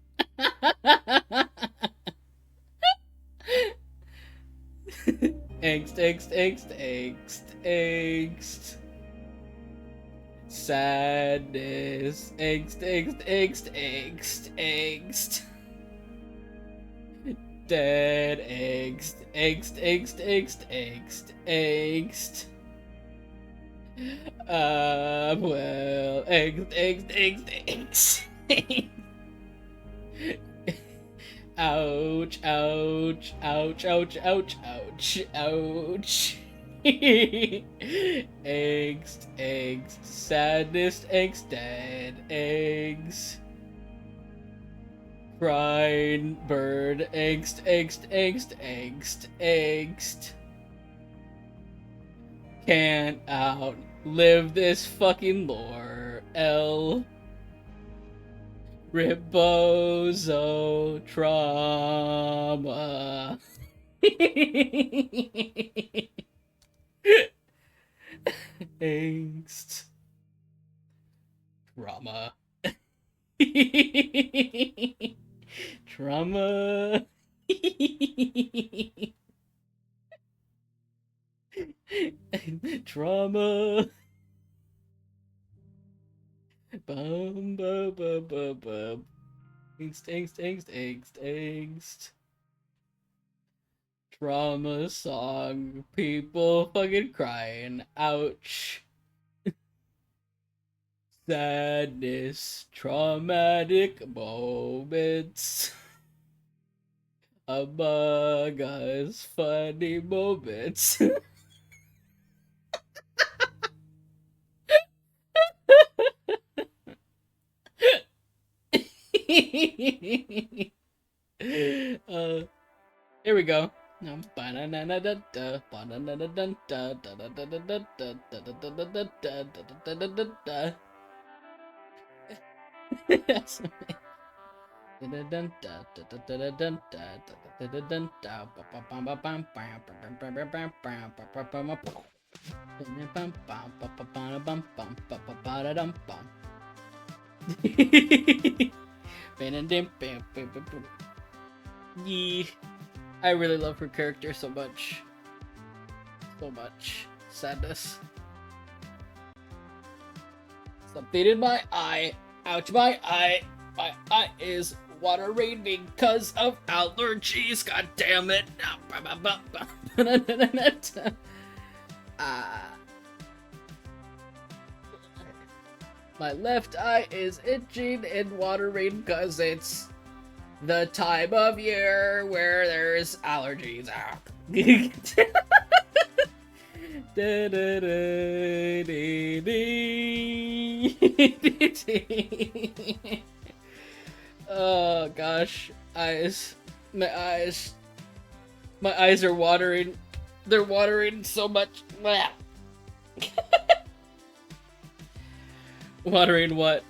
Angst, angst, angst, angst, angst. Sadness. Angst, angst, angst, angst, angst. Dead angst, angst, angst, angst, angst, angst. Well, angst, angst, angst, angst. Ouch, ouch, ouch, ouch, ouch, ouch, ouch. Angst, angst, sadness, angst, dead eggs. Crying bird, angst, angst, angst, angst, angst. Can't outlive this fucking lore, L. Ribozo trauma. Angst. Trauma. Trauma. Trauma. Bum bum bum bum bum. Angst, angst, angst, angst, angst. Trauma song. People fucking crying. Ouch. Sadness. Traumatic moments. Among us. Funny moments. Here we go. Yee. I really love her character so much. So much. Sadness. Something in my eye. Ouch, my eye. My eye is watering because of allergies. God damn it. My left eye is itching and watering because it's the time of year where there's allergies. Oh gosh, eyes. My eyes. My eyes are watering. They're watering so much. Watering what?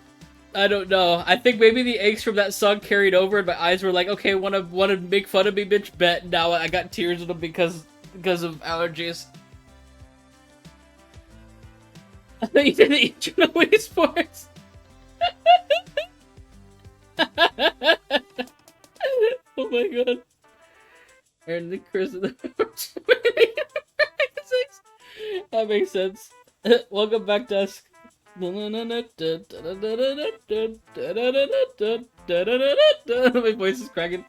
I don't know. I think maybe the aches from that song carried over, and my eyes were like, okay, wanna make fun of me, bitch? Bet. Now I got tears in them because of allergies. I thought you didn't eat your Wii Sports. Oh my god. And the Chris of the That makes sense. Welcome back, Dusk. My voice is cracking.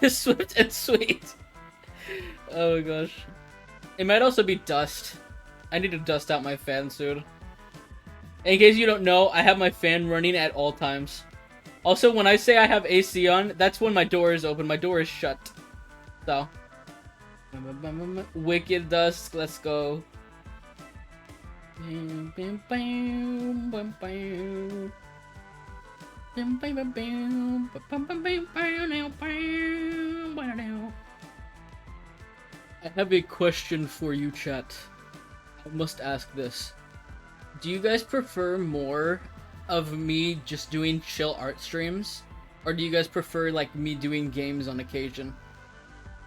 Swift and sweet. Oh my gosh. It might also be dust. I need to dust out my fan soon. In case you don't know, I have my fan running at all times. Also, when I say I have AC on, that's when my door is open. My door is shut. So. Wicked dust, let's go. I have a question for you, chat. I must ask this. Do you guys prefer more of me just doing chill art streams? Or do you guys prefer, like, me doing games on occasion?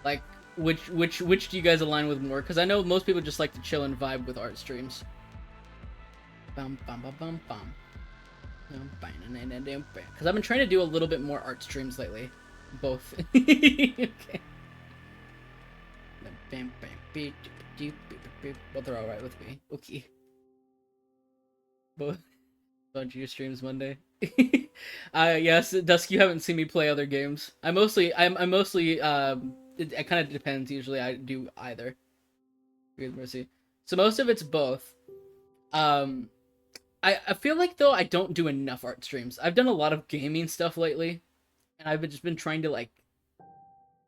Like, which do you guys align with more? Because I know most people just like to chill and vibe with art streams. Bum bum bum bum bum. Because I've been trying to do a little bit more art streams lately. Both. Okay. Both are alright with me. Okay. Both. Bunch of your streams Monday. Yes, Dusk, you haven't seen me play other games. I'm mostly it kind of depends. Usually I do either. Good mercy. So most of it's both. I feel like, though, I don't do enough art streams. I've done a lot of gaming stuff lately, and I've just been trying to, like,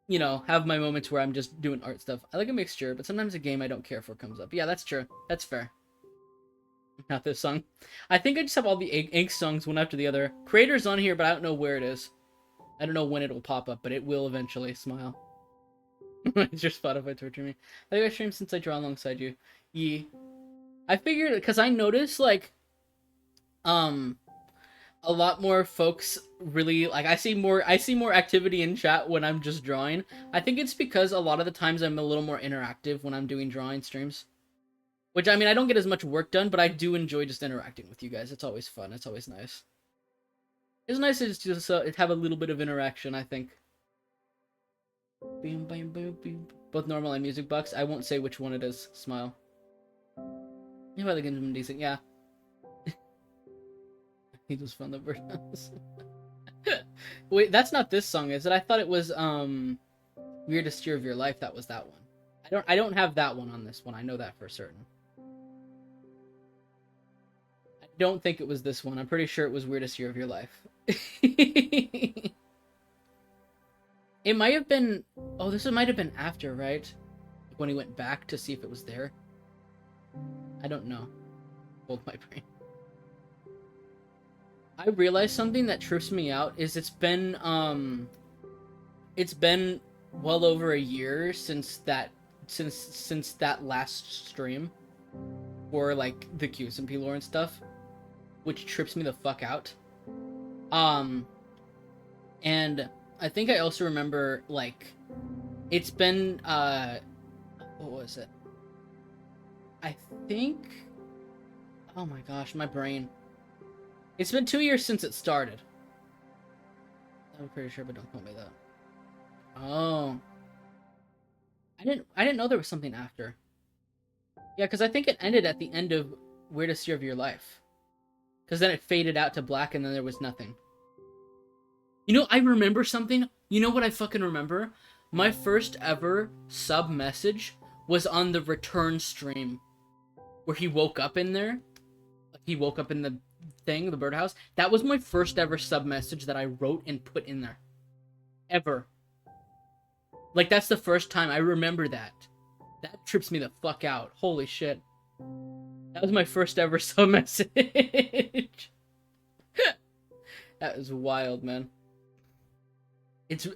you know, have my moments where I'm just doing art stuff. I like a mixture, but sometimes a game I don't care for comes up. Yeah, that's true. That's fair. Not this song. I think I just have all the Ink songs one after the other. Creator's on here, but I don't know where it is. I don't know when it will pop up, but it will eventually. Smile. It's your Spotify torture me. I think I stream since I draw alongside you. Yee. I figured, because I noticed, like, a lot more folks really, like, I see more activity in chat when I'm just drawing. I think it's because a lot of the times I'm a little more interactive when I'm doing drawing streams. Which, I mean, I don't get as much work done, but I do enjoy just interacting with you guys. It's always fun. It's always nice. It's nice to just have a little bit of interaction, I think. Both normal and music box. I won't say which one it is. Smile. You know, the game's been decent. Yeah. He just found the birdhouse. Wait, that's not this song, is it? I thought it was Weirdest Year of Your Life. That was that one. I don't have that one on this one. I know that for certain. I don't think it was this one. I'm pretty sure it was Weirdest Year of Your Life. It might have been... Oh, this might have been after, right? When he went back to see if it was there. I don't know. Hold my brain. I realized something that trips me out is it's been well over a year since that last stream for, like, the QSMP lore and stuff, which trips me the fuck out. And I think I also remember, like, it's been what was it? I think, oh my gosh, my brain. It's been 2 years since it started. I'm pretty sure, but don't quote me that. Oh. I didn't know there was something after. Yeah, because I think it ended at the end of Weirdest Year of Your Life. Because then it faded out to black and then there was nothing. You know, I remember something. You know what I fucking remember? My first ever sub message was on the return stream. Where he woke up in there. He woke up in the thing, the birdhouse. That was my first ever sub message that I wrote and put in there. Ever. Like, that's the first time I remember that. That trips me the fuck out. Holy shit. That was my first ever sub message. That is wild, man.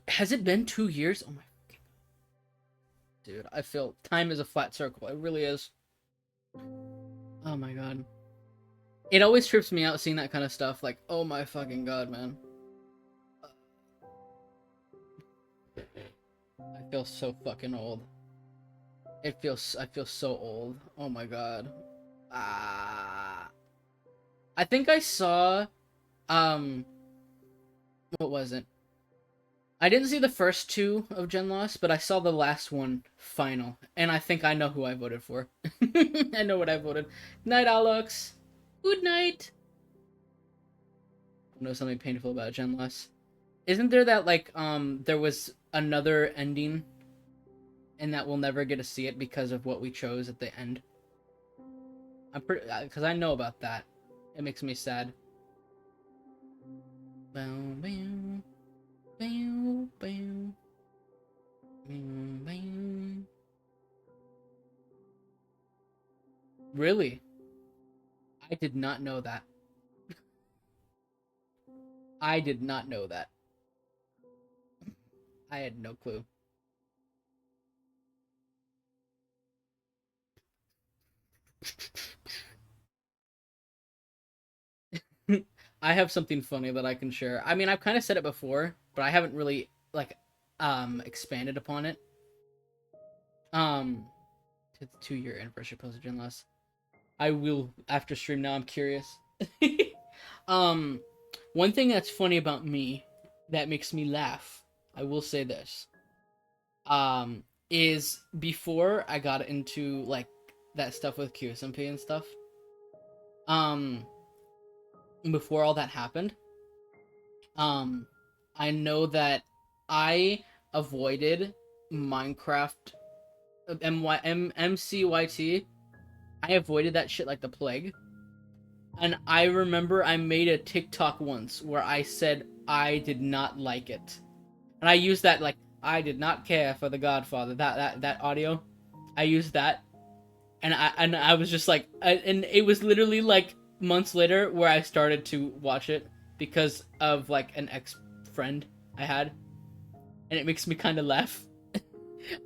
Has it been 2 years? Oh my fucking god. Dude, I feel time is a flat circle. It really is. Oh my god. It always trips me out seeing that kind of stuff. Like, oh my fucking god, man. I feel so fucking old. I feel so old. Oh my god. Ah. I think I saw, what was it? I didn't see the first two of Gen Lost, but I saw the last one final, and I think I know who I voted for. I know what I voted. Night, Alex. Good night. I know something painful about Gen Lost. Isn't there that like there was another ending, and that we'll never get to see it because of what we chose at the end? I'm pretty because I know about that. It makes me sad. Bow, bow, bow, bow. Really? I did not know that. I did not know that. I had no clue. I have something funny that I can share. I mean, I've kind of said it before, but I haven't really like expanded upon it. Um to the 2-year anniversary post of Gen Lost. I will after stream now. I'm curious. um One thing that's funny about me that makes me laugh, I will say this. Is before I got into like that stuff with QSMP and stuff. Um Before all that happened, um I know that I avoided Minecraft MCYT. I avoided that shit like the plague. And I remember I made a TikTok once where I said I did not like it. And I used that like I did not care for The Godfather. That audio. I used that, and I was just like, and it was literally like months later where I started to watch it because of like an ex friend I had, and it makes me kind of laugh.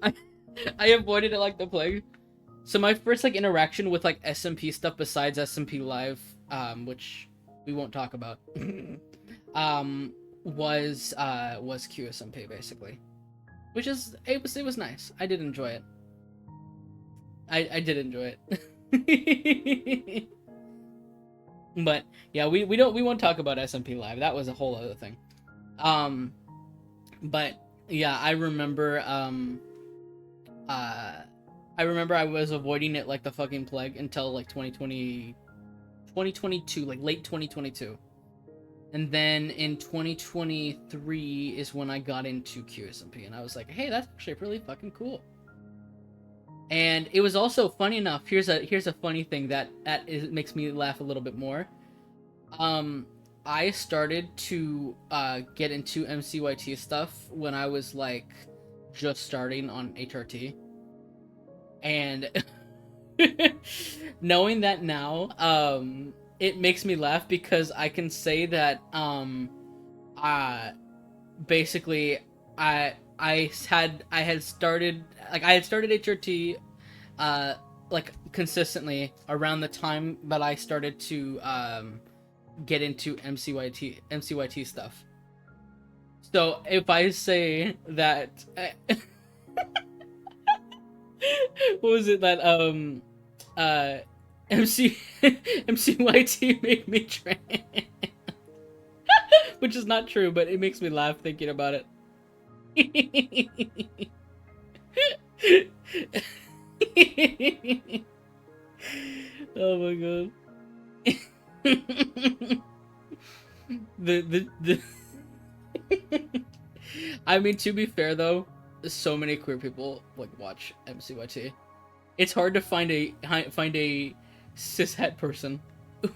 I I avoided it like the plague. So my first like interaction with like SMP stuff besides SMP Live, which we won't talk about, was QSMP basically, which is it was nice. I did enjoy it. I did enjoy it. But yeah, we won't talk about SMP Live. That was a whole other thing. Um, but yeah, I remember I was avoiding it like the fucking plague until like 2022, like late 2022. And then in 2023 is when I got into QSMP, and I was like, hey, that's actually really fucking cool. And it was also funny enough. Here's a funny thing that makes me laugh a little bit more. I started to get into MCYT stuff when I was like just starting on HRT, and knowing that now, it makes me laugh because I can say that basically I had started HRT like consistently around the time that I started to get into MCYT stuff. So if I say that what was it that MC MCYT made me trans, which is not true, but it makes me laugh thinking about it. Oh my god. The I mean, to be fair though, so many queer people like watch MCYT. It's hard to find a cishet person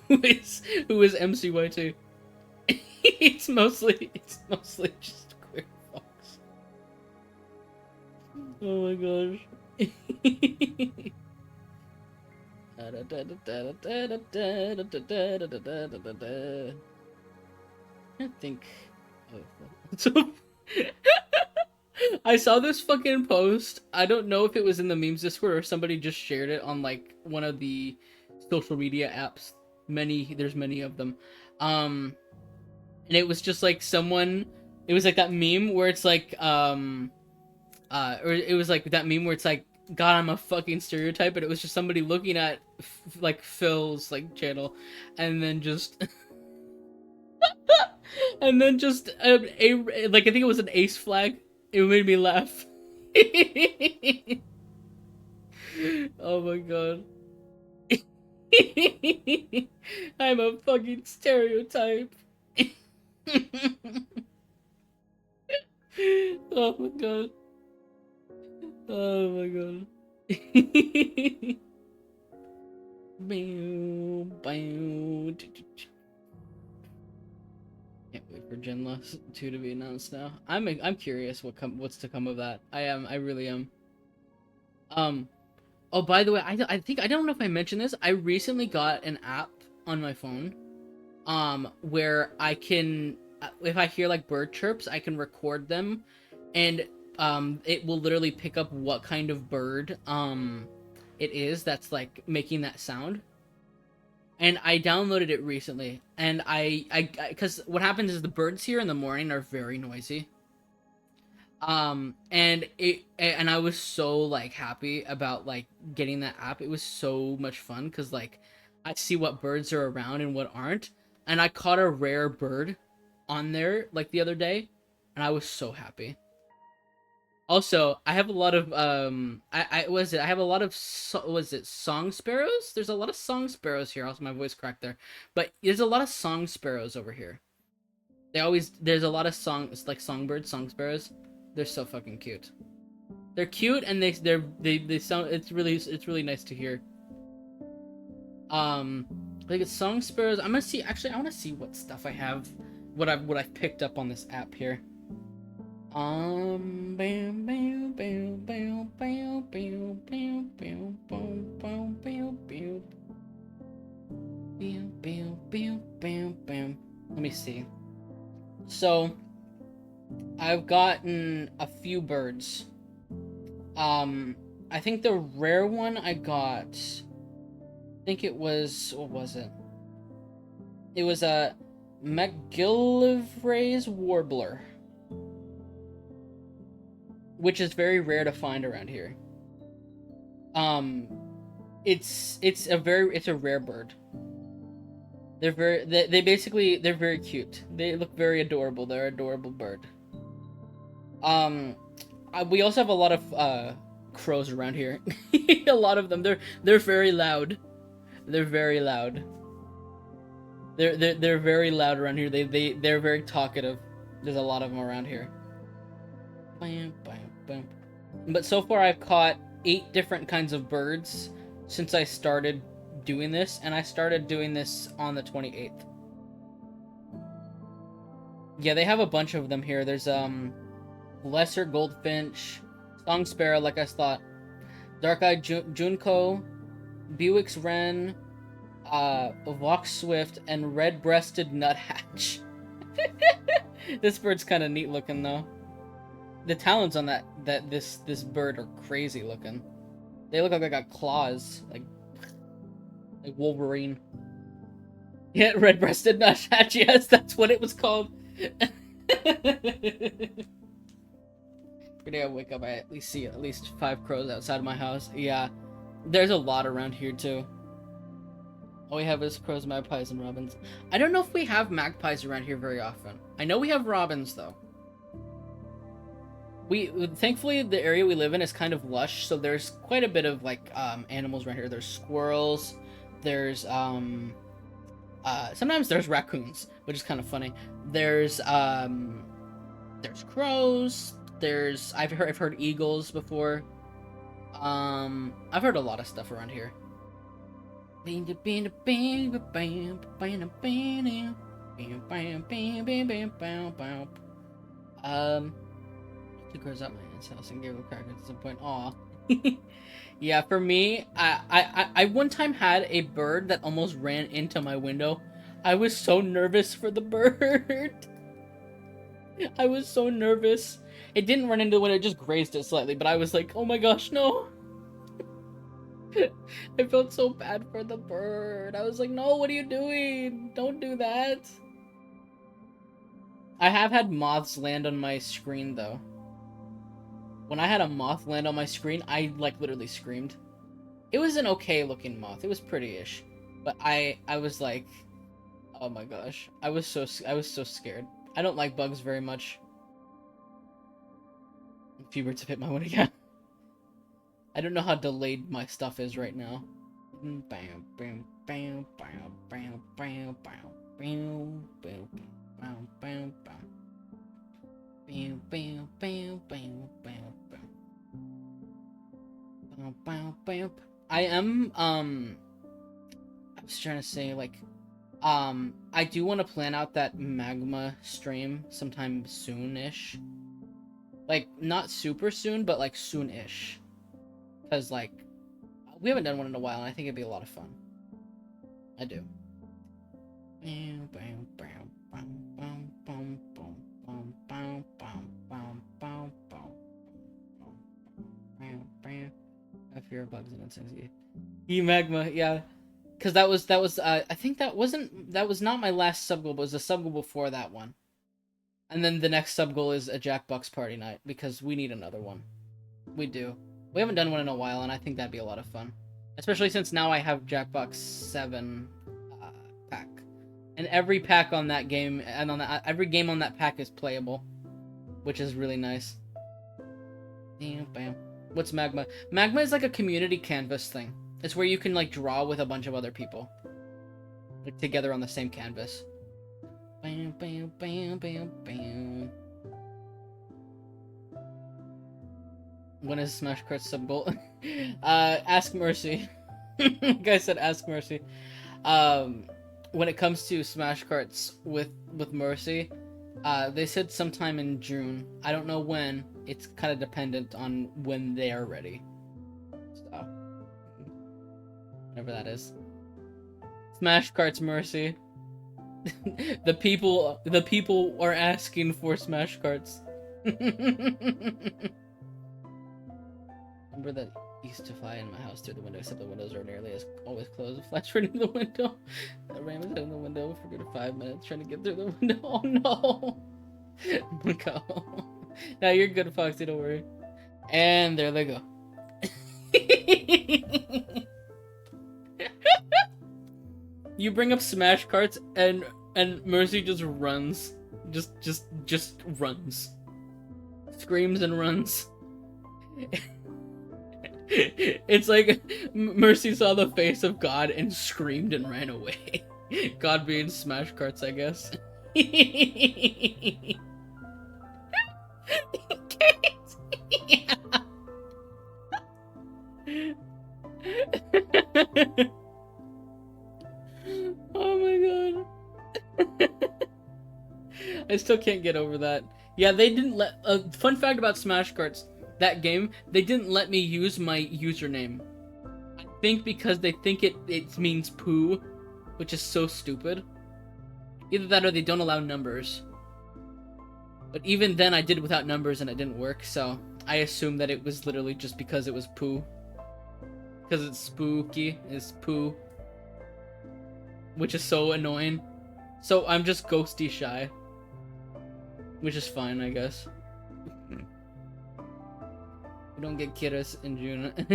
who is MCYT. It's mostly just queer folks. Oh my gosh. I think. So, I saw this fucking post. I don't know if it was in the memes Discord or somebody just shared it on like one of the social media apps. There's many of them. And it was just like someone. It was like that meme where it's like or it was like that meme where it's like, God, I'm a fucking stereotype, but it was just somebody looking at like Phil's like channel, and then just And then just like I think it was an ace flag. It made me laugh. Oh my god. I'm a fucking stereotype. Oh my god. Oh my god. Bow, bow. Can't wait for Gen Loss 2 to be announced now. I'm curious what's to come of that. I really am. Um oh, by the way, I think I don't know if I mentioned this. I recently got an app on my phone where I can if I hear like bird chirps, I can record them and it will literally pick up what kind of bird it is that's like making that sound. And I downloaded it recently, and because what happens is the birds here in the morning are very noisy. And I was so like happy about like getting that app. It was so much fun because like I see what birds are around and what aren't, and I caught a rare bird on there like the other day, and I was so happy. Also, I have a lot of I have a lot of was it song sparrows? There's a lot of song sparrows here. Also, my voice cracked there, but there's a lot of song sparrows over here. There's a lot of like songbirds, song sparrows. They're so fucking cute. They're cute and they sound. It's really nice to hear. Like it's song sparrows. I'm gonna see. Actually, I want to see what stuff I have. What I've picked up on this app here. Bam, bam, bam, bam, bam, bam, bam, bam, bam, bam, bam, bam, bam. Bam, bam, bam, bam, bam. Let me see. So, I've gotten a few birds. I think the rare one I got, I think it was, what was it? It was a McGillivray's warbler, which is very rare to find around here. It's a rare bird. They're very cute. They look very adorable. They're an adorable bird. We also have a lot of crows around here. A lot of them. They're very loud. They're very loud. They're very loud around here. They're very talkative. There's a lot of them around here. Bam, bam, bam. But so far I've caught 8 different kinds of birds since I started doing this, and I started doing this on the 28th. Yeah, they have a bunch of them here. There's lesser goldfinch, song sparrow, like I thought, dark-eyed junco, Bewick's wren, vox swift, and red-breasted nuthatch. This bird's kind of neat looking though. The talons on this bird are crazy looking. They look like they got claws, like Wolverine. Yeah, red-breasted nuthatch. Yes, that's what it was called. Every day I wake up, I at least see at least 5 crows outside of my house. Yeah, there's a lot around here too. All we have is crows, magpies, and robins. I don't know if we have magpies around here very often. I know we have robins though. Thankfully the area we live in is kind of lush, so there's quite a bit of like animals around here. There's squirrels. There's sometimes there's raccoons, which is kind of funny. There's crows. I've heard eagles before. I've heard a lot of stuff around here. He grows up my aunt's house and gave a cracker at some point. Aw. Yeah, for me, I one time had a bird that almost ran into my window. I was so nervous for the bird. I was so nervous. It didn't run into the window, it just grazed it slightly, but I was like, oh my gosh, no. I felt so bad for the bird. I was like, no, what are you doing? Don't do that. I have had moths land on my screen, though. When I had a moth land on my screen, I, like, literally screamed. It was an okay-looking moth. It was pretty-ish. But I was like, Oh my gosh. I was so scared. I don't like bugs very much. If you were to hit my one again. I don't know how delayed my stuff is right now. Bam, bam, bam, bam, bam, bam, bam, bam, bam, bam, bam, bam. Bam, bam, bam, bam, bam, bam. Bam, bam, bam. I am, I was trying to say, like, I do want to plan out that magma stream sometime soon-ish. Like, not super soon, but, like, soon-ish. Because, like, we haven't done one in a while, and I think it'd be a lot of fun. I do. Bam, bam, bam, bam, bam, bam, bam, bam, bam, bam, bam, bam, bam, bam, bam. I fear bugs and insects. Magma, yeah. Because that was, I think that was not my last sub goal, but it was a sub goal before that one. And then the next sub goal is a Jack Bucks party night, because we need another one. We do. We haven't done one in a while, and I think that'd be a lot of fun. Especially since now I have Jackbox 7 pack. And every pack on that game, and on that, every game on that pack is playable. Which is really nice. Bam, bam. What's Magma? Magma is like a community canvas thing. It's where you can like draw with a bunch of other people. Like together on the same canvas. Bam, bam, bam, bam, bam. When is Smash Cards sub goal? Ask Mercy. Like I said, ask Mercy. When it comes to Smash Cards with Mercy, they said sometime in June. I don't know when. It's kind of dependent on when they are ready. So, whatever that is. Smash Cards Mercy. the people are asking for Smash Cards. Remember that used to fly in my house through the window, except the windows are nearly as always closed. Flash right in the window. I ran was in the window for good 5 minutes trying to get through the window. Oh no! Go. Now you're good, Foxy. Don't worry. And there they go. You bring up Smash Carts and Mercy just runs, just runs, screams and runs. It's like Mercy saw the face of God and screamed and ran away. God being Smash Carts, I guess. Oh my god. I still can't get over that. Yeah, they didn't let... fun fact about Smash Carts. That game, they didn't let me use my username. I think because they think it means poo, which is so stupid. Either that or they don't allow numbers. But even then I did it without numbers and it didn't work, so I assumed that it was literally just because it was poo. Because it's spooky, it's poo. Which is so annoying. So I'm just ghosty shy. Which is fine, I guess. We don't get Kiras in June. If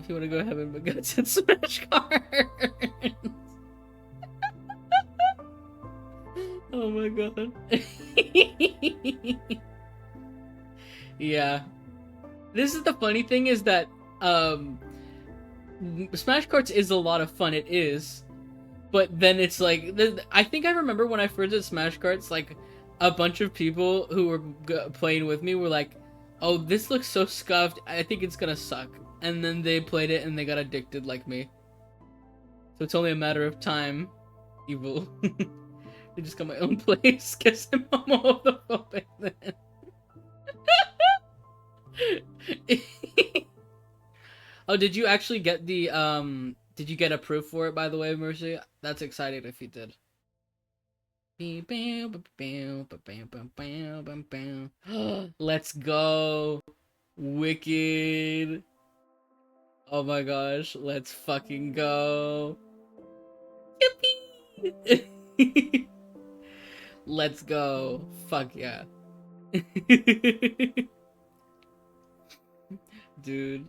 you want to go heaven, but guts and Smash Cards. Oh my god. Yeah. This is the funny thing is that Smash Cards is a lot of fun. It is. But then it's like, I think I remember when I first did Smash Cards, like, a bunch of people who were playing with me were like, oh, this looks so scuffed, I think it's gonna suck. And then they played it and they got addicted like me. So it's only a matter of time. Evil. They just got my own place. Guess I'm homophobic then. Oh, did you actually get the, did you get approved for it, by the way, Mercy? That's exciting if you did. Let's go. Wicked. Oh my gosh, let's fucking go. Yippee! Let's go. Fuck yeah. Dude.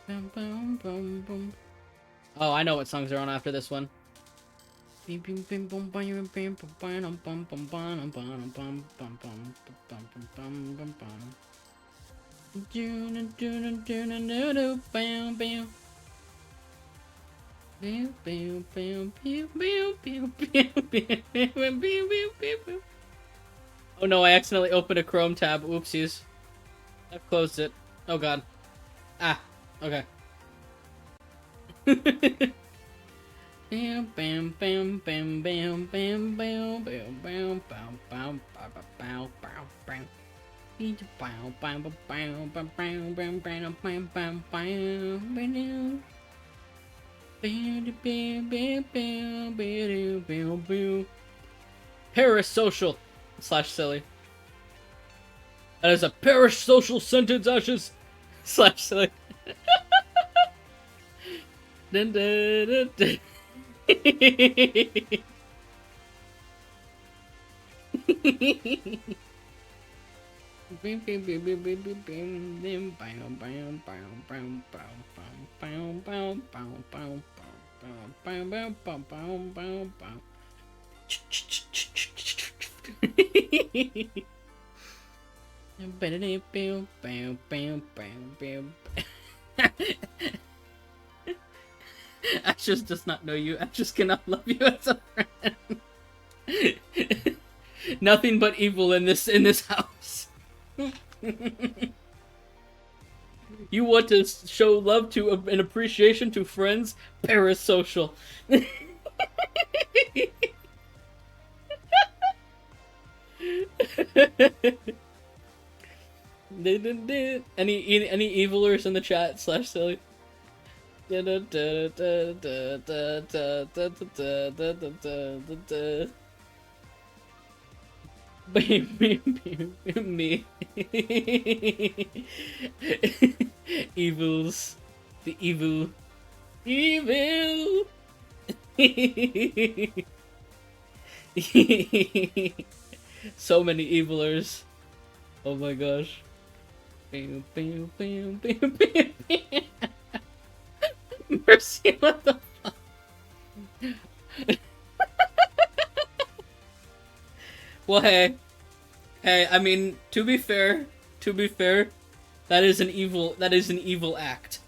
Oh, I know what songs are on after this one. Oh no, I accidentally opened a Chrome tab. Oopsies. I've closed it. Oh god. Ah, okay. Bam bam bam bam bam bam bam bam bam bam bam bam bam bam. Bow bow bow bow bow bow bow bow bow bow bow. Parasocial slash silly. That is a parasocial sentence, Ashes slash silly. Dun, dun, dun, dun. Ashes does not know you. Ashes cannot love you as a friend. Nothing but evil in this house. You want to show love to and appreciation to friends? Parasocial. Any evilers in the chat slash silly? Me. Evils. The evil. Evil! So many evilers. Oh my gosh. Mercy, what the fuck? Well, hey. Hey, I mean, to be fair, that is an evil act.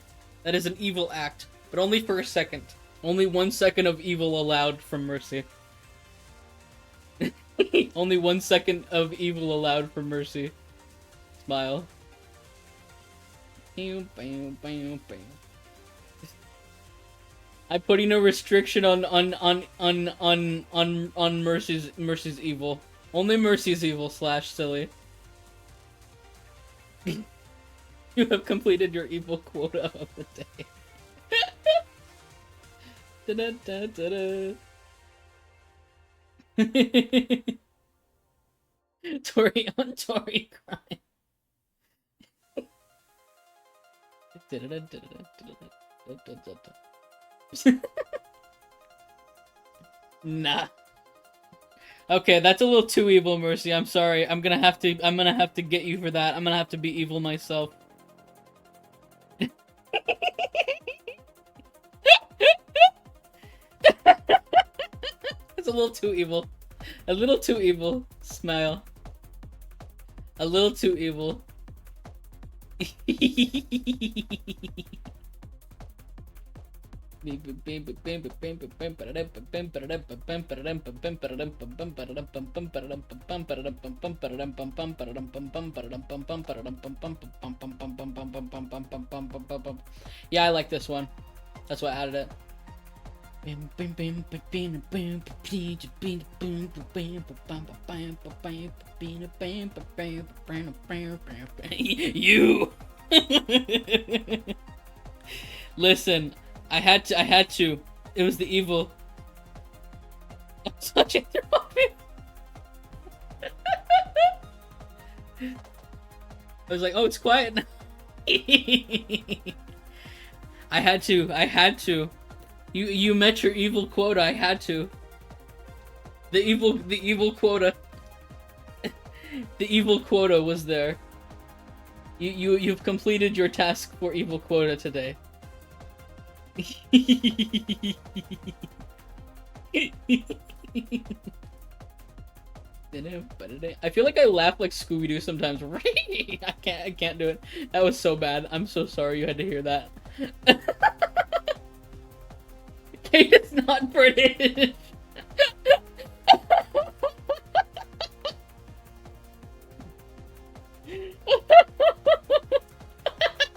That is an evil act. But only for a second. Only 1 second of evil allowed from Mercy. Only 1 second of evil allowed from Mercy. Smile. I'm putting a restriction on Mercy's evil. Only Mercy's evil slash silly. You have completed your evil quota of the day. Da-da-da-da-da. Tori on Tori crying. Nah. Okay, that's a little too evil, Mercy. I'm sorry. I'm gonna have to get you for that. I'm gonna have to be evil myself. It's a little too evil. A little too evil. Smile. A little too evil. Yeah, I like this one. That's why I added it. You. Listen, I had to. It was the evil. I'm touching through my I was like, oh, it's quiet now. I had to. You met your evil quota. I had to. The evil quota. The evil quota was there. You've completed your task for evil quota today. I feel like I laugh like Scooby-Doo sometimes. I can't do it. That was so bad. I'm so sorry you had to hear that. Kate is not British.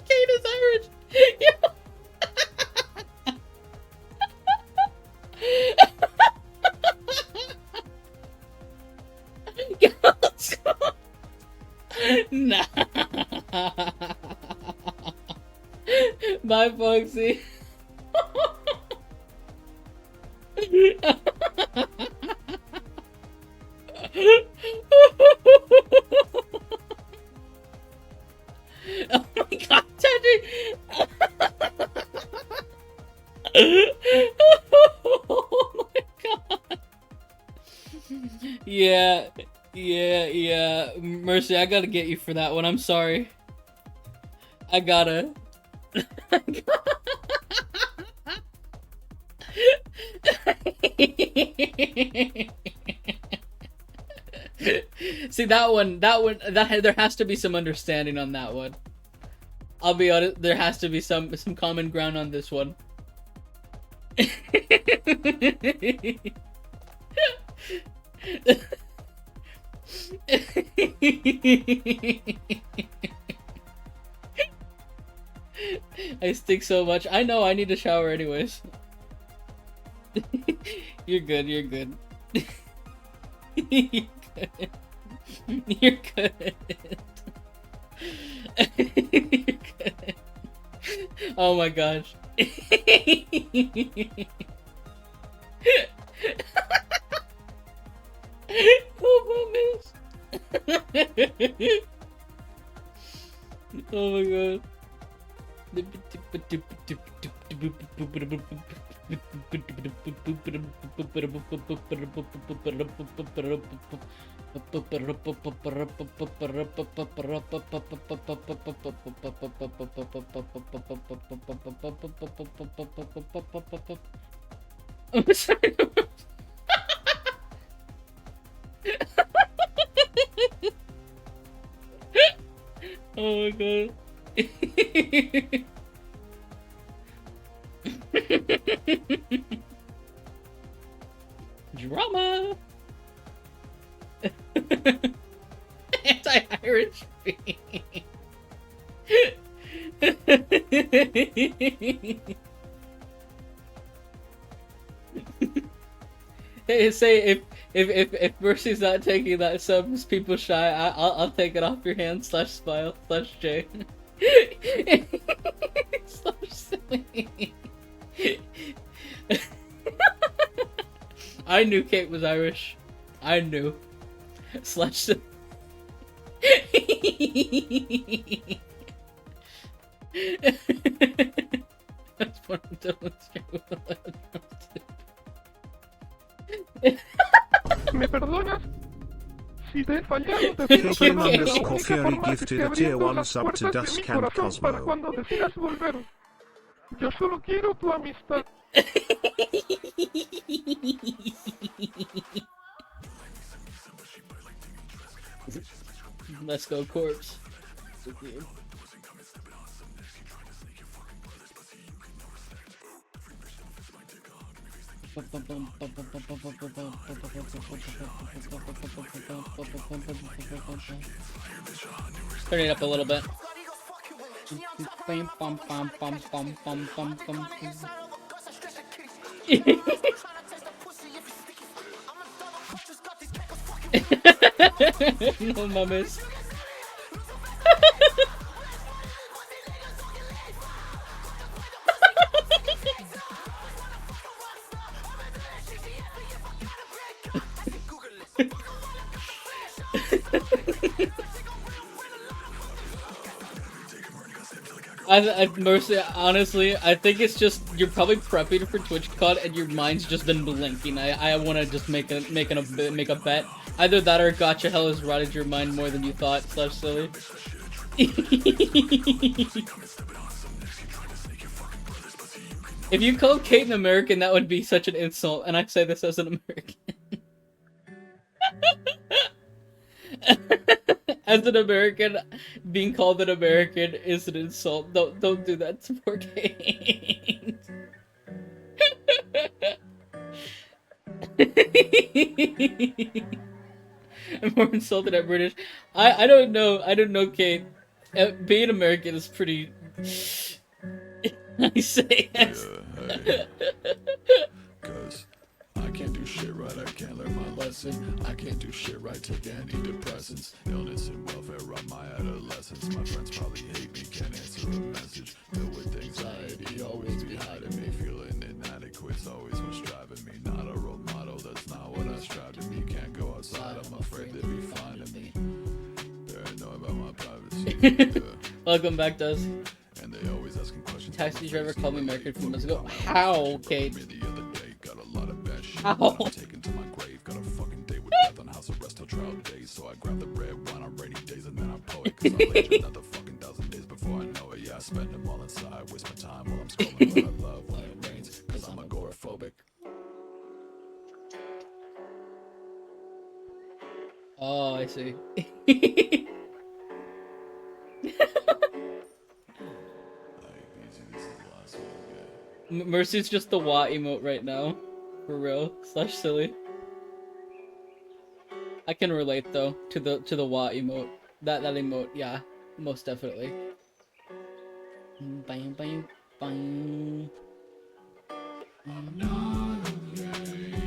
Kate is Irish. Nah. Bye, Foxy. Oh my god, Teddy! Oh my god! Yeah, Mercy, I gotta get you for that one. I'm sorry. I gotta. See there has to be some understanding on that one. I'll be honest, there has to be some common ground on this one. I stink so much. I know I need to shower anyways. You're good, you're good. You're good. You're good. You're good. Oh my gosh. Oh my gosh. Oh my god. I'm sorry. Oh my god. Drama. Anti-Irish. Hey, say if Mercy's not taking that some people shy, I'll take it off your hand. /smile /J /silly. I knew Kate was Irish. I knew. /. That's one of Dylan's ¿Me perdonas? Si te he fallado, te pido Caitlin perdón. underscore Fury gifted a tier 1 las sub to puertas de mi Duskant corazón para Cosmo. cuando decidas volver. Yo solo quiero tu amistad. Let's go, corpse. Turn it up a little bit. No mames. Mercy, honestly, I think it's just you're probably prepping for TwitchCon and your mind's just been blinking. I want to just make a bet. Either that or Gotcha Hell has rotted your mind more than you thought. /silly. If you called Kate an American, that would be such an insult, and I say this as an American. As an American, being called an American is an insult. Don't do that to poor Kate. I'm more insulted at British. I don't know. I don't know, Kate. Being American is pretty. I say yes. Cause I can't do shit right, I can't learn my lesson. I can't do shit right, take antidepressants. Illness and welfare on my adolescence. My friends probably hate me, can't answer a message. Filled with anxiety, always be hiding me. Feeling inadequate's always what's driving me. Not a role model, that's not what I strive to be. Can't go outside, I'm afraid they'd be finding me. Paranoid about my privacy. Welcome back, Duz. And they always asking questions. Taxi driver called me American a few months ago. How, Kate? How? Taken to my grave, got a fucking day with death on house arrest till trial days. So I grab the red wine on rainy days and then I poet. Cause I laid another fucking 1,000 days before I know it. Yeah, I spend them all inside, waste my time while I'm scrolling. But I love when it rains, cause I'm agoraphobic. Oh, I see. Mercy's just the Wa emote right now. For real. / silly. I can relate though to the Wa emote. That emote, yeah. Most definitely. Bang bang bang. I'm not okay.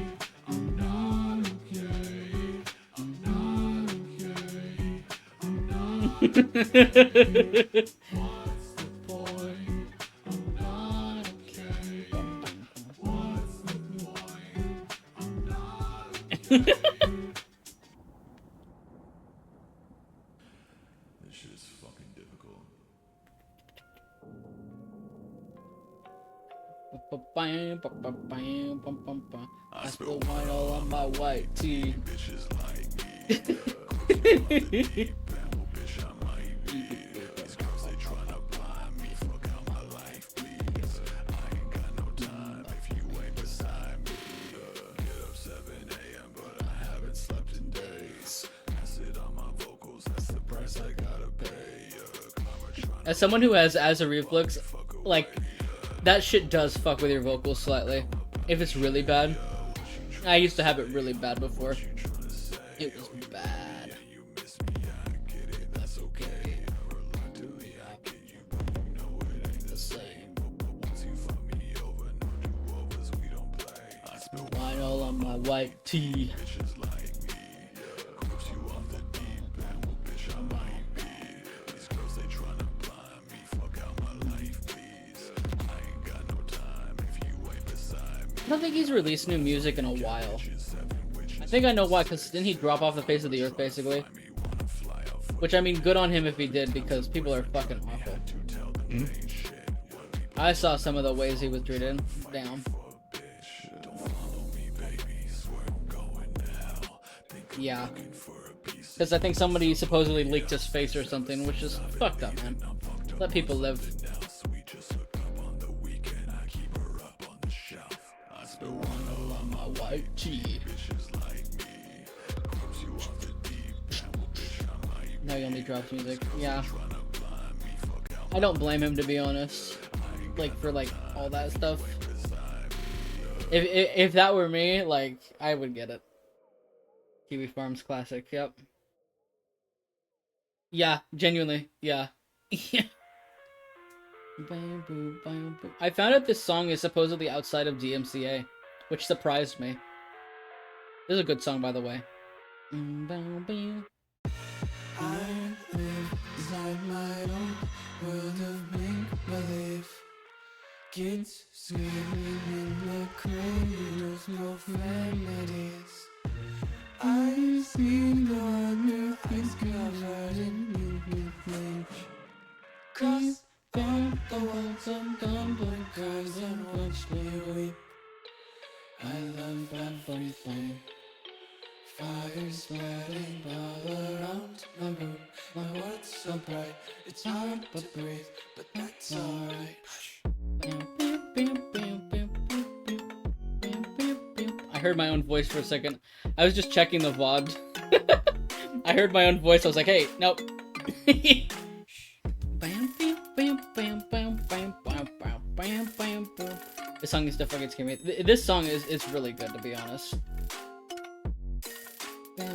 I'm not okay. I'm not okay. I'm not okay. What's the point? I'm not okay. What's the point? I'm not okay. This shit is fucking difficult. I spill wine all on my white tee. Bitches like me. Bitch, I might be. These girls, they tryna blind me. Fuck out my life, please. I ain't got no time if you ain't beside me. Get up 7 a.m., but I haven't slept in days. Acid on my vocals, that's the price I gotta pay. As someone who has reflux, like, that shit does fuck with your vocals slightly. If it's really bad. I used to have it really bad before. It was bad. Wine all on my white tee. I don't think he's released new music in a while. I think I know why, because didn't he drop off the face of the earth, basically? Which, I mean, good on him if he did, because people are fucking awful. I saw some of the ways he was treated. Damn. Yeah. Because I think somebody supposedly leaked his face or something, which is fucked up, man. Let people live. White tee. Now he only drops music. Yeah. I don't blame him, to be honest. Like, for, like, all that stuff. If that were me, like, I would get it. Kiwi Farms classic, yep. Yeah, genuinely, yeah. I found out this song is supposedly outside of DMCA, which surprised me. This is a good song, by the way. I live inside my own world of make-believe. Kids screaming in the cradles, no remedies. I've seen the wonder eyes covered in bleach. Cross down the walls of tumbling cars and watch me weep. I love bad bum bum. Fire spreading all around my room. My world's so bright, it's hard to breathe, but that's alright. I heard my own voice for a second. I was just checking the VOD. I heard my own voice. I was like, hey, nope. This song is definitely gonna scare me. This song is really good, to be honest. Take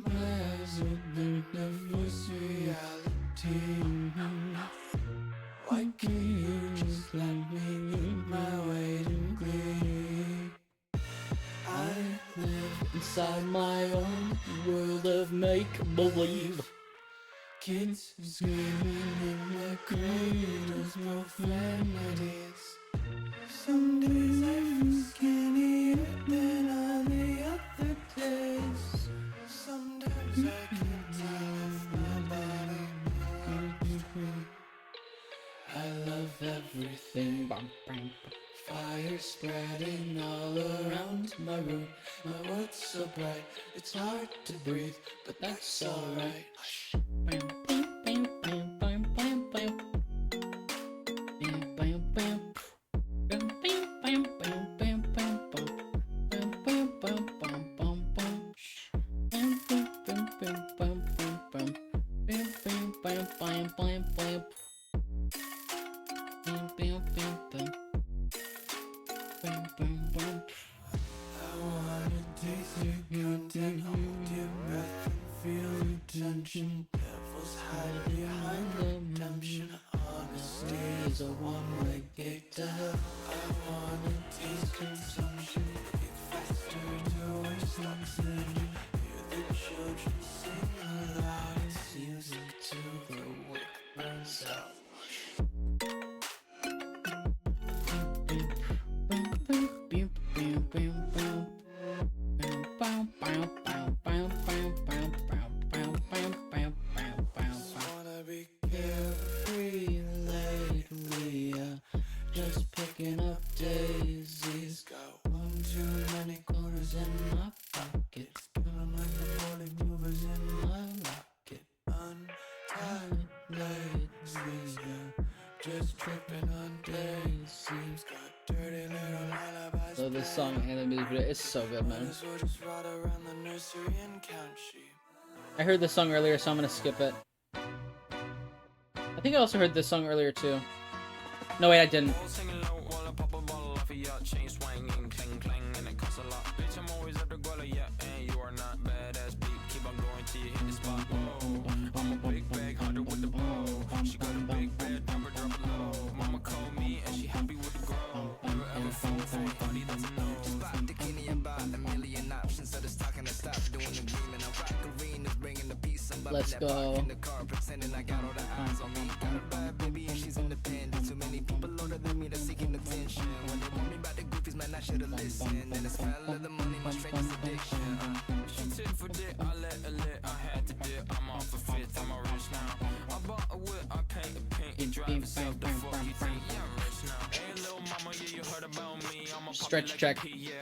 my eyes open, never reality. Why can't you just let me in my way to greed? I live inside my own world of make-believe. Kids screaming in the cradles, no remedies. Some days I feel skinnier than all the other days. Sometimes I can't tell if my body can be free. I love everything. Fire spreading all around my room. My world's so bright, it's hard to breathe, but that's alright. Devils hide behind redemption. Honesty is a one-way gate to hell. I wanna taste consumption. Get faster to wastelands than you. Hear the children sing aloud. It's music till the wick burns out. So this song and the music video is so good, man. I heard this song earlier, so I'm gonna skip it. I think I also heard this song earlier too. No, wait, I didn't. Let's go. Stretch check. Yeah,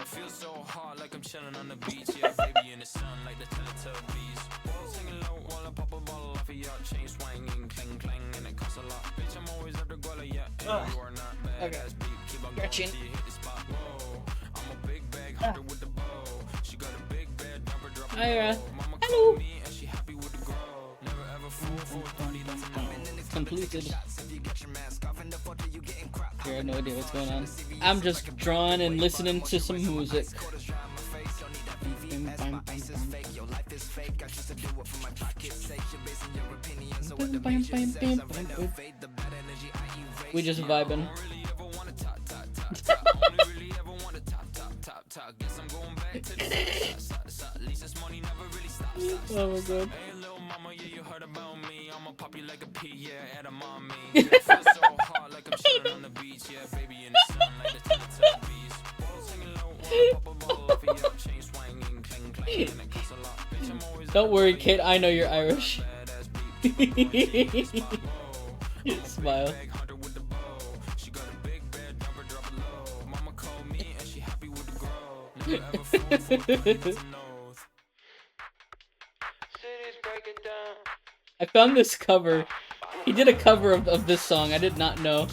feel so hard like I'm chilling on the beach. Yeah, baby in the sun like the Teletubbies. Singing low while I pop a bottle off of your chain swinging, clang clang, and it costs a lot. Bitch, I'm always at the guala, yeah. And you are not bad ass beat. Keep on going till you hit the spot. Whoa, I'm a big bag hunter with the bow. She got a big bed, number drop a low. Mama called me and she happy with the grow. Never ever fool for a party that's a no. Completed. I have no idea what's going on. I'm just drawing and listening to some music. We just vibing. Oh my god. Don't worry, kid, I know you're Irish. Smile. I found this cover. He did a cover of this song. I did not know.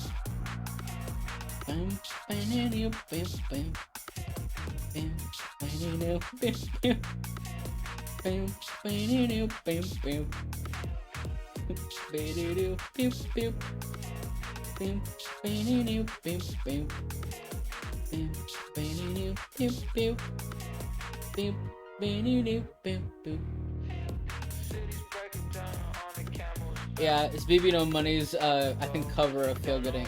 Yeah, it's BB No Money's, I think, cover of Feel Good Inc.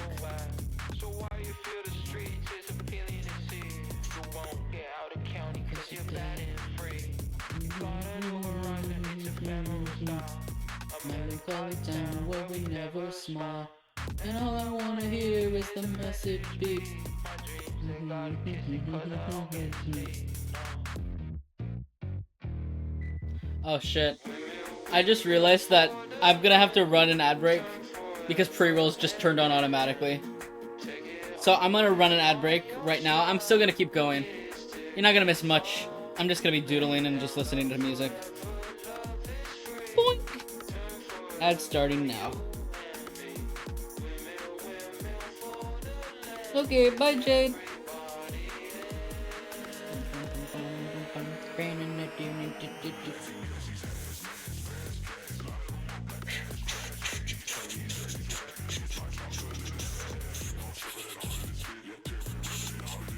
So why you feel the streets is appealing to see? You won't get out of county cause you're bad and free. You gotta do run and it's a family style. A Melancholy town where we never smile. And all I wanna hear is the message beep. my dreams they gotta kiss me cause I don't get sleep. Oh shit. I just realized that I'm gonna have to run an ad break because pre-rolls just turned on automatically. So I'm gonna run an ad break right now. I'm still gonna keep going. You're not gonna miss much. I'm just gonna be doodling and just listening to music. Boink. Ad starting now. Okay, bye Jade.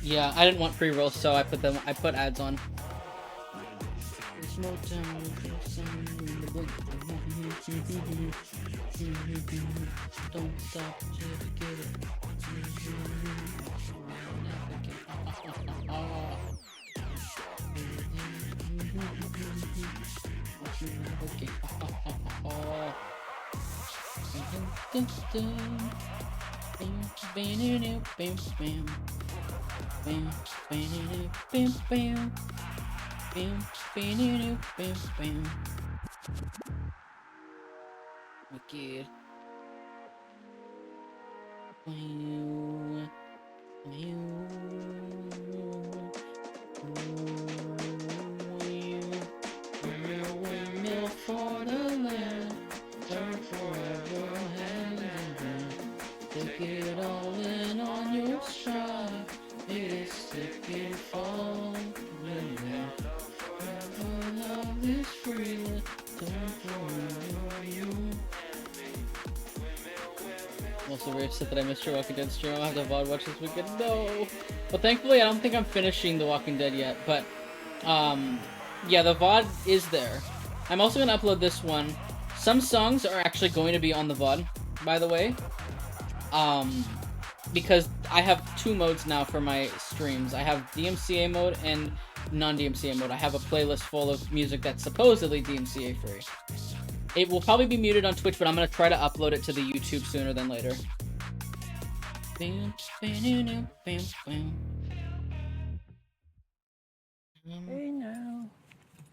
Yeah, I didn't want pre-rolls, so I put ads on. There's no time for some in the book. Don't stop till you get it. Wicked. For the land, forever hanging. Take it all in on your stride. It is sick and fall. Love is free. Don't for you. I'm also very upset that I missed your Walking Dead stream. I'll have to VOD watch this weekend. No. But thankfully, I don't think I'm finishing The Walking Dead yet. But, yeah, the VOD is there. I'm also going to upload this one. Some songs are actually going to be on the VOD, by the way. Because I have two modes now for my streams. I have DMCA mode and non-DMCA mode. I have a playlist full of music that's supposedly DMCA free. It will probably be muted on Twitch, but I'm going to try to upload it to the YouTube sooner than later. Hey now.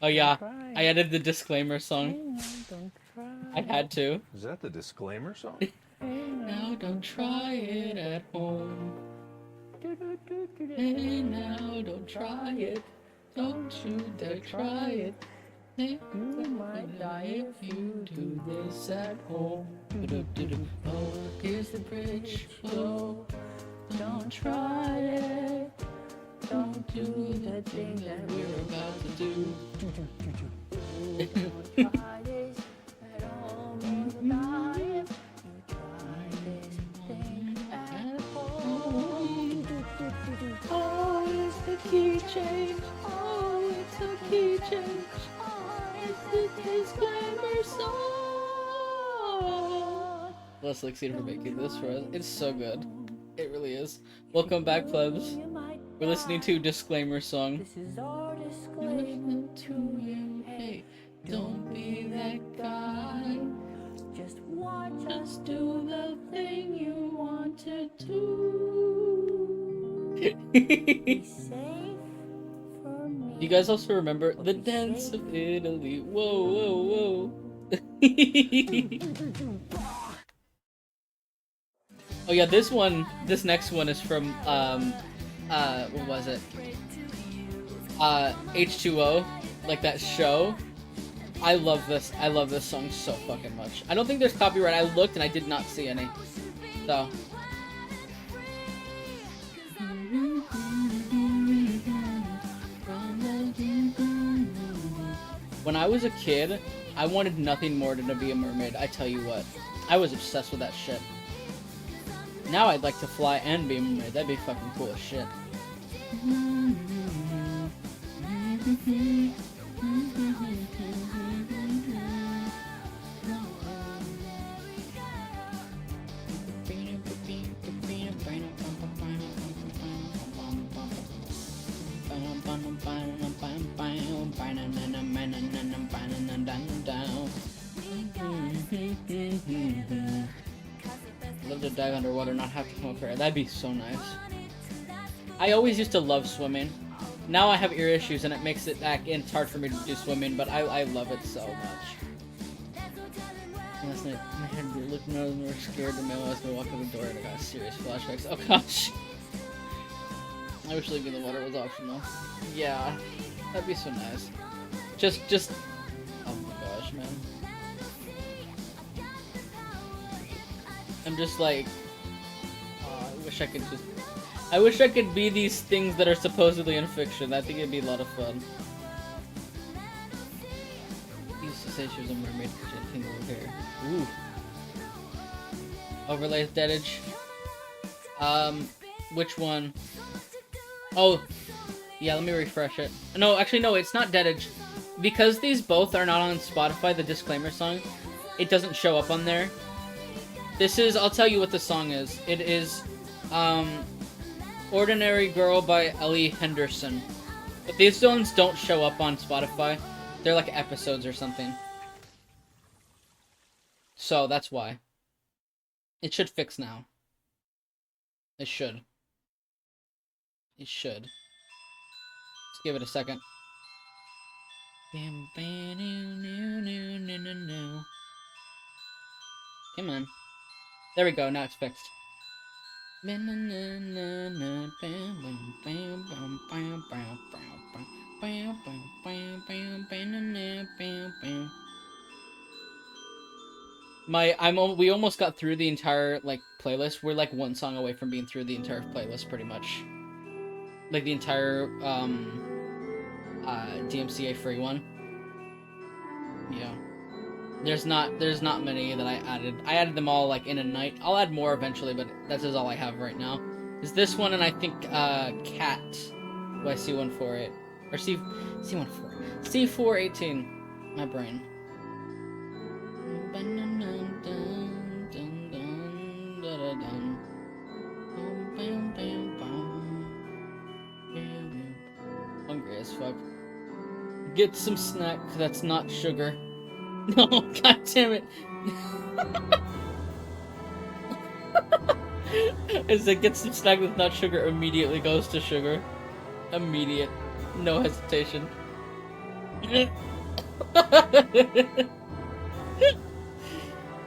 Oh yeah, Try. I added the disclaimer Hey song. now, don't try. I had to. Is that the disclaimer song? Hey now. Now don't try it at home. Hey now, don't try it. Don't you dare try it. You might die if you do this at home. Oh, here's the bridge. Oh, don't try it. Don't do the thing that we're about to do. Don't try this at home. Try it. Try this thing at home. Oh, it's the key change. Oh, it's the key change. Oh, it's the disclaimer song. Let's succeed for making this for us. It's so good. It really is. Welcome back, plebs. We're listening to Disclaimer song. This is our disclaimer To you, hey, don't be that guy. Just watch us Just do the thing you want to do. be safe for me. You guys also remember the dance of Italy? Whoa, whoa, whoa. Oh yeah, this next one is from, what was it? H2O, like that show. I love this song so fucking much. I don't think there's copyright. I looked and I did not see any. So. when I was a kid, I wanted nothing more than to be a mermaid. I tell you what, I was obsessed with that shit. Now I'd like to fly and be a mermaid. That'd be fucking cool as shit. Love to dive underwater, not have to come up here. That'd be so nice. I always used to love swimming. Now I have ear issues and it makes it back and it's hard for me to do swimming, but I love it so much. Last night, my head was looking out and we were scared to mail us. We walked out the door and I got serious flashbacks. Oh gosh. I wish leaving the water was optional. Yeah, that'd be so nice. Just, oh my gosh, man. I'm just like, I wish I could be these things that are supposedly in fiction. I think it'd be a lot of fun. He used to say she was a mermaid because she had tingle hair. Ooh. Overlay deadage. Which one? Oh, yeah, let me refresh it. No, actually, no, it's not deadage. Because these both are not on Spotify, the disclaimer song, it doesn't show up on there. This is, I'll tell you what the song is. It is, Ordinary Girl by Ellie Henderson. But these ones don't show up on Spotify. They're like episodes or something. So, that's why. It should fix now. It should. It should. Let's give it a second. Come on. There we go, now it's fixed. We almost got through the entire, like, playlist. We're, like, one song away from being through the entire playlist, pretty much. Like, the entire, DMCA free one. Yeah. There's not many that I added. I added them all, like, in a night. I'll add more eventually, but that's all I have right now. Is this one, and I think, Cat. Oh, I see 148. Or C148. C418. My brain. Hungry as fuck. Get some snack that's not sugar. No, god damn it. As it gets some snack that's not sugar, immediately goes to sugar. Immediate. No hesitation.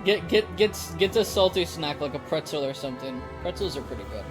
Get a salty snack like a pretzel or something. Pretzels are pretty good.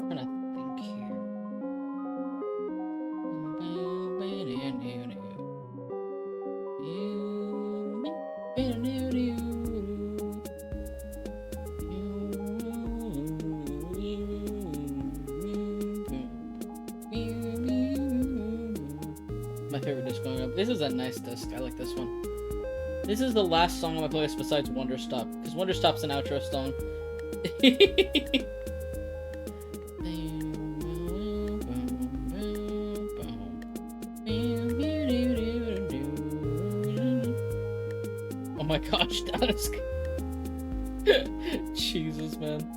Trying to think here. my favorite disc growing up. This is a nice disc. I like this one. This is the last song on my playlist besides Wonder Stop, because Wonder Stop's an outro song. Oh my gosh, Dusk. Jesus, man.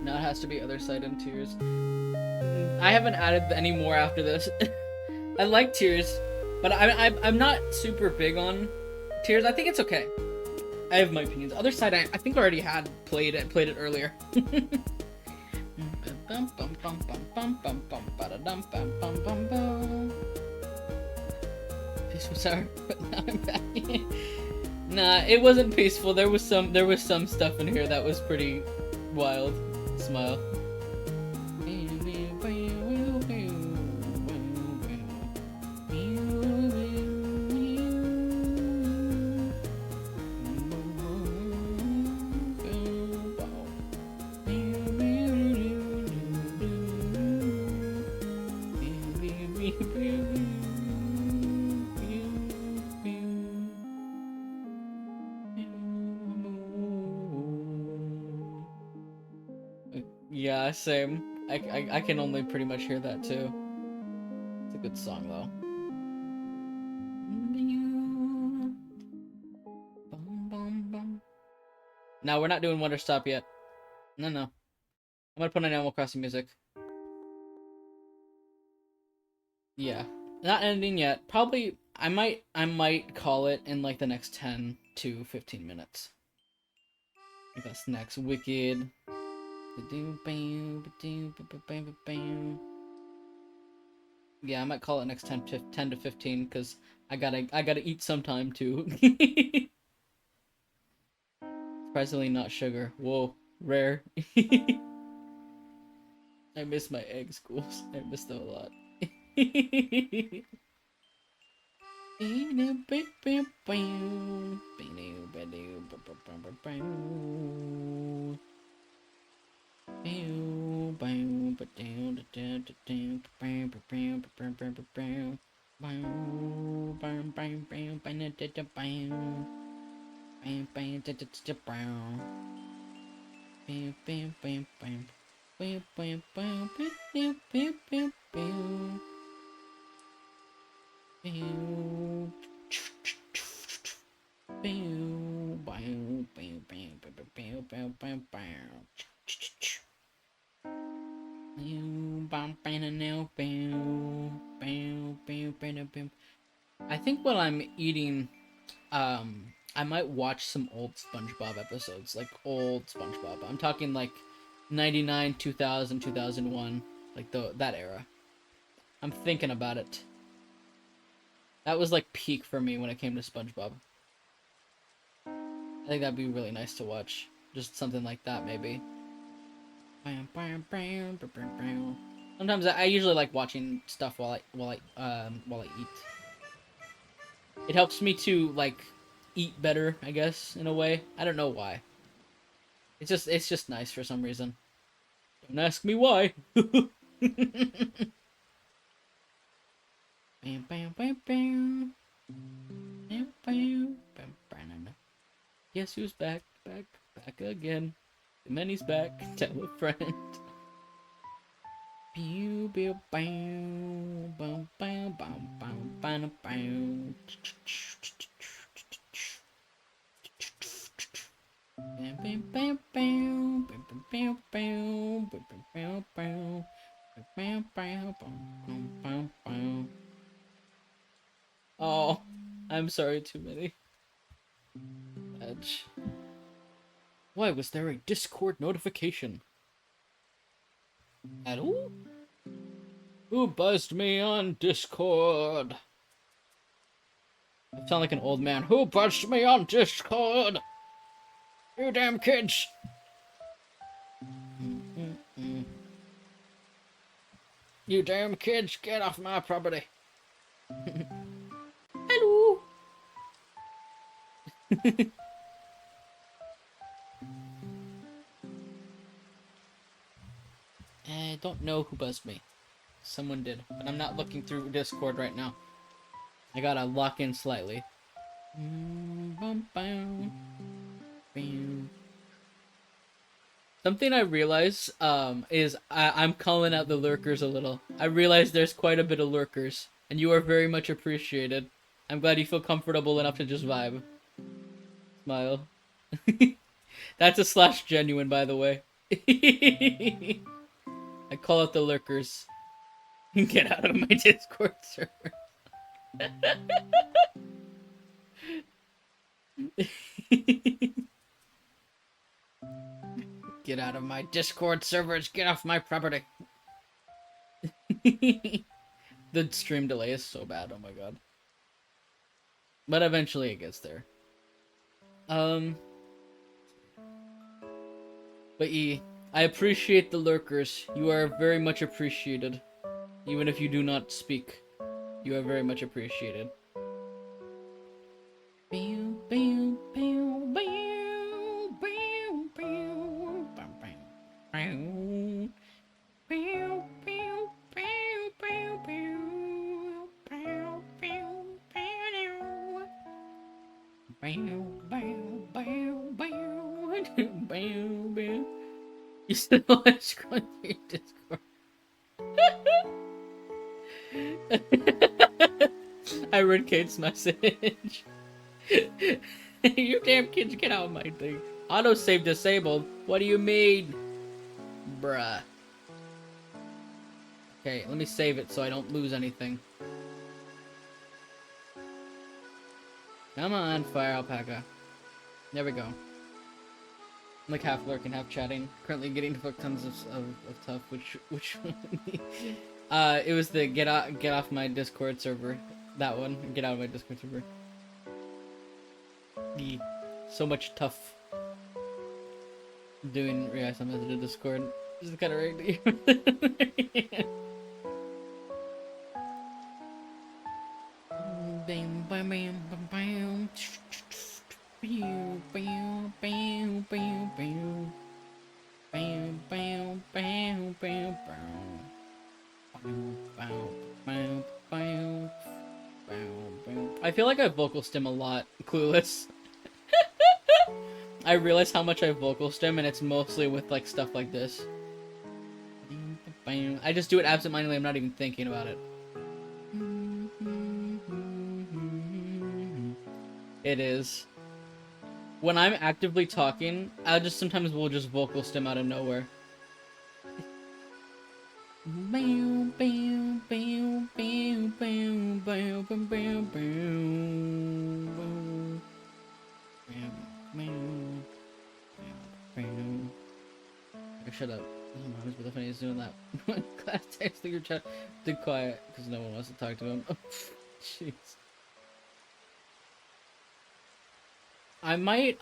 Now it has to be Other Side and Tears. I haven't added any more after this. I like Tears, but I'm not super big on Tears. I think it's okay. I have my opinions. Other Side, I think I already had played it earlier. Peaceful sour, but now I'm back. Nah, it wasn't peaceful. There was some stuff in here that was pretty wild. Smile. Yeah, same. I can only pretty much hear that too. It's a good song though. No, we're not doing Wonder Stop yet. No. I'm gonna put on Animal Crossing music. Yeah. Not ending yet. Probably I might call it in like the next 10 to 15 minutes. I guess next Wicked. Yeah, I might call it next 10 to 15 because I gotta eat sometime too. Surprisingly not sugar. Whoa, rare. I miss my egg schools. I miss them a lot. I think while I'm eating, I might watch some old SpongeBob episodes, like old SpongeBob. I'm talking like 99, 2000, 2001, like that era. I'm thinking about it. That was like peak for me when it came to SpongeBob. I think that'd be really nice to watch. Just something like that, maybe. Sometimes I usually like watching stuff while I eat. It helps me to like eat better, I guess, in a way. I don't know why. It's just nice for some reason. Don't ask me why. Guess who's back again? The many's back. Tell a friend. Pew pew bow bow bow bow bow bow bow. Oh, I'm sorry, too many. Edge. Why was there a Discord notification? At all? Who buzzed me on Discord? I sound like an old man. Who buzzed me on Discord? You damn kids! You damn kids, get off my property! Hello! I don't know who buzzed me. Someone did, but I'm not looking through Discord right now. I gotta lock in slightly. Something I realize is I'm calling out the lurkers a little. I realize there's quite a bit of lurkers, and you are very much appreciated. I'm glad you feel comfortable enough to just vibe. Smile. That's a slash genuine, by the way. I call out the lurkers. Get out of my Discord server. Get out of my Discord servers. Get off my property. The stream delay is so bad. Oh my god. But eventually it gets there. But I appreciate the lurkers. You are very much appreciated. Even if you do not speak, you are very much appreciated. You still want to scroll through your Discord? I read Kate's message. You damn kids, get out of my thing. Autosave disabled? What do you mean? Bruh. Okay, let me save it so I don't lose anything. Come on, fire alpaca. There we go. I'm like half lurking, half chatting. Currently getting fuck tons of tough, which it was the get off my Discord server. That one. Get out of my Discord server. So much tough. Doing react some message to Discord. This is kind of right. Bam bam bam bam bam. Bam bam bam bam bam. Bam bam bam bam bam. I feel like I vocal stim a lot. Clueless. I realize how much I vocal stim, and it's mostly with like stuff like this. I just do it absentmindedly. I'm not even thinking about it. It is. When I'm actively talking, I just sometimes will just vocal stim out of nowhere. Shut up. Oh, my husband, the funniest doing that. Class text your chat. Did quiet because no one wants to talk to him. Jeez. I might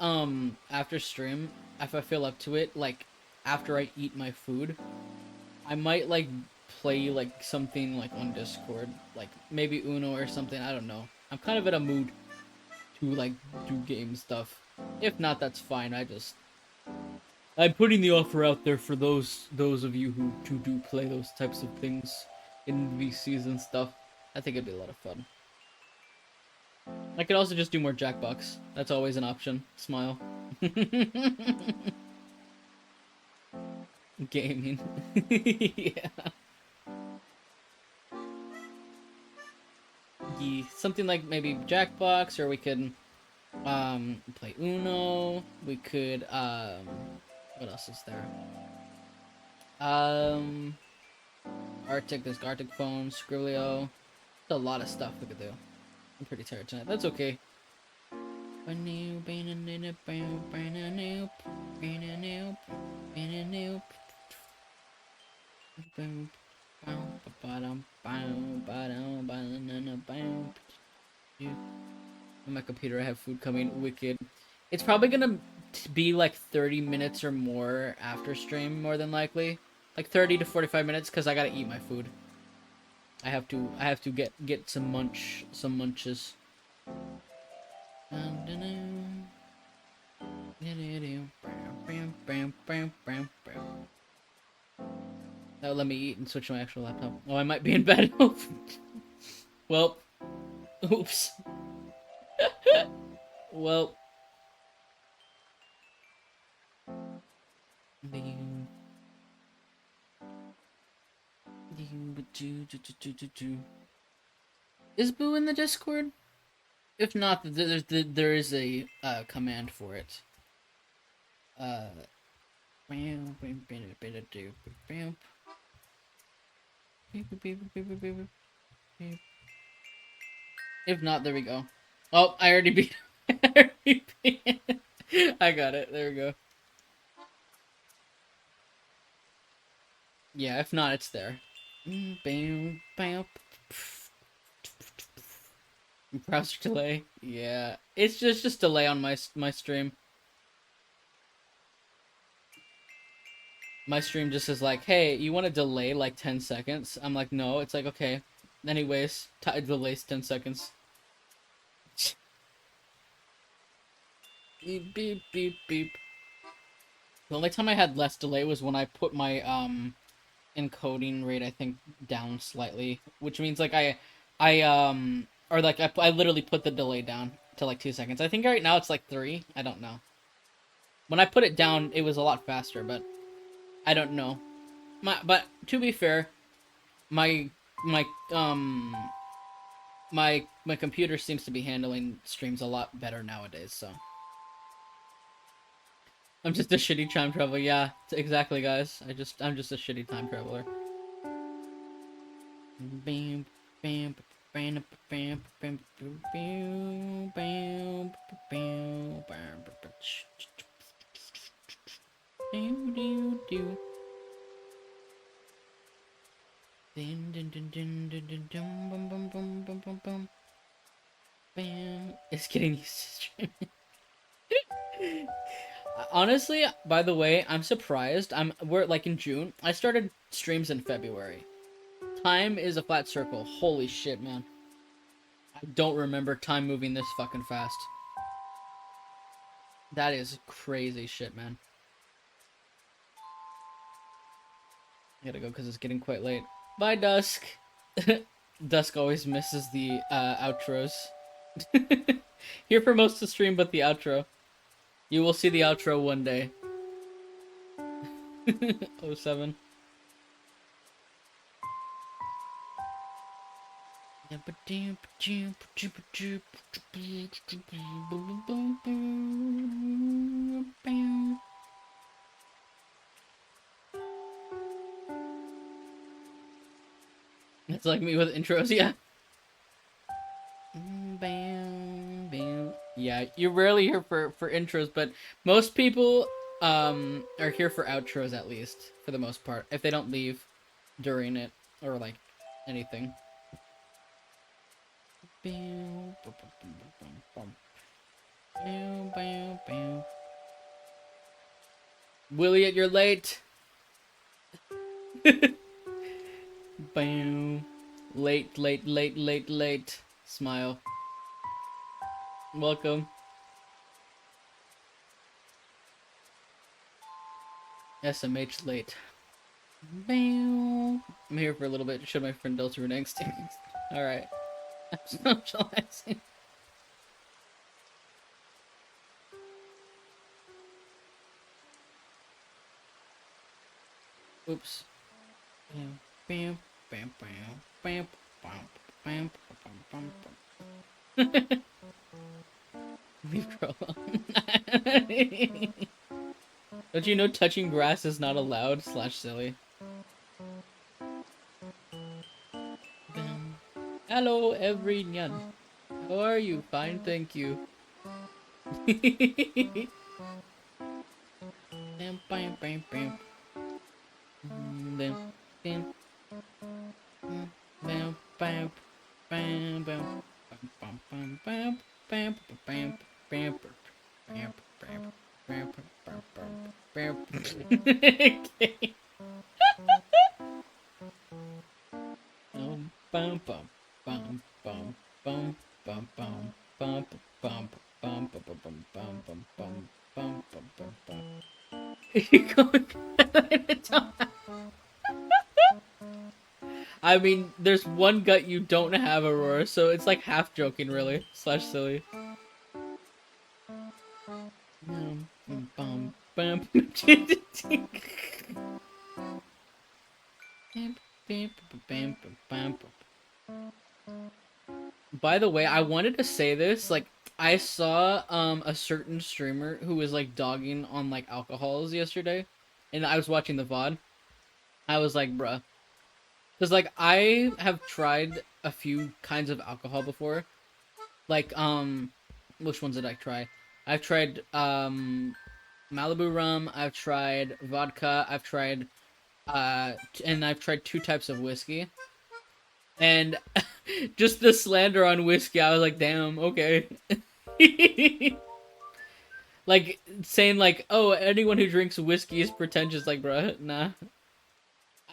after stream, if I feel up to it, like after I eat my food, I might like play like something like on Discord, like maybe Uno or something. I don't know. I'm kind of in a mood to like do game stuff. If not, that's fine. I'm putting the offer out there for those of you who do play those types of things in VCs and stuff. I think it'd be a lot of fun. I could also just do more Jackbox. That's always an option. Smile. Gaming. Yeah. Yeah. Something like maybe Jackbox, or we could play Uno. We could what else is there? Arctic, there's Arctic Phone, Skrillio. There's a lot of stuff we could do. I'm pretty tired tonight. That's okay. On my computer, I have food coming. Wicked. It's probably gonna be like 30 minutes or more after stream, more than likely. Like 30 to 45 minutes, because I gotta eat my food. I have to get some munches. That'll let me eat and switch to my actual laptop. Oh, I might be in bed. Well, oops. Well. Is Boo in the Discord? If not, there is a command for it. If not, there we go. Oh, I already beat. I got it. There we go. Yeah, if not, it's there. Browser delay. Yeah, it's just delay on my stream. My stream just is like, hey, you want to delay like 10 seconds? I'm like, no. It's like, okay. Anyways, delays 10 seconds. Beep, beep, beep, beep. The only time I had less delay was when I put my encoding rate, I think, down slightly, which means like I literally put the delay down to like 2 seconds. I think right now it's like 3. I don't know. When I put it down, it was a lot faster, but I don't know. But to be fair, my my um my computer seems to be handling streams a lot better nowadays, so I'm just a shitty time traveler. Yeah, exactly, guys. I'm just a shitty time traveler. Bam, bam, bam, bam, bam, bam, bam, bam, bam, bam. It's getting used to streaming. Honestly, by the way, I'm surprised. We're like in June. I started streams in February. Time is a flat circle. Holy shit, man. I don't remember time moving this fucking fast. That is crazy shit, man. I gotta go because it's getting quite late. Bye, Dusk. Dusk always misses the outros. Here for most of the stream, but the outro. You will see the outro one day. 07. It's like me with intros, yeah. Yeah, you're rarely here for intros, but most people are here for outros at least, for the most part, if they don't leave during it or like anything. Willie, you're late. Bam. Late, late, late, late, late. Smile. Welcome. SMH late. Bam. I'm here for a little bit. Show my friend Delta next. Alright. I'm socializing. Oops. Bam, bam, bam, bam, bam, bam, bam, bam, bam. Leave girl alone. Don't you know touching grass is not allowed? / silly. Bam. Hello, everyone. How are you? Fine, thank you. Bam, bam, bam, bam. Bam, bam. Bam, bam, bam, bam, bam, bam, bam, bam, bam, bam, bam, bam, bam, Okay. Bum, bum, bum, bum, bum, bum, bum, bum, bum, bum, bum, bum, bum, bum, bum, bum, bum, bum, bum, bum. You're going I mean, there's one gut you don't have, Aurora, so it's like half joking, really, slash silly. Bum, bum, bum. By the way, I wanted to say this, like, I saw a certain streamer who was like dogging on like alcohols yesterday, and I was watching the VOD. I was like, bruh. Because like I have tried a few kinds of alcohol before. Like, which ones did I try? I've tried Malibu rum, I've tried vodka, I've tried and I've tried two types of whiskey. And just the slander on whiskey, I was like, damn, okay. Like saying like, oh, anyone who drinks whiskey is pretentious, like, bruh, nah.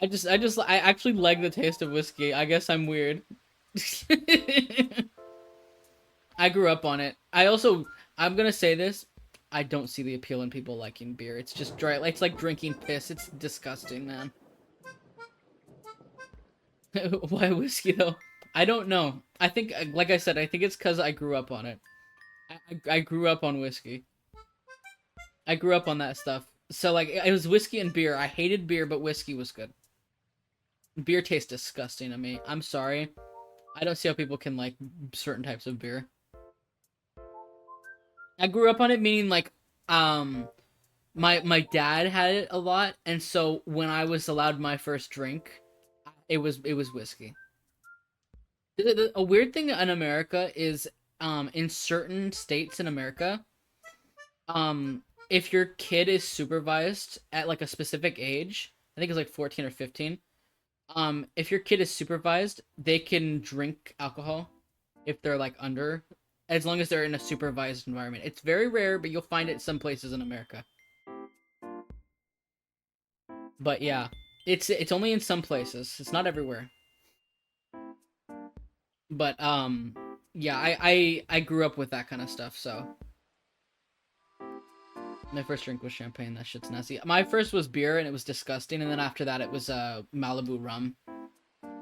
I actually like the taste of whiskey. I guess I'm weird. I grew up on it. I'm gonna say this. I don't see the appeal in people liking beer. It's just dry. It's like drinking piss. It's disgusting, man. Why whiskey though? I don't know. I think, like I said, I think it's because I grew up on it. I grew up on whiskey. I grew up on that stuff. So like it was whiskey and beer. I hated beer, but whiskey was good. Beer tastes disgusting to me. I'm sorry. I don't see how people can like certain types of beer. I grew up on it, meaning like, my dad had it a lot, and so when I was allowed my first drink, it was whiskey. A weird thing in America is, in certain states in America, um, if your kid is supervised at like a specific age, I think it's like 14 or 15. If your kid is supervised, they can drink alcohol if they're like under, as long as they're in a supervised environment. It's very rare, but you'll find it some places in America. But yeah, it's only in some places. It's not everywhere. But yeah, I grew up with that kind of stuff. So my first drink was champagne. That shit's nasty. My first was beer, and it was disgusting. And then after that, it was Malibu rum.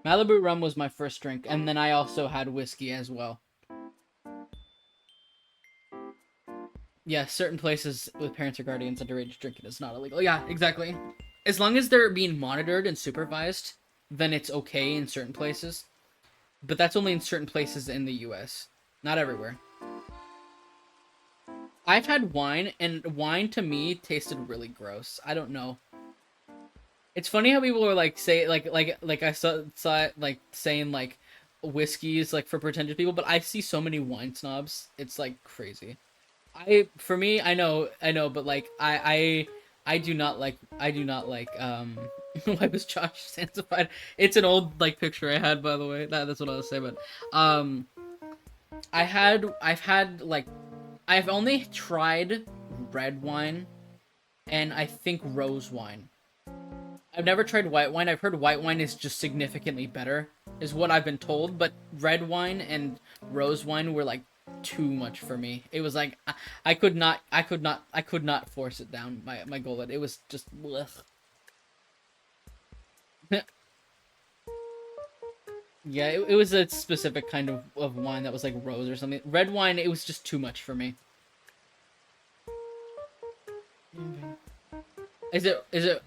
Malibu rum was my first drink, and then I also had whiskey as well. Yeah, certain places with parents or guardians underage drinking is not illegal. Yeah, exactly. As long as they're being monitored and supervised, then it's okay in certain places. But that's only in certain places in the US. Not everywhere. I've had wine, and wine to me tasted really gross. I don't know. It's funny how people are like say like I saw it like saying like whiskey is like for pretentious people, but I see so many wine snobs. It's like crazy. For me, I know, but like I do not like why was Josh sanctified? It's an old like picture I had, by the way. That's what I was saying, but um I've had like I've only tried red wine and I think rose wine. I've never tried white wine. I've heard white wine is just significantly better, is what I've been told, but red wine and rose wine were like too much for me. It was like I could not force it down my gullet. It was just blech. Yeah, it was a specific kind of wine that was like rose or something. Red wine, it was just too much for me. Is it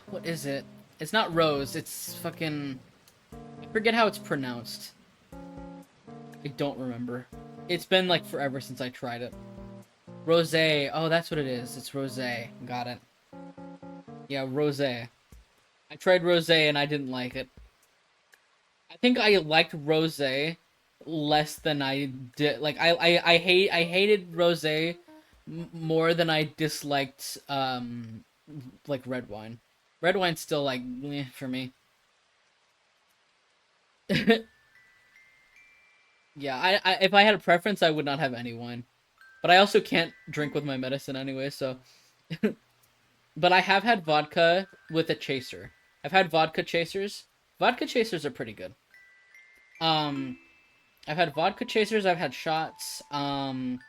what is it? It's not rose, it's fucking I forget how it's pronounced. I don't remember. It's been like forever since I tried it. Rosé. Oh, that's what it is. It's rosé. Got it. Yeah, rosé. I tried rosé and I didn't like it. I think I liked rosé less than I did. Like I hated rosé more than I disliked like red wine. Red wine's still like for me. Yeah, I if I had a preference, I would not have any wine. But I also can't drink with my medicine anyway, so. But I have had vodka with a chaser. I've had vodka chasers. Vodka chasers are pretty good. Um, I've had vodka chasers. I've had shots. What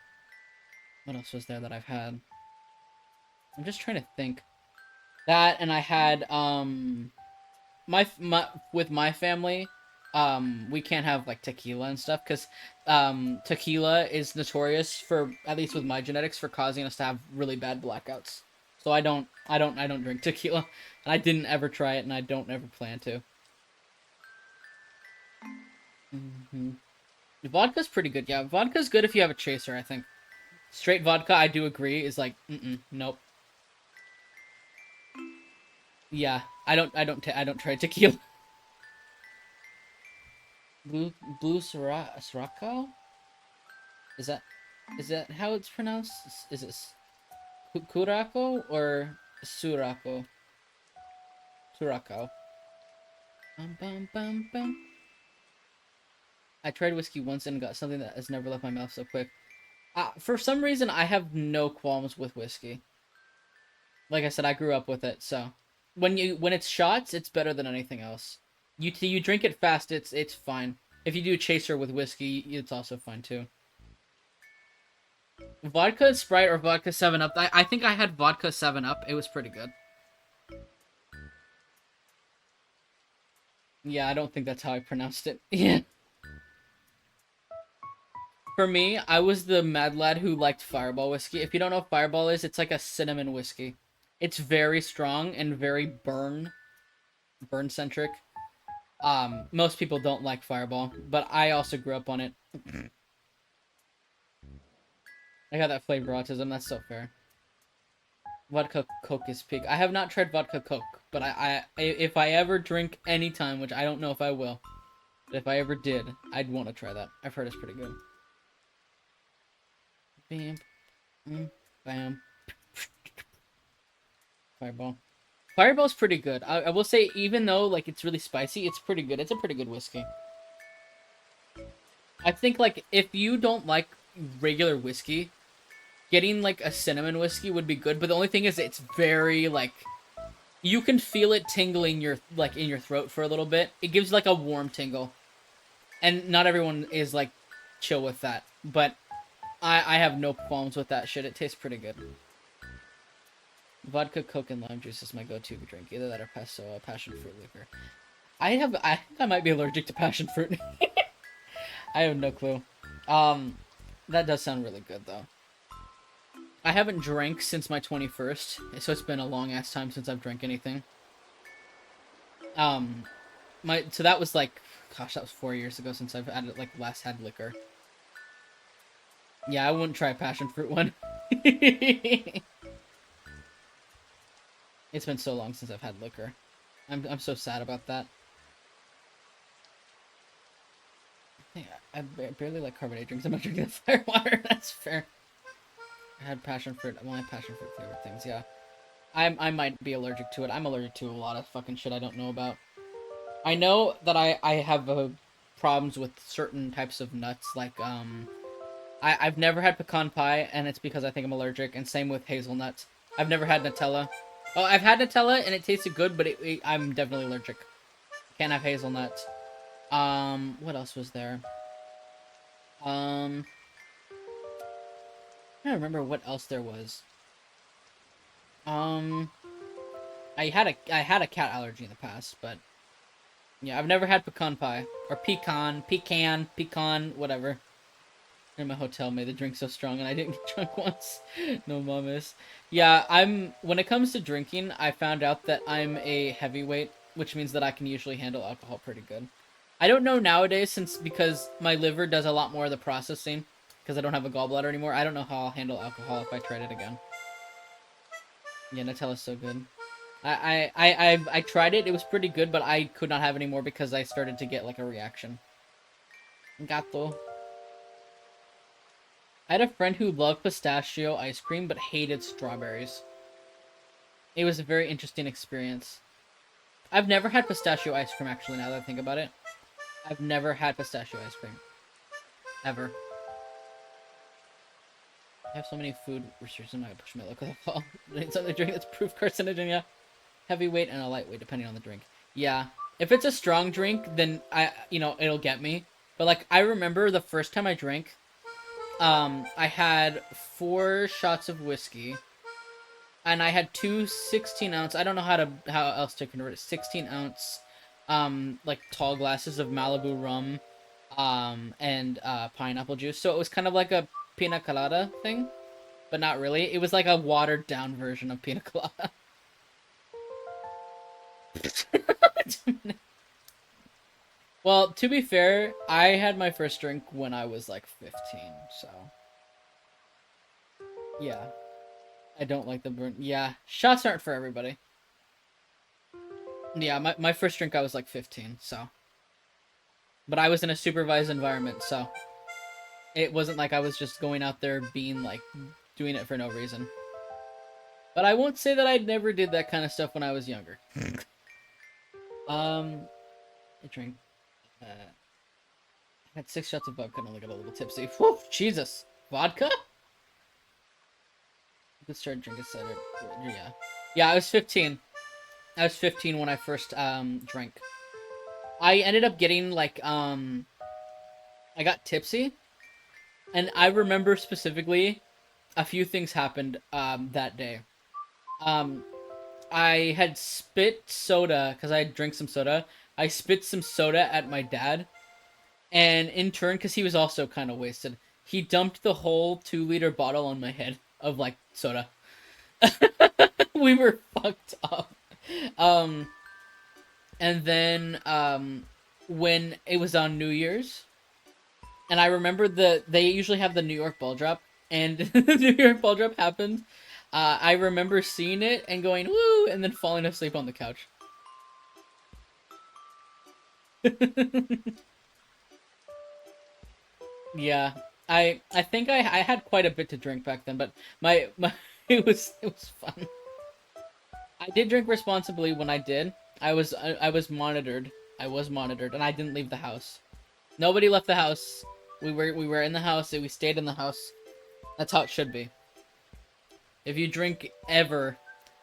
else was there that I've had? I'm just trying to think. That and I had my with my family, we can't have like tequila and stuff because tequila is notorious for, at least with my genetics, for causing us to have really bad blackouts. So I don't drink tequila, and I didn't ever try it, and I don't ever plan to. Vodka's pretty good. Yeah, vodka's good if you have a chaser, I think. Straight vodka, I do agree, is like, nope. Yeah, I don't try tequila. Blue Sirocco? Is that is that how it's pronounced? Is it Curacao or Suraco? Suraco. Bum bum bum bum. I tried whiskey once and got something that has never left my mouth so quick. For some reason, I have no qualms with whiskey. Like I said, I grew up with it, so when it's shots, it's better than anything else. You drink it fast, it's fine. If you do a chaser with whiskey, it's also fine too. Vodka Sprite or vodka 7 Up. I think I had vodka 7 Up. It was pretty good. Yeah, I don't think that's how I pronounced it. Yeah. For me, I was the mad lad who liked Fireball whiskey. If you don't know what Fireball is, it's like a cinnamon whiskey. It's very strong and very burn centric. Most people don't like Fireball, but I also grew up on it. I got that flavor autism. That's so fair. Vodka Coke is peak. I have not tried vodka Coke, but if I ever drink anytime, which I don't know if I will, but if I ever did, I'd want to try that. I've heard it's pretty good. Bam, bam. Fireball. Fireball's pretty good. I will say, even though like it's really spicy, it's pretty good. It's a pretty good whiskey. I think like if you don't like regular whiskey, getting like a cinnamon whiskey would be good. But the only thing is, it's very like, you can feel it tingling your in your throat for a little bit. It gives like a warm tingle, and not everyone is like chill with that. But I have no qualms with that shit. It tastes pretty good. Vodka, Coke, and lime juice is my go-to drink. Either that or passion fruit liquor. I think I might be allergic to passion fruit. I have no clue. That does sound really good though. I haven't drank since my 21st, so it's been a long ass time since I've drank anything. So that was like, gosh, that was 4 years ago since I've last had liquor. Yeah, I wouldn't try a passion fruit one. It's been so long since I've had liquor. I'm so sad about that. I barely like carbonated drinks. I'm not drinking the fire water. That's fair. I had passion fruit. One of my passion fruit favorite things. Yeah, I might be allergic to it. I'm allergic to a lot of fucking shit I don't know about. I know that I have problems with certain types of nuts. Like I've never had pecan pie, and it's because I think I'm allergic. And same with hazelnuts. I've never had Nutella. Oh, I've had Nutella and it tasted good, but I'm definitely allergic. Can't have hazelnuts. What else was there? I don't remember what else there was. I had a cat allergy in the past, but yeah, I've never had pecan pie or pecan, whatever. In my hotel made the drink so strong and I didn't get drunk once. No mames. Yeah, when it comes to drinking, I found out that I'm a heavyweight, which means that I can usually handle alcohol pretty good. I don't know nowadays because my liver does a lot more of the processing because I don't have a gallbladder anymore. I don't know how I'll handle alcohol if I tried it again. Yeah, Nutella's so good. I tried it. It was pretty good, but I could not have any more because I started to get like a reaction. Gato. I had a friend who loved pistachio ice cream but hated strawberries. It was a very interesting experience. I've never had pistachio ice cream, actually, now that I think about it. I've never had pistachio ice cream. Ever. I have so many food restrictions. I push my luck with alcohol. Need something to drink that's proof carcinogen. Heavyweight and a lightweight, depending on the drink. Yeah. If it's a strong drink, then it'll get me. But like, I remember the first time I drank, I had 4 shots of whiskey, and I had 2 16-ounce. I don't know how else to convert it. 16-ounce, like tall glasses of Malibu rum, and pineapple juice. So it was kind of like a pina colada thing, but not really. It was like a watered down version of pina colada. Well, to be fair, I had my first drink when I was like 15, so yeah. I don't like the burn. Yeah, shots aren't for everybody. Yeah, my first drink I was like 15, so. But I was in a supervised environment, so it wasn't like I was just going out there being like doing it for no reason. But I won't say that I never did that kind of stuff when I was younger. I drank. I had 6 shots of vodka and only got a little tipsy. Whew, Jesus, vodka? I could start drinking cider. Yeah. I was 15. I was 15 when I first drank. I ended up getting like I got tipsy, and I remember specifically a few things happened that day. I had spit soda because I drank some soda. I spit some soda at my dad, and in turn, because he was also kind of wasted, he dumped the whole 2-liter bottle on my head of like soda. We were fucked up. Um, and then when it was on New Year's, and I remember they usually have the New York ball drop, and the New York ball drop happened. I remember seeing it and going woo, and then falling asleep on the couch. Yeah, I think I had quite a bit to drink back then, but my it was fun. I did drink responsibly when I did. I was monitored. I was monitored, and I didn't leave the house. Nobody left the house. We were in the house. We stayed in the house. That's how it should be. If you drink ever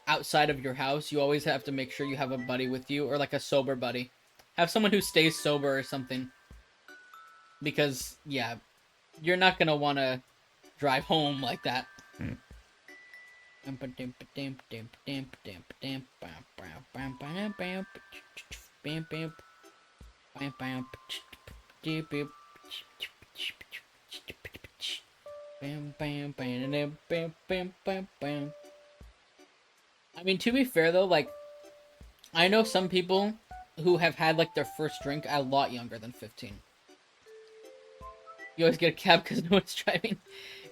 outside of your house, you always have to make sure you have a buddy with you, or like a sober buddy. Have someone who stays sober or something. Because, yeah, you're not gonna want to drive home like that. I mean, to be fair though, like, I know some people who have had like their first drink a lot younger than 15. You always get a cab because no one's driving.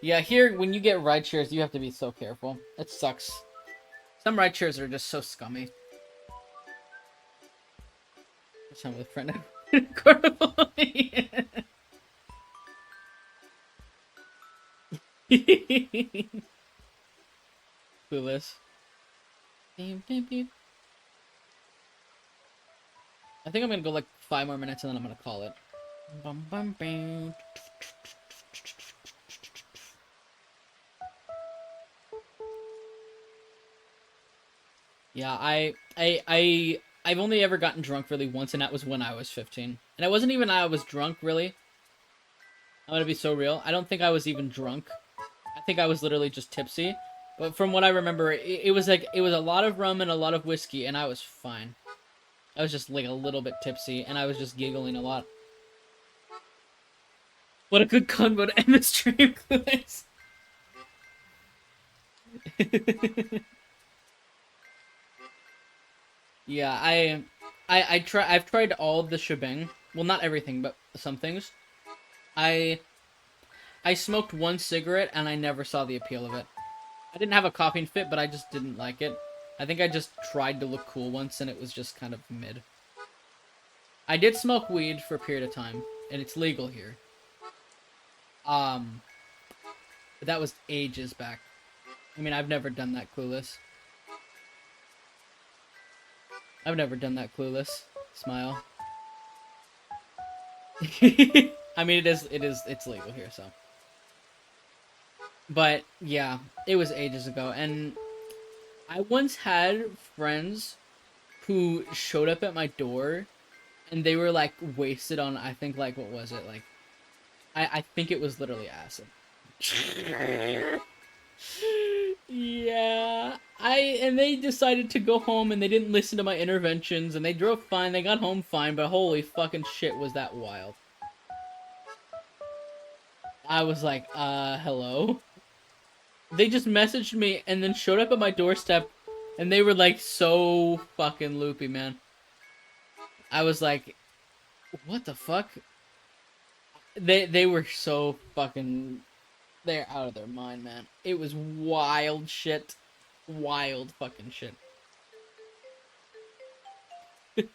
Yeah, here, when you get ride shares, you have to be so careful. It sucks. Some ride shares are just so scummy. I'm with a friend. Clueless. Beep, beep, beep. I think I'm gonna go like 5 more minutes and then I'm gonna call it. Bum, bum, bam. Yeah, I've only ever gotten drunk really once, and that was when I was 15. And it wasn't even I was drunk, really. I'm gonna be so real. I don't think I was even drunk. I think I was literally just tipsy. But from what I remember, it was like, it was a lot of rum and a lot of whiskey, and I was fine. I was just like a little bit tipsy, and I was just giggling a lot. What a good convo to end the stream, guys. Yeah, I've tried all of the shebang. Well, not everything, but some things. I smoked 1 cigarette and I never saw the appeal of it. I didn't have a coughing fit, but I just didn't like it. I think I just tried to look cool once and it was just kind of mid. I did smoke weed for a period of time, and it's legal here. But that was ages back. I mean, I've never done that, Clueless. I've never done that, Clueless. Smile. I mean, it's legal here, so. But yeah, it was ages ago, and I once had friends who showed up at my door, and they were like wasted on, I think, like, what was it, like, I think it was literally acid. Yeah, and they decided to go home, and they didn't listen to my interventions, and they drove fine, they got home fine, but holy fucking shit was that wild. I was like, hello? They just messaged me and then showed up at my doorstep, and they were like so fucking loopy, man. I was like, what the fuck? They were so fucking, they're out of their mind, man. It was wild shit. Wild fucking shit. I'm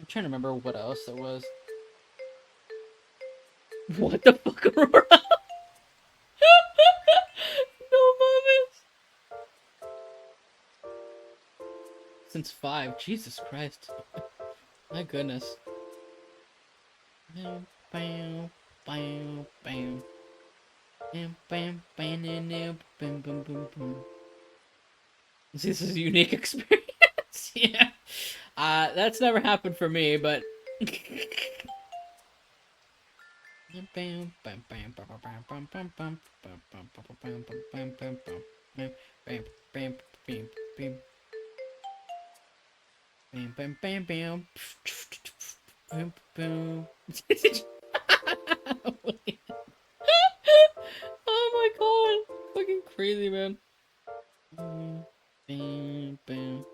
trying to remember what else there was. What the fuck, Aurora? No moments. Since 5. Jesus Christ. My goodness. Bam, bam, bam, bam. Bam, bam, bam, bam, bam, bam, bam, bam. This is a unique experience. Yeah. That's never happened for me, but Oh my god, fucking crazy, man. Bam, bam, bam,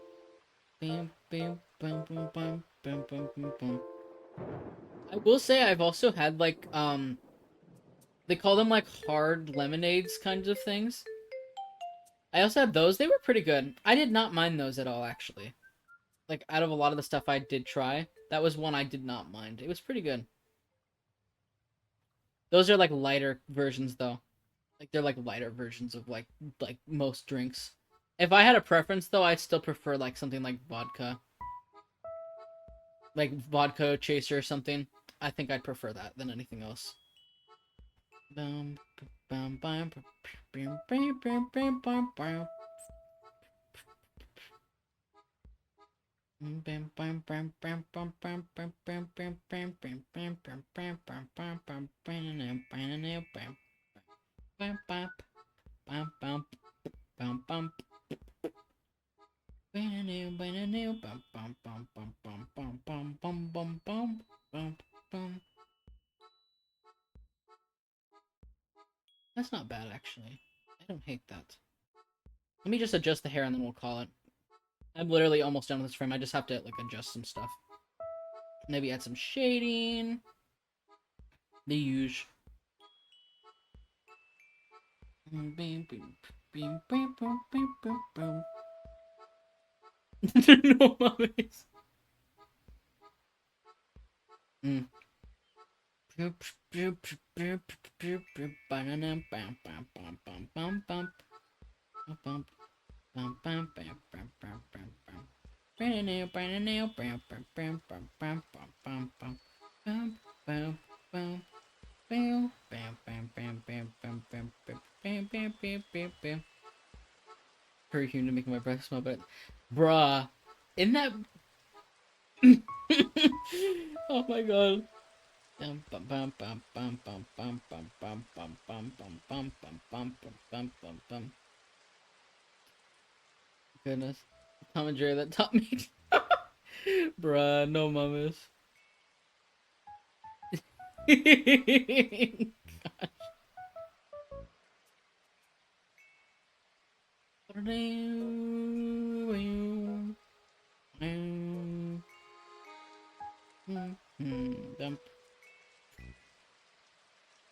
bam, bam, bam, bam, bam, bam, bam, bam. I will say I've also had like they call them like hard lemonades kinds of things. I also had those. They were pretty good. I did not mind those at all, actually. Like out of a lot of the stuff I did try, that was one I did not mind. It was pretty good. Those are like lighter versions though. Like they're like lighter versions of like most drinks. If I had a preference though, I'd still prefer like something like vodka. Like vodka chaser or something. I think I'd prefer that than anything else. Bum, bum, bum, bum, bum, bum, bum, bum, bum. That's not bad, actually. I don't hate that. Let me just adjust the hair and then we'll call it. I'm literally almost done with this frame. I just have to, like, adjust some stuff. Maybe add some shading. The usual. No mummies. Mm. Perfume to make my breath smell, but bruh, in that. Oh my god. Goodness. Tom and Jerry that taught me. Bruh, no mamas. Dump.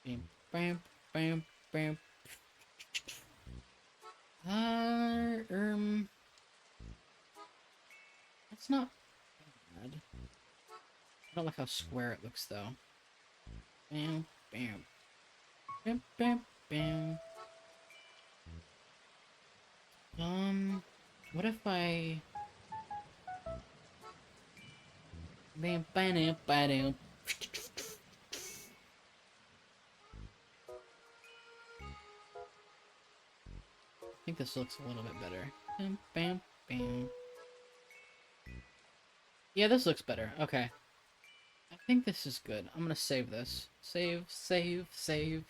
Bam, bam, bam, bam. Um, that's not bad. I don't like how square it looks though. Bam, bam, bam, bam, bam. What if I bam, bam, bam, bam. think this looks a little bit better. Bam, bam, bam. Yeah, this looks better. Okay. I think this is good. I'm gonna save this. Save, save, save.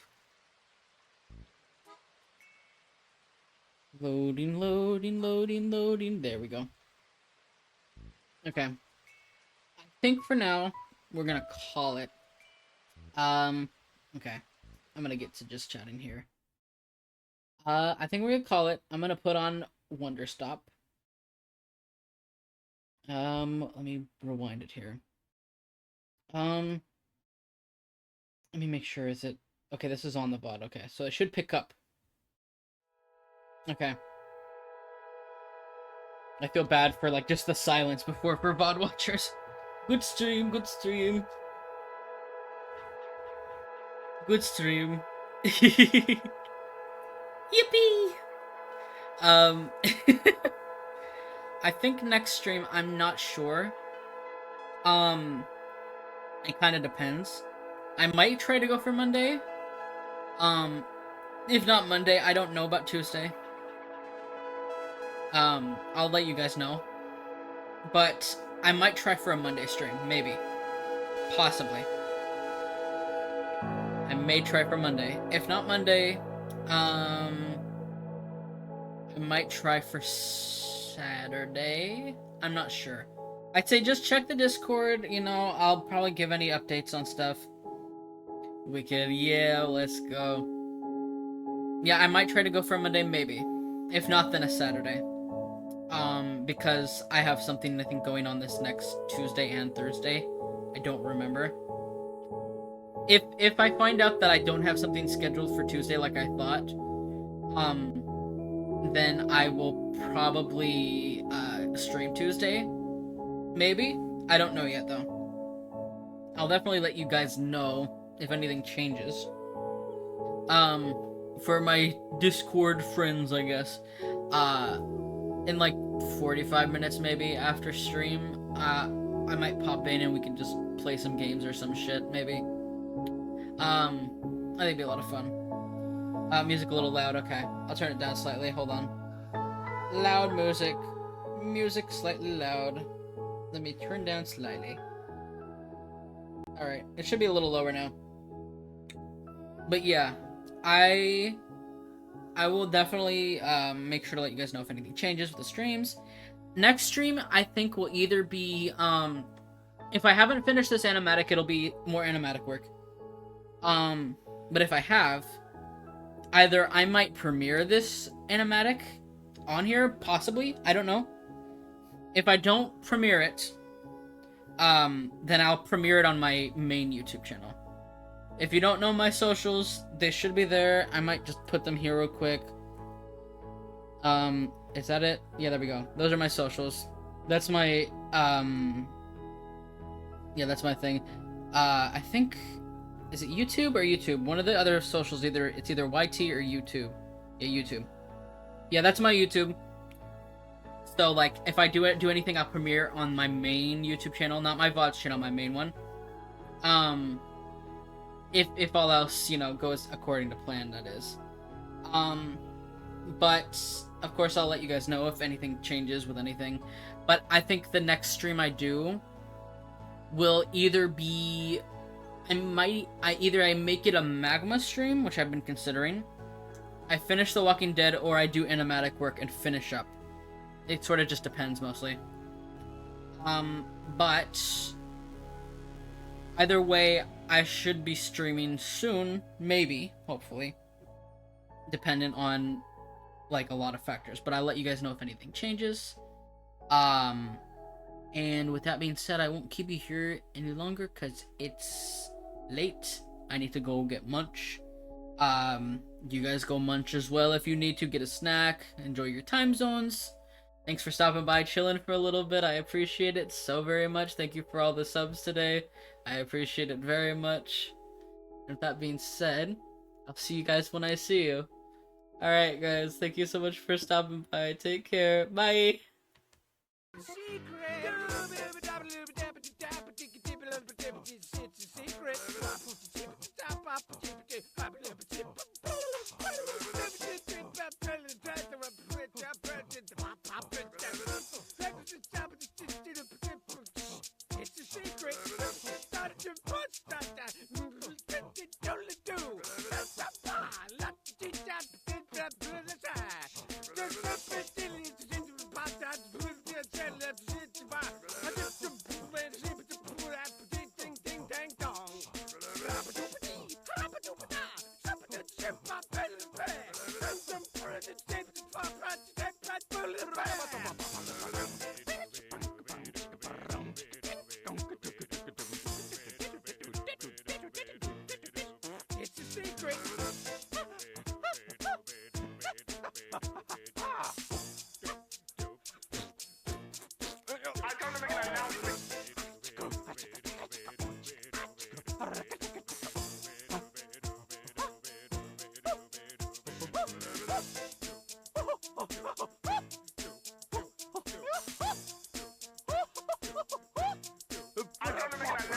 Loading, loading, loading, loading. There we go. Okay. I think for now, we're gonna call it. Okay. I'm gonna get to just chatting here. I think we're gonna call it. I'm gonna put on Wonder Stop. Let me rewind it here. Let me make sure, is it... Okay, this is on the VOD, okay. So it should pick up. Okay. I feel bad for, like, just the silence before for VOD watchers. Good stream, good stream. Good stream. Yippee! I think next stream, I'm not sure. It kind of depends. I might try to go for Monday. If not Monday, I don't know about Tuesday. I'll let you guys know. But I might try for a Monday stream, maybe. Possibly. I may try for Monday. If not Monday, I might try for Saturday. I'm not sure. I'd say just check the Discord, you know, I'll probably give any updates on stuff. Wicked, yeah, let's go. Yeah, I might try to go for a Monday, maybe. If not, then a Saturday. Because I have something, I think, going on this next Tuesday and Thursday. I don't remember. If I find out that I don't have something scheduled for Tuesday like I thought, then I will probably, stream Tuesday. Maybe? I don't know yet, though. I'll definitely let you guys know if anything changes. For my Discord friends, I guess, in like 45 minutes maybe after stream, I might pop in and we can just play some games or some shit, maybe. I think it'd be a lot of fun. Music a little loud, okay. I'll turn it down slightly, hold on. Loud music. Music slightly loud. Let me turn down slightly. Alright, it should be a little lower now. But yeah, I will definitely make sure to let you guys know if anything changes with the streams. Next stream, I think, will either be, if I haven't finished this animatic, it'll be more animatic work. But if I have, either I might premiere this animatic on here, possibly, I don't know. If I don't premiere it, then I'll premiere it on my main YouTube channel. If you don't know my socials, they should be there. I might just put them here real quick. Is that it? Yeah, there we go. Those are my socials. That's my, yeah, that's my thing. I think, is it YouTube or YouTube? One of the other socials, it's either YT or YouTube. Yeah, YouTube. Yeah, that's my YouTube. So, like, if I do anything, I'll premiere on my main YouTube channel, not my VODs channel, my main one. If all else, you know, goes according to plan, that is. But, of course, I'll let you guys know if anything changes with anything. But I think the next stream I do will either be... I make it a magma stream, which I've been considering. I finish The Walking Dead, or I do animatic work and finish up. It sort of just depends, mostly. But... either way, I should be streaming soon, maybe, hopefully. Dependent on, like, a lot of factors. But I'll let you guys know if anything changes. And with that being said, I won't keep you here any longer, because it's late. I need to go get munch. You guys go munch as well if you need to. Get a snack. Enjoy your time zones. Thanks for stopping by, chilling for a little bit. I appreciate it so very much. Thank you for all the subs today. I appreciate it very much. And with that being said, I'll see you guys when I see you. Alright, guys. Thank you so much for stopping by. Take care. Bye. Secret. It's a secret. I come to make an announcement. I come to make an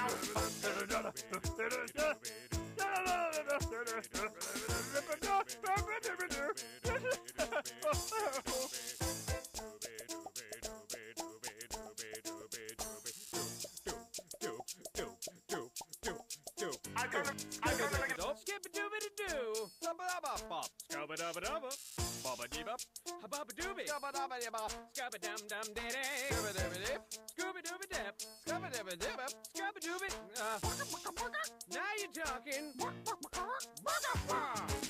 I come to make an Skip-a-dooby-doo. Bop-a-da-bop-bop. Scubba-dubba-dubba. Bubba-dee-bop. Habba-ba-dooby. Scubba-dabba-dee-bop. Scubba-dum-dum-dee-dee. Scubba-dubba-dip. Scooby-dooby-dip. Scubba-dubba-dip. Scubba-dooby. Now you're talking.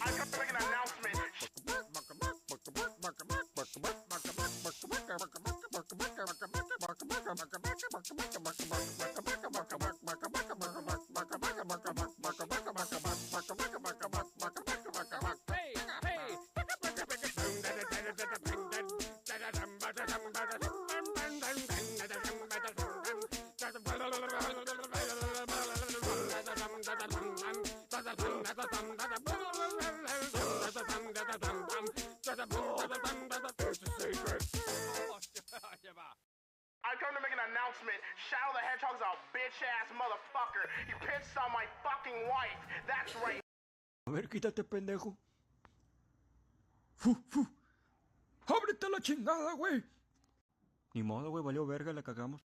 I come to make an announcement. Hey, hey. I come to make an announcement. Shadow the Hedgehog's a bitch-ass motherfucker. He pissed on my fucking wife. That's right. A ver, quítate, pendejo. ¡Fu, fu! ¡Ábrete la chingada, güey! Ni modo, güey, valió verga, la cagamos.